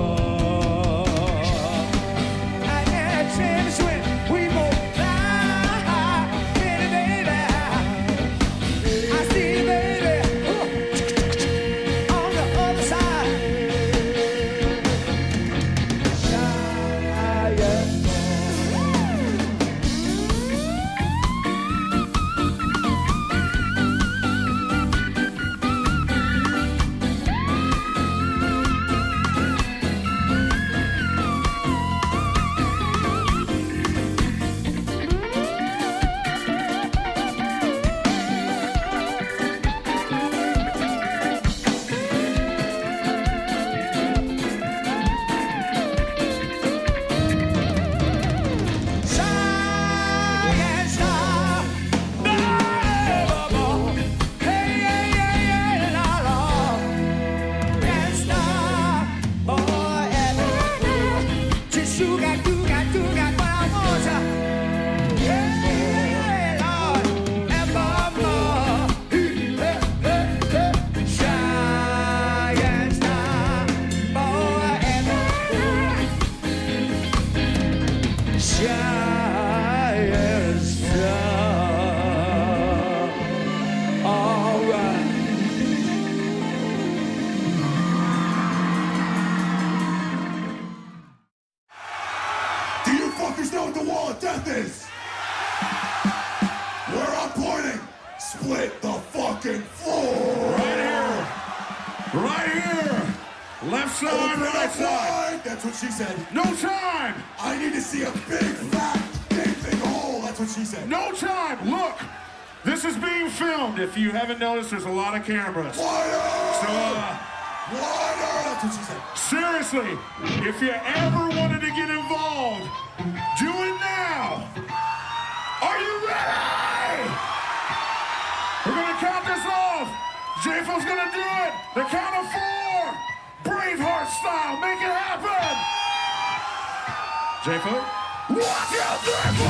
Split the fucking floor! Right here! Right here! Left side, right side! That's what she said. No time! I need to see a big, fat, big hole! That's what she said. No time! Look! This is being filmed. If you haven't noticed, there's a lot of cameras. Wider! So, wider! That's what she said. Seriously, if you ever wanted to get involved, do it now! Are you ready? We're gonna count this off. J-Fo's gonna do it. The count of 4. Braveheart style. Make it happen. J-Fo. 1, 2, 3, 4.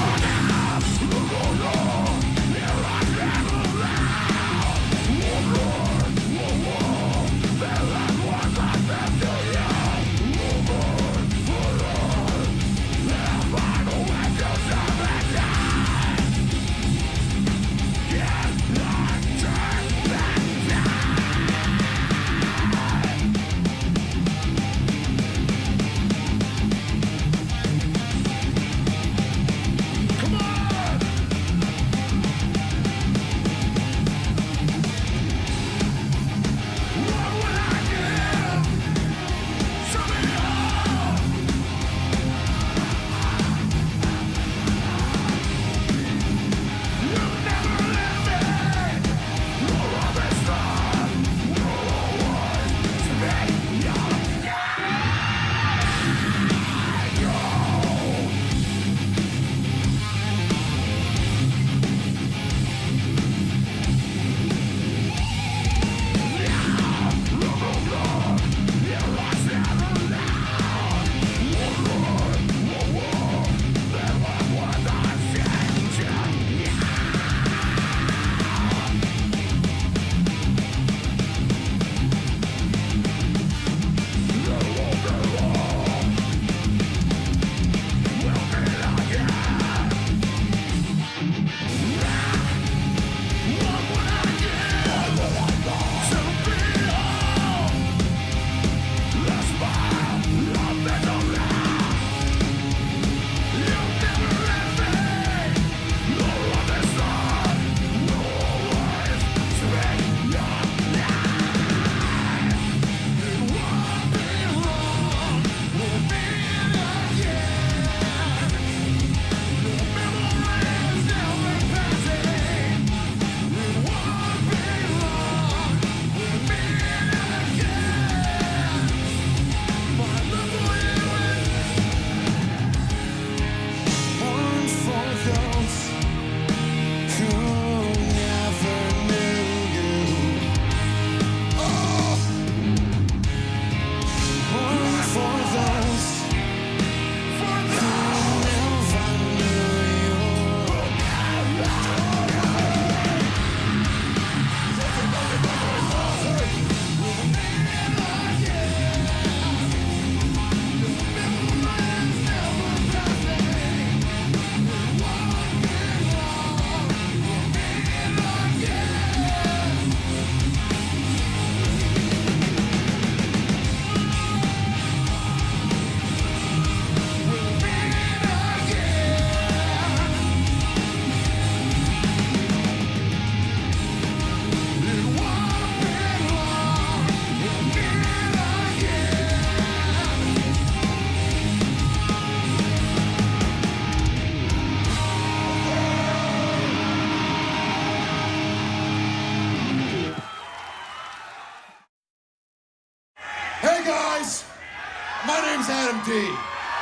My name's Adam D.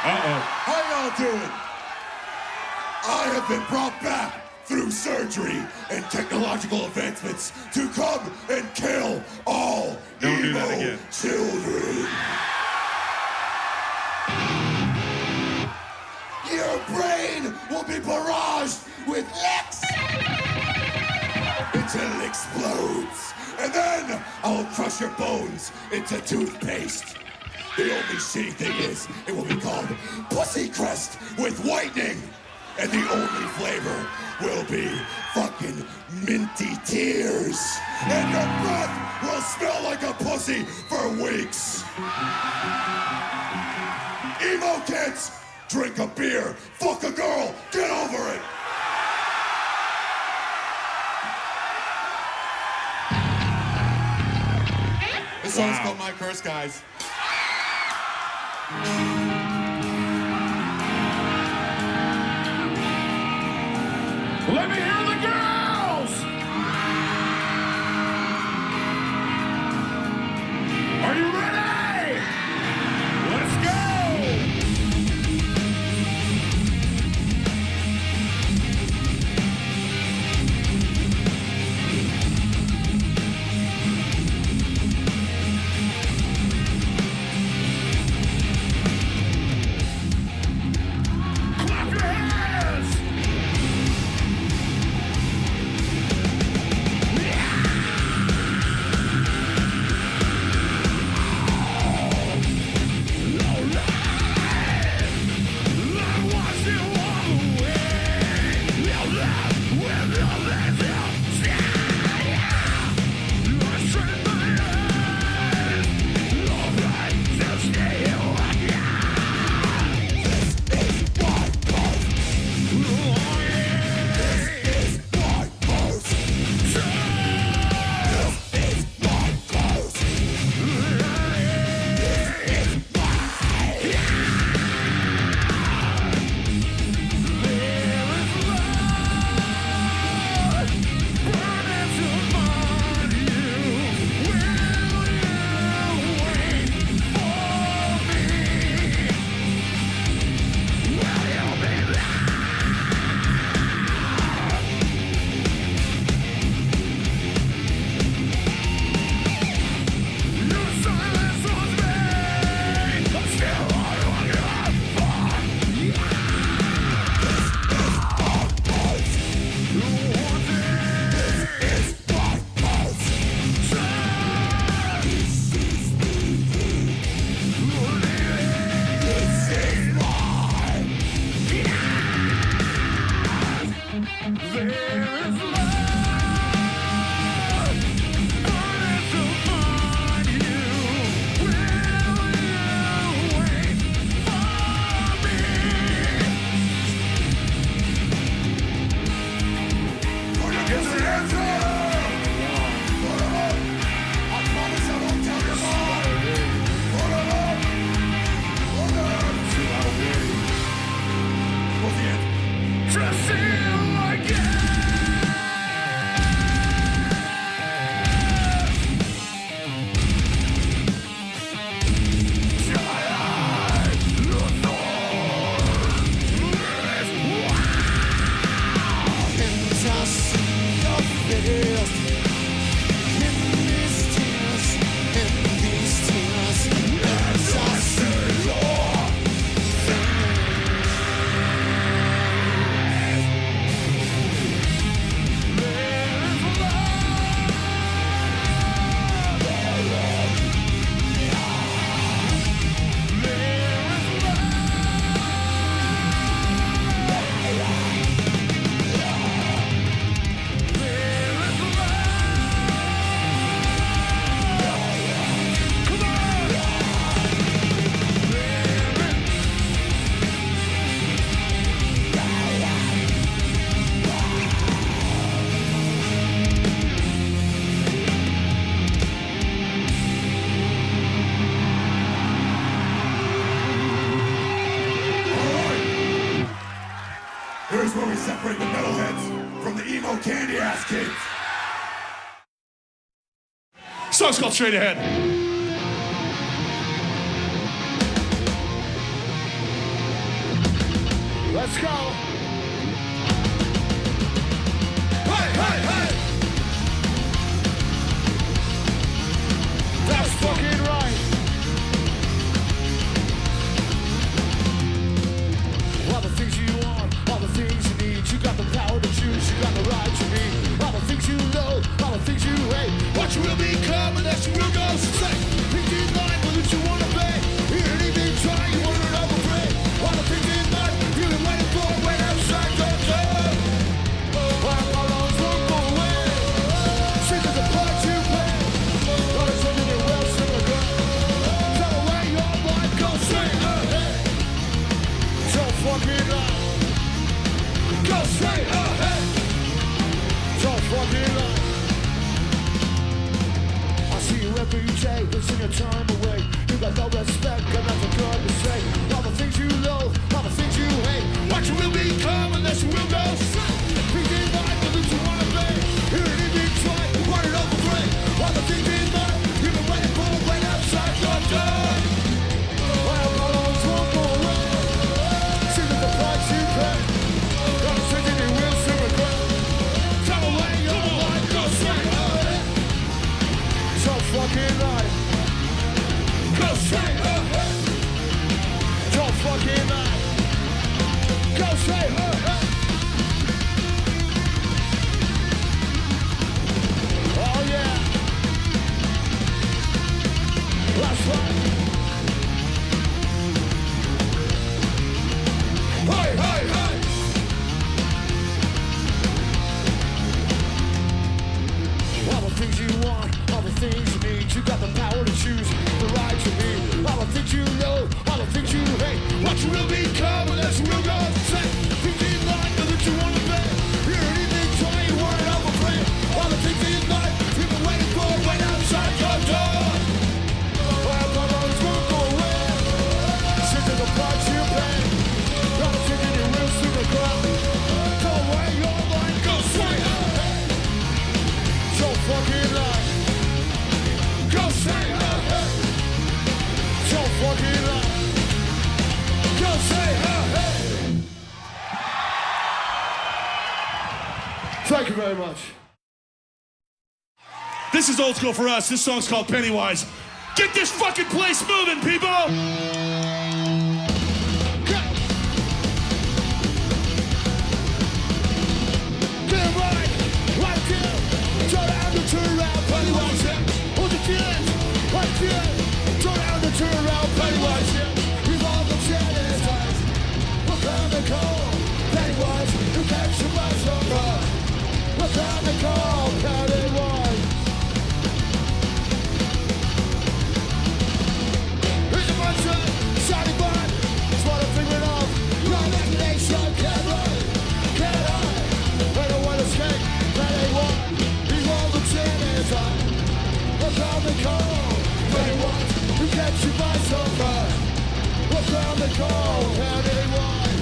How y'all doing? I have been brought back through surgery and technological advancements to come and kill all emo children. Your brain will be barraged with X until it explodes. And then I'll crush your bones into toothpaste. The only shitty thing is, it will be called Pussy Crest with whitening. And the only flavor will be fucking minty tears. And your breath will smell like a pussy for weeks. Emo kids, drink a beer, fuck a girl, get over it. This song's called My Curse, guys. Let me hear the girls! Are you ready? Let's go! Clap your hands! Here's where we separate the metalheads from the emo candy-ass kids. Song's called Straight Ahead. Let's go. Hey, hey, hey. That's fucking right. All the things you want, all the things you need. You got the power to choose, you got the right to be. All the things you know, all the things you hate. What you will become and that you will go straight. Things in life with which you want to be. Anything try, you want it over free. All the things in life you've been waiting for when outside your door. While all those won't go away. See there's a price you pay. All the things you will still go. Tell away your life, go straight ahead. So fucking life. Go straight ahead. So fucking life. I see you every day, losing your time away. You got no respect, got nothing good to say. All the things you know, all the things you hate. What you will become unless you will go straight. Things in life, the things you wanna be. You didn't even try, you want it over free. All the things in life, you've been waiting for right outside your door. Well, all those won't go away. See that the price you pay. Got a thing you will soon regret. Tell away your life, go straight ahead. So fucking life. Go straight ahead. So fucking life. Go straight ahead. Oh yeah. That's right. Hey, hey, hey. All the things you want, all the things you need. You got the power to choose the right to be. All the things you know, all the things you hate. What you will become unless you will go straight. Things in life that you want to be. You're anything try, you want it over free. All the things in life you've been waiting for right outside your door. Well, all those won't go away. Shit to the price you pay. All the things you will soon regret. Go away your life, go straight ahead. So fucking life. Go straight ahead. So fucking life. Go straight ahead. Thank you very much. This is old school for us. This song's called Pennywise. Get this fucking place moving, people! Get right, right here. Turn around, Pennywise here. Hold your kids, right here. Turn around, Pennywise here. We've all been sanitized. We're coming cold, Pennywise. You can't survive so far. We're coming cold, Pennywise. Here's a bunch of shiny blood. It's what I'm figuring out. Your imagination can't run, can't hide. I don't want to escape, that ain't one. We're coming cold, Pennywise. You can't survive so far. We're coming cold, Pennywise.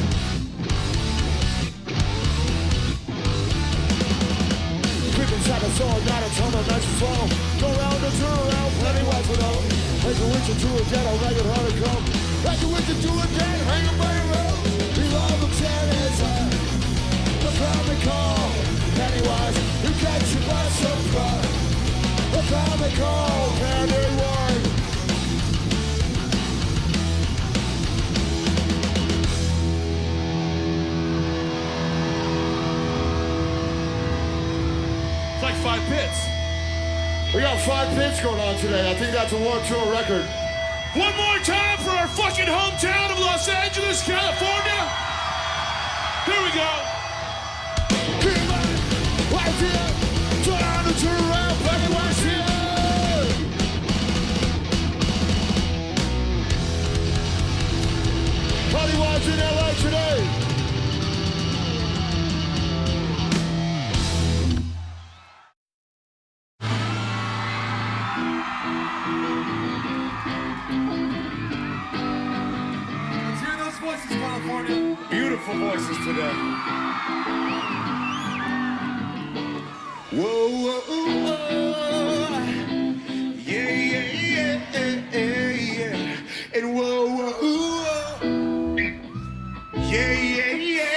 Creep inside the soul, not a ton of nice and slow. Go round and turn around, Pennywise with all. Like a witch into a dead, I'll make it hard to come. Like a witch into a dead, hang a by your road. Leave all the channels on. We're coming cold, Pennywise. You can't survive so far. We're coming cold, Pennywise. It's like 5 pits. We got 5 pits going on today. I think that's a Warped Tour record. One more time for our fucking hometown of Los Angeles, California. Here we go. Right here. Turn around, Pennywise here. Pennywise in LA today. Let's hear those voices, California. Beautiful voices today. Whoa, whoa, whoa. Yeah, yeah, yeah, yeah. And whoa, whoa, whoa. Yeah, yeah, yeah.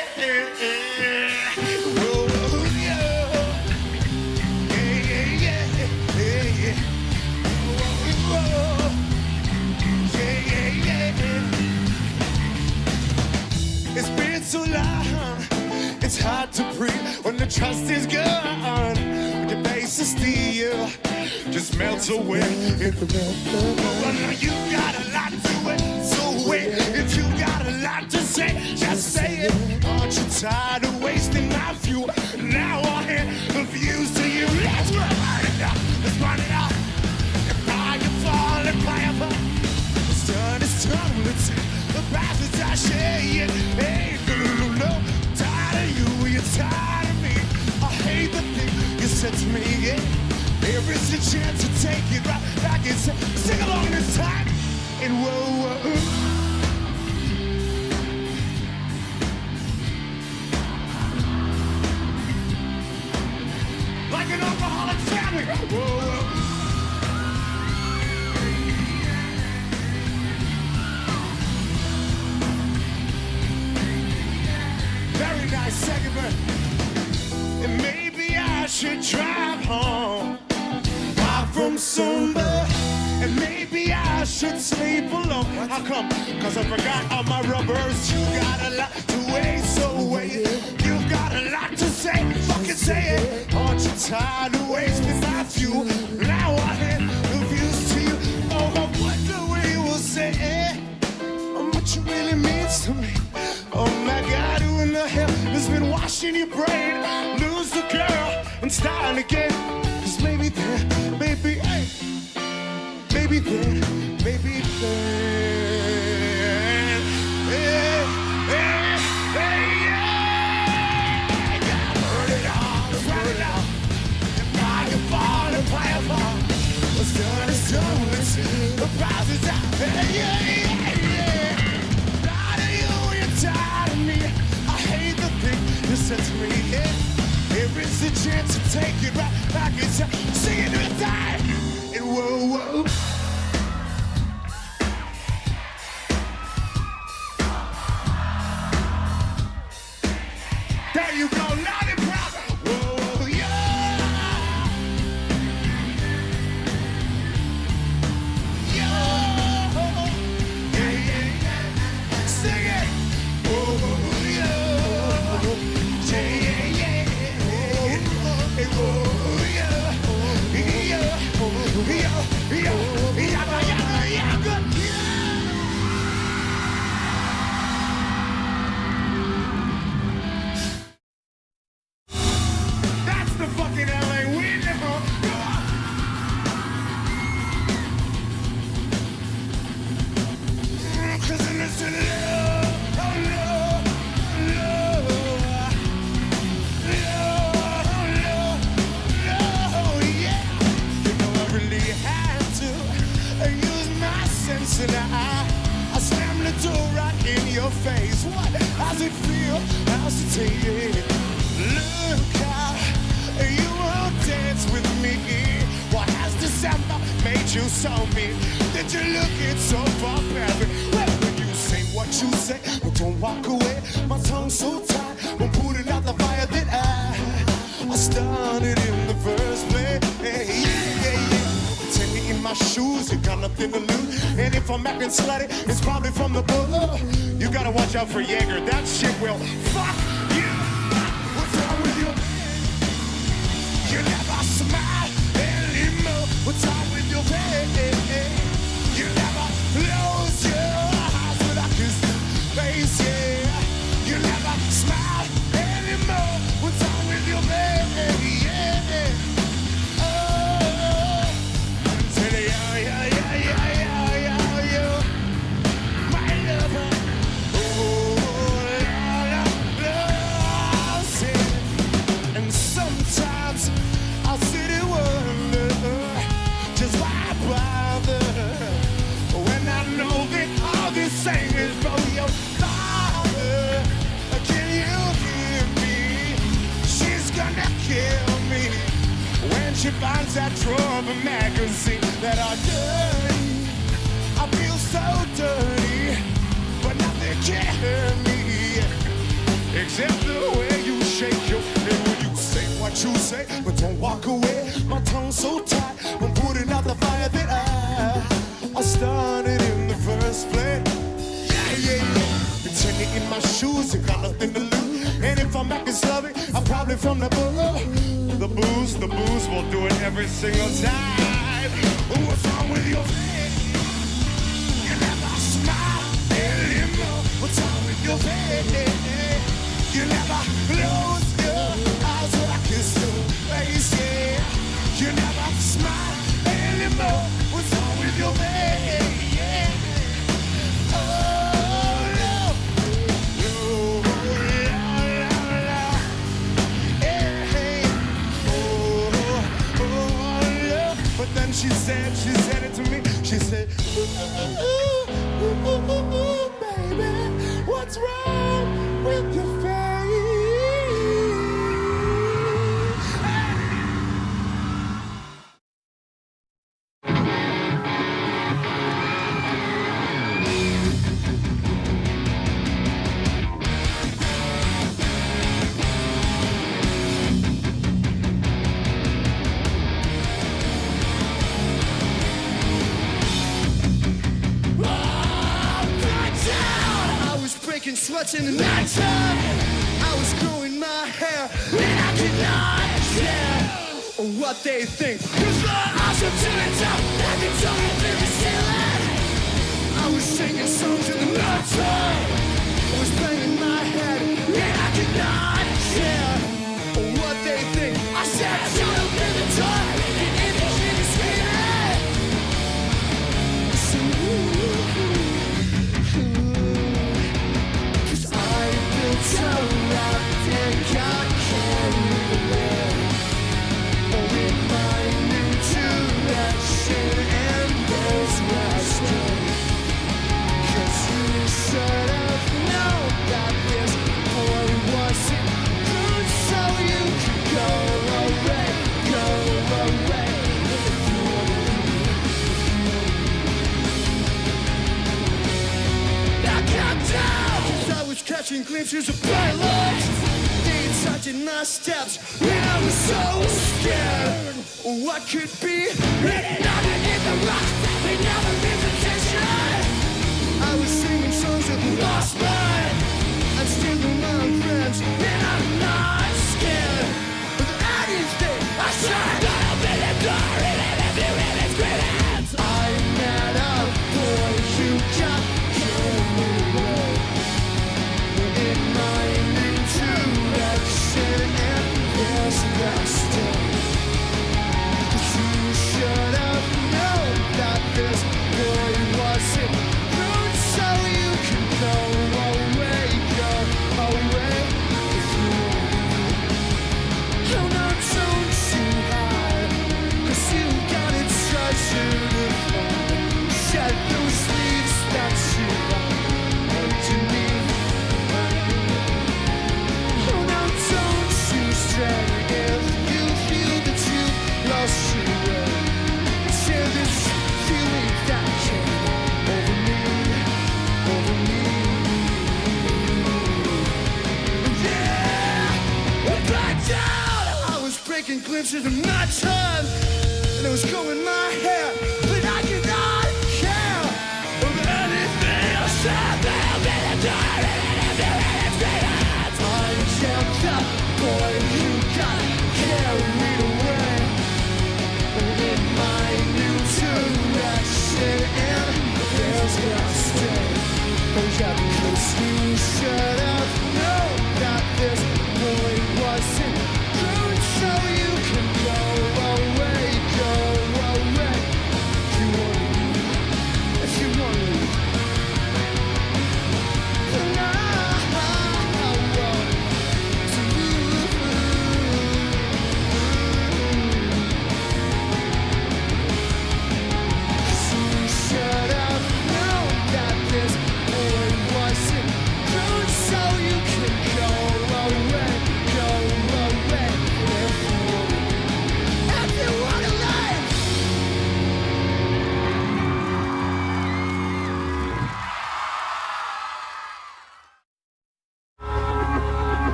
trust is gone. The base of steel just melts away. Well, now you got a lot to it, so wait. If you got a lot to say, just say it. Aren't you tired of wasting my fuel? Now I hand the views to you. Let's run it out. Let's run it out. If I can fall and play up, the sun is tumbling to the passes I share. Hey, no, tired of you, you're tired of me. I hate the thing you said to me. There is a chance to take it right back and say, sing along this time. And whoa, whoa. Like an alcoholic family. Whoa. Very nice segment. And maybe I should drive home far from somewhere. And maybe I should sleep alone. How come? Cause I forgot all my rubbers. You got a lot to waste, so wait. You've got a lot to say. Fucking say it. Aren't you tired of wasting my fuel? Now I hand the views to you. Oh, I wonder what you will say. How much it really means to me. Oh my God, who in the hell has been washing your brain? Lose the girl and start again. Cause maybe then, maybe, hey, maybe then, maybe then. Hey, hey, hey, yeah. I gotta burn it all, let's run it out. If I can fall and play a part, what's done is done, let's see the prize is out. Hey, yeah, yeah, yeah. Tired of you, you're tired of me. I hate the thing you said to me, yeah. There is a chance to take it right back and sing it to the time. And whoa, whoa. There you go, loud and proud. Whoa, whoa, yeah. Yeah. Yeah, yeah, yeah. Sing it. Whoa, whoa, yeah. Yeah, yeah, yeah. Hey, whoa, yeah. Yeah, yeah, yeah, yeah, good. That's the fucking LA wind, Cause in this love, oh love, love, love, love, yeah. You know I really had to use my sense and I slammed the door right in your face. What? How's it feel? How's it taste? Look how you won't dance with me. What has December made you so mean? That you're looking so barbaric? Well, when you say what you say, but don't walk away. My tongue's so tight, I'm putting out the fire that I started in the first place. Hey, yeah, yeah, yeah. Take me in my shoes, you got nothing to lose. And if I'm acting slutty, it's probably from the book. You gotta watch out for Jaeger, that shit will fuck you. What's wrong with you? You never smile anymore. What's wrong with your face? You never close your eyes when I kiss your face, yeah. You never smile anymore. What's wrong with your face? Yeah. Oh, tell you, yeah, my lover. And sometimes I sit and wonder just why bother when I know that all this thing is for your father. Can you hear me? She's gonna kill me when she finds that drawer of a magazine that are dirty. I feel so dirty, but nothing can hurt me except the way you shake your head when you say what you say, but don't walk away. My tongue's so tight, I'm putting out the fire that I started in the first place. Yeah, yeah, yeah. Pretending in my shoes, you got nothing to lose. And if I'm acting slutty, I'm probably from the booze. The booze will do it every single time. What's wrong with your face? You never smile anymore. What's wrong with your face? You never close your eyes when I kiss your face. Yeah. You never smile anymore. What's wrong with your face? Yeah. But then she said it to me. She said, ooh, baby, what's wrong with your face? Sweats in the nighttime. I was growing my hair, and I could not care what they think. Cause the awesome to the top, I could tell you through the ceiling. I was singing songs in the nighttime. I was banging my head, and I could not care what they think. I said, I should open the door, and in the shit is screaming. So, so wrapped and got carried away. Oh, in my new direction, and there's resting. 'Cause you should have known that this boy wasn't good, so you could go away. I got down, 'cause I was catching glimpses of bright lights. They touching my steps, and I was so scared. What could be hidden underneath the rocks that we never paid attention? I was singing songs of the lost mind. I'm still among friends, and I'm not scared of anything. I said I'll open the door, even if you really scream it. I met a boy who got carried away in my new direction, and there's resting. 'Cause you should have known that this boy wasn't good, so you can go away. If you hold on, don't you hide, 'cause you got a treasure to find. Shed those leaves that you left underneath. Hold on, don't you stray if you feel that you lost your way. Share this feeling that came over me. Yeah, back down. I was breaking glimpses of my time, and I was combing my hair, but I could not care of anything I said. They'll be the door, and if you really scream it. I am the boy who got carried away in my new direction, and there's resting. Oh yeah, because you should have known that this boy wasn't good, so you can go away. If you want to leave.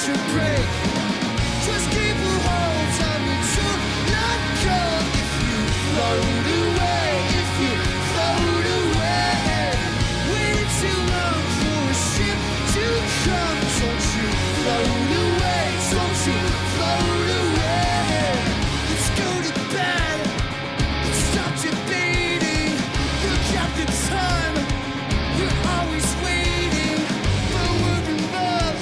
catch a break. Just keep a hold on me to not go. If you float away, if you float away, waited too long for a ship to come. Don't you float away, don't you float away. Let's go to bed, stop debating. Look at the time, you're always waiting. But we're in love,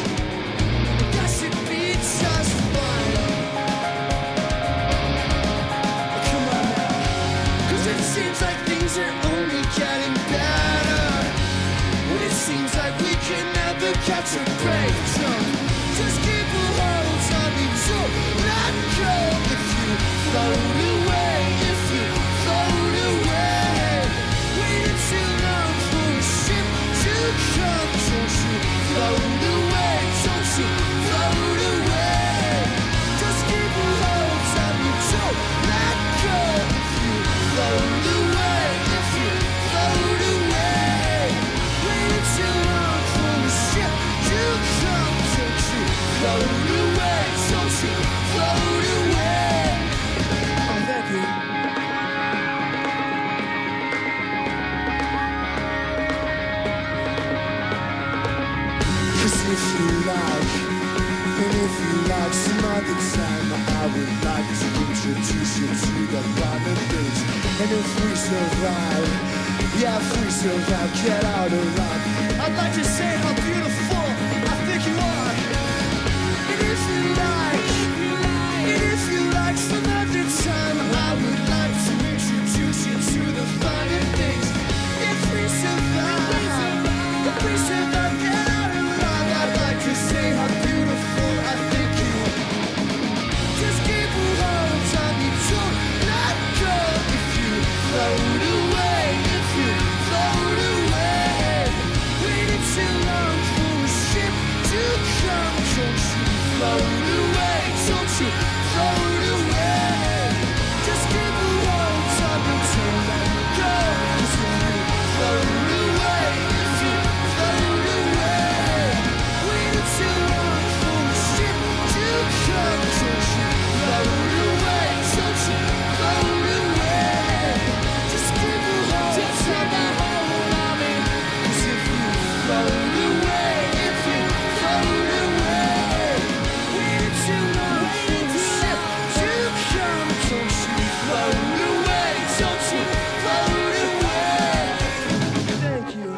that should be just fine. Come on now, 'cause it seems like things are only getting better. When it seems like we can never catch a break. So just keep a hold on me, do not go. If you float away, if you float away, waited too long for a ship to come. Don't you float away, don't you float away. Just keep a hold on me, do not go. If you float away, if you float away, waited too long for a ship to come. Don't you float away, don't you float away. Oh, thank you. 'Cause if you like, and if you like some other time, I would like to introduce you to the finer things. And if we survive, yeah, if we survive, get out alive. I'd like to say how beautiful I think you are. And if you like, and if you like some other time, I would like to introduce you to the finer things. If we survive, if we survive, get out alive. I'd like to say how beautiful I think you are. Just keep a hold on me, do not go. If you float away, if you float away, waited too long for a ship to come. Don't you float away, don't you float away. Just keep a hold on me, do not go. 'Cause if you float away, if you float away, waited too long for a ship to come. Don't you float away, don't you float away. Just keep a hold on me, 'cause if you float away, if you float away, waited too long for a ship to come. Don't you float away, don't you float away. Thank you.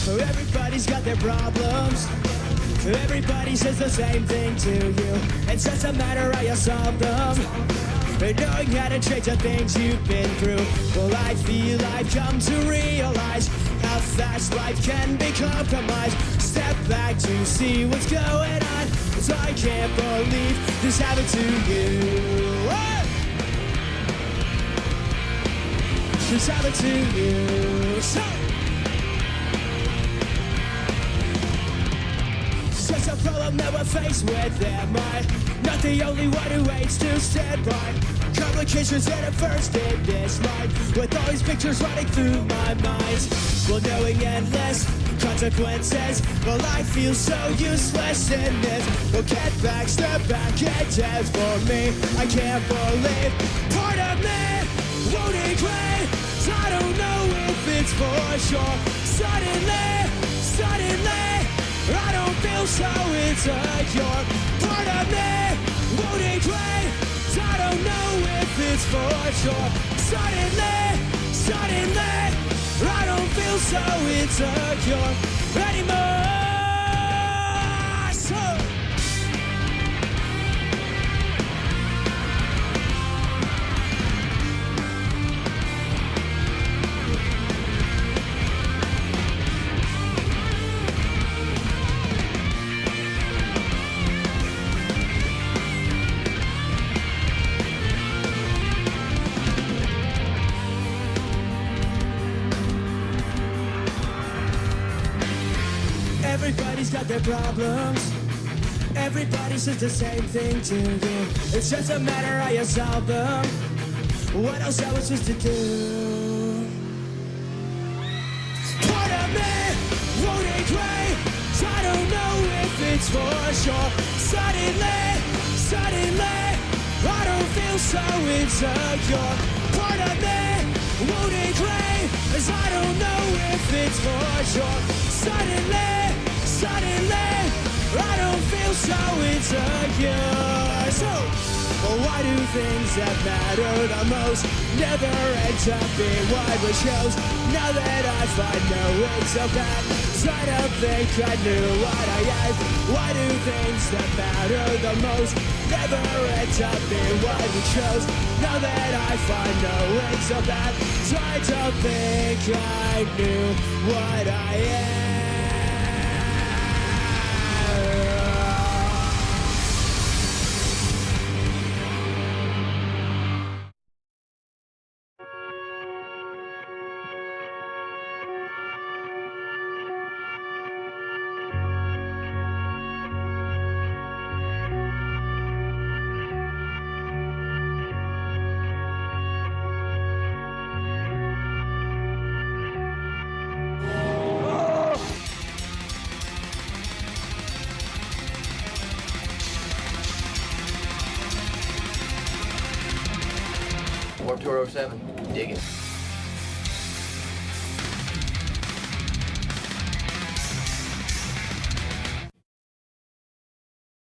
Everybody's got their problems. Everybody says the same thing to you. It's just a matter how you solve them. But knowing how to change the things you've been through. Well, I feel I've come to realize how fast life can be compromised. Step back to see what's going on. 'Cause I can't believe this happened to you. This happened to you. So such a problem that we're faced with, am I? Not the only one who hates to stand by. Complications that at first in this life, with all these pictures running through my mind. Well, knowing endless consequences, well, I feel so useless in this. Well, get back, step back, and dance for me. I can't believe part of me won't agree. I don't know if it's for sure. Suddenly, I don't feel so insecure. Part of me won't agree. I don't know if it's for sure. Suddenly, I don't feel so insecure anymore. So Everybody's got their problems. Everybody says the same thing to you. It's just a matter how you solve them. What else I was supposed to do? Part of me won't agree. I don't know if it's for sure. Suddenly, I don't feel so insecure. Part of me won't agree, as I don't know if it's for sure. Suddenly, I don't feel so insecure. So, well, why do things that matter the most never end up being what we chose? Now that I find no it's so bad, I don't think I knew what I had. Why do things that matter the most never end up being what we chose? Now that I find no it's so bad, I don't think I knew what I am. Warped Tour 07. Dig it.